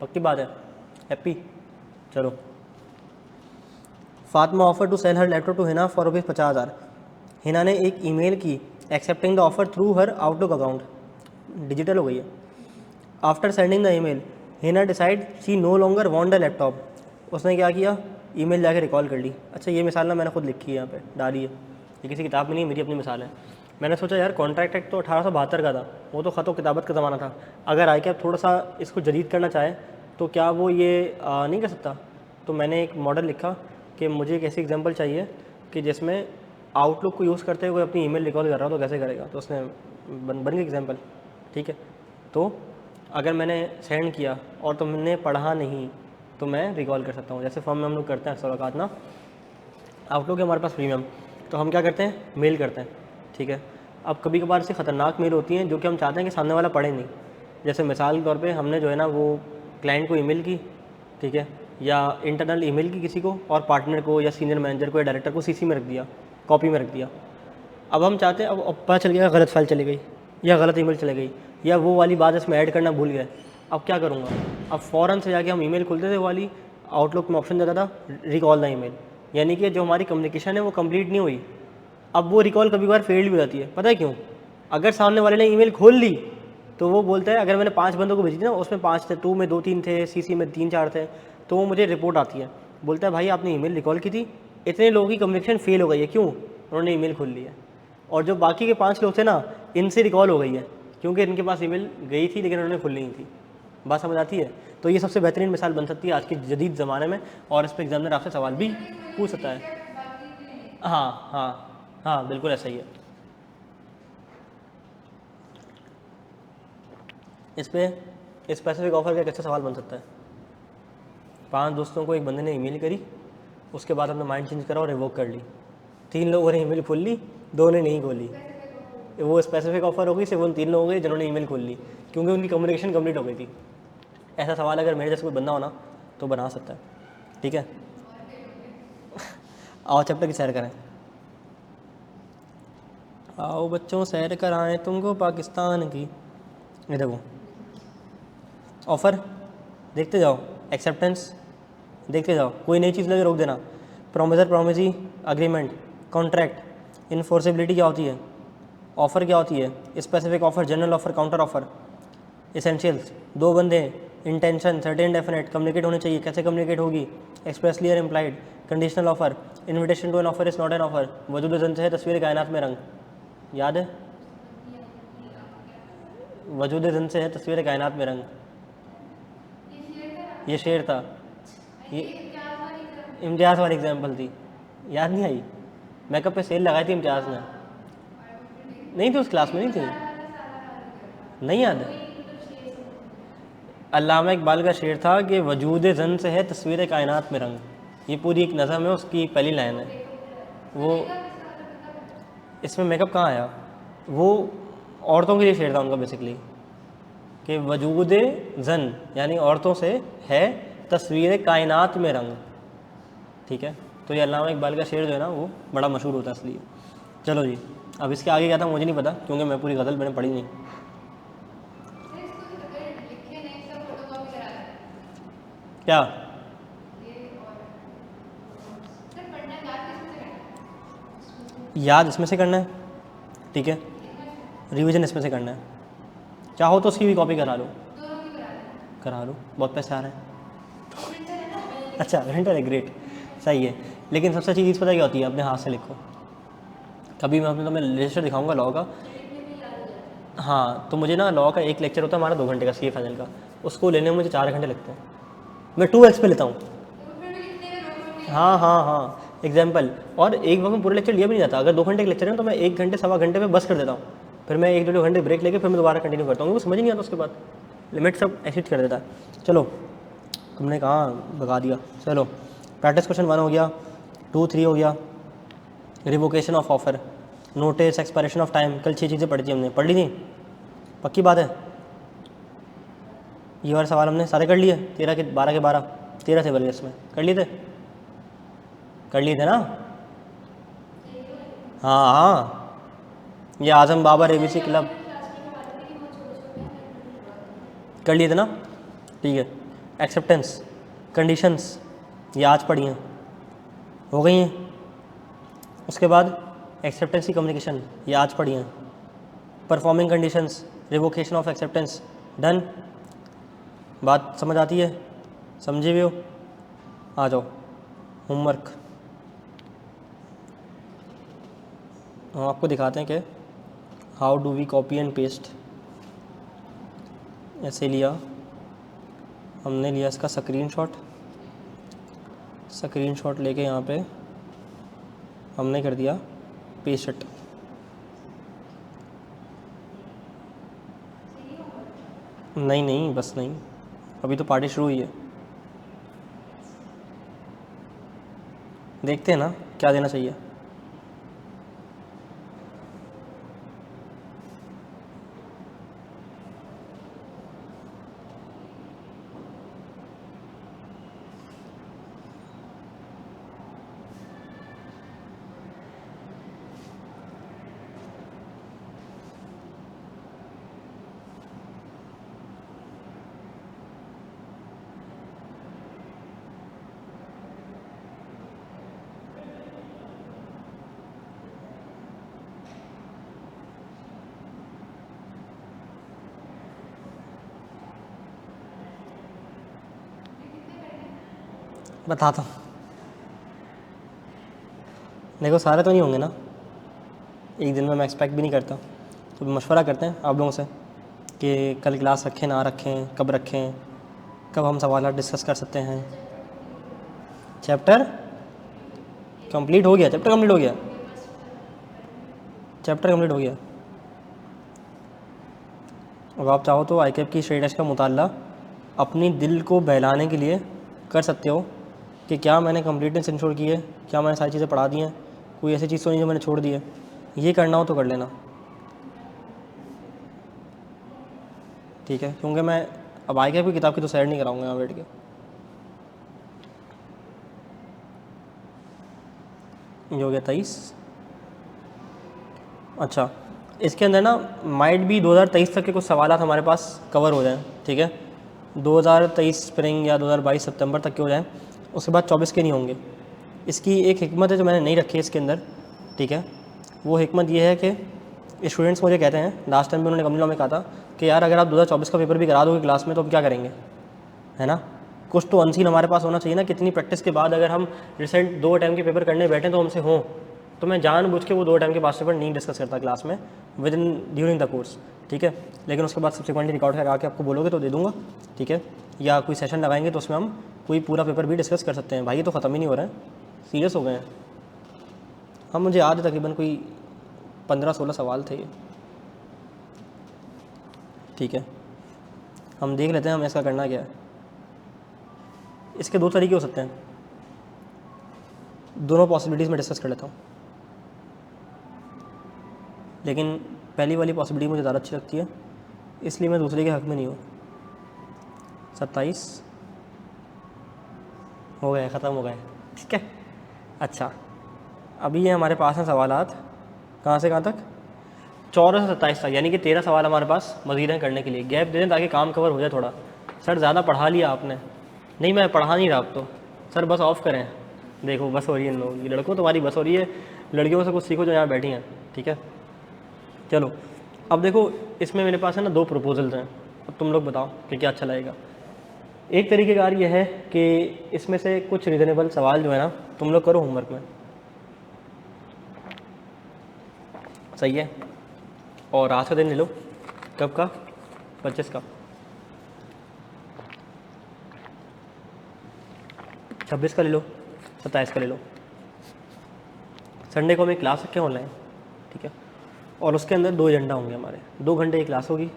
Speaker 1: पक्की बात है? हैप्पी? चलो। Fatima offer to sell her laptop to Hina for ₹50,000। Hina ने एक ईमेल की accepting the offer through her Outlook account, digital हो गई है। After sending the email Hina decide she no longer want the laptop. उसने क्या किया? ईमेल जाके रिकॉल कर ली। अच्छा ये मिसाल ना मैंने खुद लिखी है, यहाँ पे डाली है, ये किसी किताब में नहीं, मेरी अपनी मिसाल है। मैंने सोचा यार कॉन्ट्रैक्ट एक्ट तो 1872 का था, वो तो ख़त व किताबत का ज़माना था। अगर आई कैप थोड़ा सा इसको जदीद करना चाहे तो क्या वो ये नहीं कर सकता? तो मैंने एक मॉडल लिखा कि मुझे एक ऐसी एग्जांपल चाहिए कि जिसमें आउटलुक को यूज़ करते हुए अपनी ईमेल रिकॉल कर रहा हो तो कैसे करेगा। तो उसने बन गई एग्जांपल, ठीक है। तो अगर मैंने सेंड किया और तुमने पढ़ा नहीं तो मैं रिकॉल कर सकता हूँ। जैसे फॉर्म में हम लोग करते हैं अक्सर औकात ना, आउटलुक है हमारे पास प्रीमियम, तो हम क्या करते हैं, मेल करते हैं, ठीक है। अब कभी कभार से ख़तरनाक मेल होती हैं जो कि हम चाहते हैं कि सामने वाला पढ़े नहीं। जैसे मिसाल के तौर पे हमने जो है ना वो क्लाइंट को ईमेल की, ठीक है, या इंटरनल ईमेल की किसी को, और पार्टनर को या सीनियर मैनेजर को या डायरेक्टर को सीसी में रख दिया, कॉपी में रख दिया। अब हम चाहते हैं, अब पता चल गया गलत फाइल चली गई या गलत ईमेल चली गई या वो वाली बात इसमें ऐड करना भूल गए। अब क्या करूँगा, अब फ़ौरन से जाके हम ईमेल खोलते थे, वो वाली आउटलुक में ऑप्शन देता था रिकॉल द ईमेल, यानी कि जो हमारी कम्युनिकेशन है वो कंप्लीट नहीं हुई। अब वो रिकॉल कभी बार फेल भी हो जाती है, पता है क्यों? अगर सामने वाले ने ईमेल खोल ली तो वो बोलता है, अगर मैंने 5 बंदों को भेजी थी ना, उसमें 5 थे, 2 में 2-3 थे, सीसी में 3-4 थे, तो वो मुझे रिपोर्ट आती है, बोलता है भाई आपने ईमेल रिकॉल की थी, इतने लोगों की कम्युनिकेशन फेल हो गई है, क्यों? उन्होंने ईमेल खोल ली है। और जो बाकी के 5 लोग थे ना, इनसे रिकॉल हो गई है क्योंकि इनके पास ईमेल गई थी लेकिन उन्होंने खोली नहीं थी। बात समझ आती है? तो ये सबसे बेहतरीन मिसाल बन सकती है आज के जदीद ज़माने में, और इस पर एग्जामिनर आपसे सवाल भी पूछ सकता है। हाँ हाँ हाँ, बिल्कुल ऐसा ही है। इस पर स्पेसिफिक ऑफर का एक अच्छा सवाल बन सकता है। 5 दोस्तों को एक बंदे ने ईमेल करी, उसके बाद हमने माइंड चेंज करा और रिवोक कर ली। 3 लोगों ने ईमेल खोल ली, 2 ने नहीं खोली। वो स्पेसिफिक ऑफर हो गई सिर्फ उन 3 लोगों की जिन्होंने ईमेल खोल ली, क्योंकि उनकी कम्युनिकेशन कंप्लीट हो गई थी। ऐसा सवाल अगर मेरे जैसे कोई बंदा हो ना तो बना सकता है, ठीक है। आओ चैप्टर की सैर करें, आओ बच्चों सैर कराएं तुमको पाकिस्तान की। ये देखो ऑफ़र देखते जाओ, एक्सेप्टेंस देखते जाओ, कोई नई चीज़ लगे रोक देना। Promisor, promisee, agreement, contract, enforceability क्या होती है, ऑफ़र क्या होती है, specific offer, general offer, counter offer, essentials, 2 बंदे, इंटेंशन, सर्टेन, डेफिनेट, कम्युनिकेट होनी चाहिए, कैसे कम्युनिकेट होगी, एक्सप्रेसली और implied, conditional offer, invitation to an offer is not an offer, वजूद जन से है तस्वीर कायनात में रंग, याद है? वजूद जन से है तस्वीर कायनात में रंग, ये शेर था, ये इम्तियाज़ वाली एग्जाम्पल थी, याद नहीं आई? मेकअप पे सेल लगाई थी इम्तियाज़ ने, नहीं थी उस क्लास में, नहीं थी, नहीं याद? अल्लामा इकबाल का शेर था कि वजूद जन से है तस्वीर कायनात में रंग, ये पूरी एक नज़म है, उसकी पहली लाइन है वो। इसमें मेकअप कहाँ आया? वो औरतों के लिए शेर था उनका बेसिकली, कि वजूद जन यानी औरतों से है तस्वीर कायनात में रंग, ठीक है। तो ये अल्लामा इकबाल का शेर जो है ना वो बड़ा मशहूर होता है इसलिए। चलो जी, अब इसके आगे क्या था मुझे नहीं पता, क्योंकि मैं पूरी गज़ल मैंने पढ़ी नहीं। क्या याद इसमें से करना है, ठीक है, रिवीजन इसमें से करना है, चाहो तो उसकी भी कॉपी करा लो, करा लो, बहुत पैसे आ रहे हैं। अच्छा प्रिंटर है, ग्रेट, सही है। लेकिन सबसे अच्छी चीज़ पता क्या होती है, अपने हाथ से लिखो। कभी मैं तुम्हें रजिस्टर दिखाऊंगा लॉ का, हाँ, तो मुझे ना लॉ का एक लेक्चर होता है हमारा 2 घंटे का, सीए फाइनल का, उसको लेने में मुझे 4 घंटे लगते हैं। मैं 2x पे लेता हूँ। हाँ हाँ हाँ, एग्जाम्पल, और एक वक्त में पूरा लेक्चर लिया भी नहीं जाता। अगर 2 घंटे का लेक्चर है तो मैं 1 घंटे सवा घंटे में बस कर देता हूँ, फिर मैं 1-2 घंटे ब्रेक लेके फिर मैं दोबारा कंटिन्यू करता हूँ, वो समझ नहीं आता उसके बाद, लिमिट सब एक्सिट कर देता है। चलो तुमने कहाँ भगा दिया। चलो प्रैक्टिस क्वेश्चन 1 हो गया, 2-3 हो गया, revocation of offer, notice, expiration of time, कल 6 चीज़ें पढ़ी थी हमने, पढ़ ली थी, पक्की बात है। ये वाले सवाल हमने सारे कर लिए, 13 के 12 13 थे बल्कि, इसमें कर लिए थे, कर लिए थे ना? हाँ हाँ, ये आज़म बाबर एबीसी क्लब कर लिए थे ना, ठीक है। एक्सेप्टेंस, कंडीशंस, ये आज पढ़ी हैं, हो गई हैं। उसके बाद एक्सेप्टेंस की कम्युनिकेशन, ये आज पढ़ी हैं। Performing conditions, revocation of acceptance, done. बात समझ आती है, समझे भी हो? आ जाओ होमवर्क, हम आपको दिखाते हैं कि how do we copy and paste. ऐसे लिया हमने, लिया इसका स्क्रीनशॉट लेके यहाँ पे हमने कर दिया पेस्ट। नहीं बस नहीं, अभी तो पार्टी शुरू हुई है। देखते हैं ना क्या देना चाहिए। बताता हूँ, देखो सारे तो नहीं होंगे ना एक दिन में, मैं एक्सपेक्ट भी नहीं करता। तो मशवरा करते हैं आप लोगों से कि कल क्लास रखें ना रखें, कब रखें, कब हम सवाल डिस्कस कर सकते हैं। चैप्टर कंप्लीट हो गया, चैप्टर कंप्लीट हो गया, चैप्टर कंप्लीट हो गया। अब आप चाहो तो ICAP की स्टडी टेस्ट का मुताला अपनी दिल को बहलाने के लिए कर सकते हो कि क्या मैंने कंप्लीटनेस इंश्योर की है, क्या मैंने सारी चीज़ें पढ़ा दी हैं, कोई ऐसी चीज़ तो नहीं जो मैंने छोड़ दी है। ये करना हो तो कर लेना, ठीक है, क्योंकि मैं अब ICAP की किताब की तो सैर नहीं कराऊंगा यहाँ बैठ के। ये हो गया 23। अच्छा, इसके अंदर ना माइट भी 2023 तक के कुछ सवाल हमारे पास कवर हो जाएं, ठीक है, 2023 स्प्रिंग या 2022 सितंबर तक के हो जाएं, उसके बाद 24 के नहीं होंगे। इसकी एक हिकमत है जो मैंने नहीं रखी है इसके अंदर, ठीक है। वो हिकमत ये है कि स्टूडेंट्स मुझे कहते हैं, लास्ट टाइम भी उन्होंने कम्युनिटी में कहा था कि यार अगर आप 2024 का पेपर भी करा दोगे क्लास में तो अब क्या करेंगे, है ना। कुछ तो अनसीन हमारे पास होना चाहिए ना, कितनी प्रैक्टिस के बाद अगर हम रिसेंट 2 टाइम के पेपर करने बैठे तो हमसे हों। तो मैं जानबूझ के वो 2 टाइम के पास पेपर नहीं डिस्कस करता क्लास में with in during the course, ठीक है। लेकिन उसके बाद सब्सिक्वेंटली रिकॉर्ड करा के आपको बोलोगे तो दे दूँगा, ठीक है। या कोई सेशन लगाएंगे तो उसमें हम कोई पूरा पेपर भी डिस्कस कर सकते हैं। भाई ये तो ख़त्म ही नहीं हो रहा है, सीरियस हो गए हैं हम। मुझे याद है तकरीबन कोई 15-16 सवाल थे ये, ठीक है। हम देख लेते हैं हमें इसका करना क्या है। इसके 2 तरीके हो सकते हैं, दोनों पॉसिबिलिटीज़ में डिस्कस कर लेता हूँ, लेकिन पहली वाली पॉसिबिलिटी मुझे ज़्यादा अच्छी लगती है, इसलिए मैं दूसरे के हक़ में नहीं हूँ। 27 हो गए, ख़त्म हो गए, ठीक है। अच्छा, अभी ये हमारे पास हैं सवालात, कहाँ से कहाँ तक, 14 से 27 तक, यानी कि 13 सवाल हमारे पास मज़ीद हैं करने के लिए। गैप दे दें ताकि काम कवर हो जाए थोड़ा। सर ज़्यादा पढ़ा लिया आपने, नहीं मैं पढ़ा नहीं रहा अब तो। सर बस ऑफ़ करें, देखो बस हो रही है इन लोगों की, लड़कों तुम्हारी बस हो रही है, लड़कियों से कुछ सीखो जो यहाँ बैठी हैं, ठीक है। चलो अब देखो, इसमें मेरे पास है ना 2 प्रपोजल्स हैं, अब तुम लोग बताओ कि क्या अच्छा लगेगा। एक तरीक़ेकार ये है कि इसमें से कुछ रीज़नेबल सवाल जो है ना तुम लोग करो होमवर्क में, सही है। और आज का दिन ले लो, कब का, 25 का, 26 का ले लो, 27 का ले लो। संडे को हमें क्लास रखें ऑनलाइन, ठीक है। और उसके अंदर 2 एजेंडा होंगे हमारे, 2 घंटे की क्लास होगी।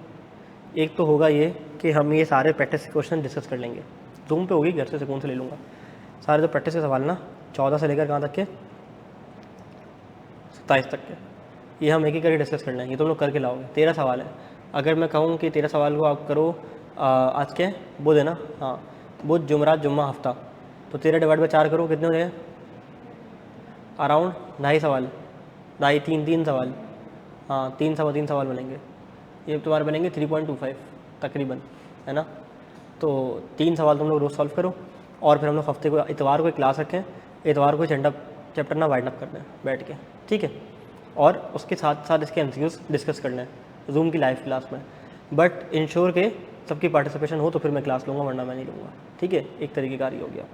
Speaker 1: एक तो होगा ये कि हम ये सारे प्रैक्टिस के क्वेश्चन डिस्कस कर लेंगे, जूम पे होगी, घर से सुकून से ले लूँगा सारे जो प्रैक्टिस के सवाल ना, 14 से लेकर कहाँ तक के, 27 तक के, ये हम एक ही करके डिस्कस कर लेंगे, तुम लोग करके लाओगे। 13 सवाल है। अगर मैं कहूँ कि 13 सवाल को आप करो, आज के बुध है ना, हाँ बुध जुमरात जुम्मा हफ्ता, तो 13 डिवाइड बाई 4 करो, कितने हो गए, अराउंड 2.5 सवाल, 2.5 3 सवाल, हाँ 3 सवा 3 सवाल बनेंगे, ये तुम्हारे बनेंगे 3.25 तकरीबन, है ना। तो 3 सवाल तुम लोग रोज़ सॉल्व करो, और फिर हम लोग हफ्ते को इतवार को क्लास रखें, इतवार को चैप्टर ना वाइंड अप करना है बैठ के, ठीक है। और उसके साथ साथ इसके MCQs डिस्कस करना है जूम की लाइव क्लास में, बट इंश्योर के सबकी पार्टिसिपेशन हो तो फिर मैं क्लास लूँगा, वरना मैं नहीं लूँगा, ठीक है। एक तरीक़ेकार ये हो गया।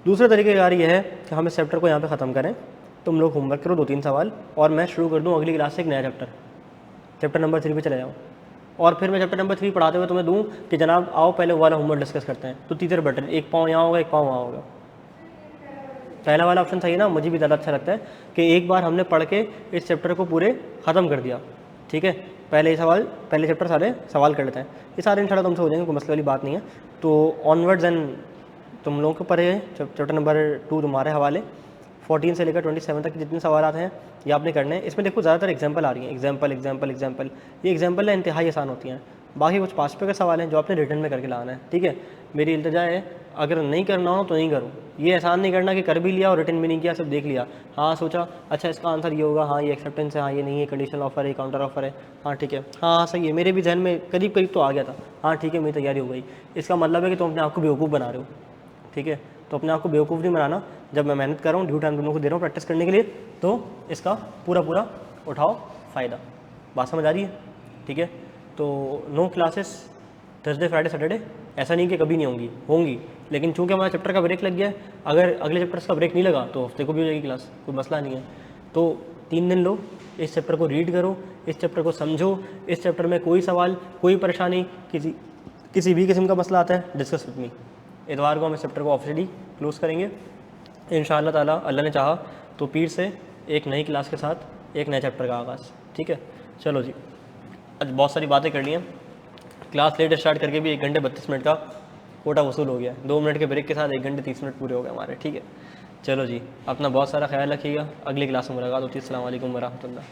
Speaker 1: दूसरा तरीक़ेकार ये है कि हम इस चैप्टर को यहाँ पे ख़त्म करें, तुम लोग होमवर्क करो 2-3 सवाल, और मैं शुरू कर दूँ अगली क्लास से एक नया चैप्टर नंबर 3 पे चले जाऊँ, और फिर मैं चैप्टर नंबर 3 पढ़ाते हुए तुम्हें दूँ कि जनाब आओ पहले वो वाला होमवर्क डिस्कस करते हैं, तो टीचर बेटर, एक पाँव यहाँ होगा एक पाँव वहाँ होगा। पहला वाला ऑप्शन सही है ना, मुझे भी ज़्यादा अच्छा लगता है कि एक बार हमने पढ़ के इस चैप्टर को पूरे ख़त्म कर दिया, ठीक है। पहले चैप्टर सारे सवाल कर लेते हैं, ये सारे इंशाल्लाह तुमसे हो जाएंगे, कोई मसले वाली बात नहीं है। तो ऑनवर्ड्स एंड तुम लोगों के ऊपर है, चैप्टर नंबर 2 तुम्हारे हवाले, 14 से लेकर 27 तक जितने सवाल आते हैं ये आपने करने हैं। इसमें देखो ज़्यादातर एग्जाम्पल आ रही हैं, एग्जाम्पल एग्जाम्पल एग्जाम्पल। ये एग्जाम्पल है इंतहाई आसान होती हैं। बाकी कुछ पास पे का सवाल है जो आपने रिटर्न में करके लाना है, ठीक है। मेरी इल्तिजा है अगर नहीं करना हो तो नहीं करो, ये एहसान नहीं करना कि कर भी लिया और रिटर्न भी नहीं किया, सब देख लिया, हाँ सोचा अच्छा इसका आंसर ये होगा, हाँ ये एक्सेप्टेंस है, हाँ ये नहीं है, कंडीशनल ऑफर है, काउंटर ऑफर है, हाँ ठीक है, हाँ सही है, मेरे भी जहन में करीब करीब तो आ गया था, हाँ ठीक है मेरी तैयारी हो गई। इसका मतलब है कि तुम अपने आप को बेवकूफ़ बना रहे हो, ठीक है। तो अपने आप को बेवकूफ़ नहीं बनाना। जब मैं मेहनत कर रहा हूँ, ड्यू टाइम दोनों को दे रहा हूँ प्रैक्टिस करने के लिए, तो इसका पूरा पूरा उठाओ फ़ायदा। बात समझ आ रही है, ठीक है। तो no classes Thursday Friday Saturday, ऐसा नहीं कि कभी नहीं होंगी, लेकिन चूंकि हमारा चैप्टर का ब्रेक लग गया है, अगर अगले चैप्टर का ब्रेक नहीं लगा तो हफ्ते को भी हो जाएगी क्लास, कोई मसला नहीं है। तो 3 दिन लो, इस चैप्टर को रीड करो, इस चैप्टर को समझो, इस चैप्टर में कोई सवाल कोई परेशानी किसी भी किस्म का मसला आता है डिस्कस विद मी। इतवार को हम इस चैप्टर को ऑफिशियली क्लोज़ करेंगे इंशाअल्लाह ताला, अल्लाह ने चाहा तो पीर से एक नई क्लास के साथ एक नए चैप्टर का आगाज़, ठीक है। चलो जी, आज बहुत सारी बातें कर ली हैं, क्लास लेट स्टार्ट करके भी 1 घंटे 32 मिनट का कोटा वसूल हो गया, 2 मिनट के ब्रेक के साथ 1 घंटे 30 मिनट पूरे हो गए हमारे, ठीक है। चलो जी, अपना बहुत सारा ख्याल रखिएगा, अगली क्लास में मुलाकात होती है। अस्सलाम वालेकुम वरहमतुल्लाह।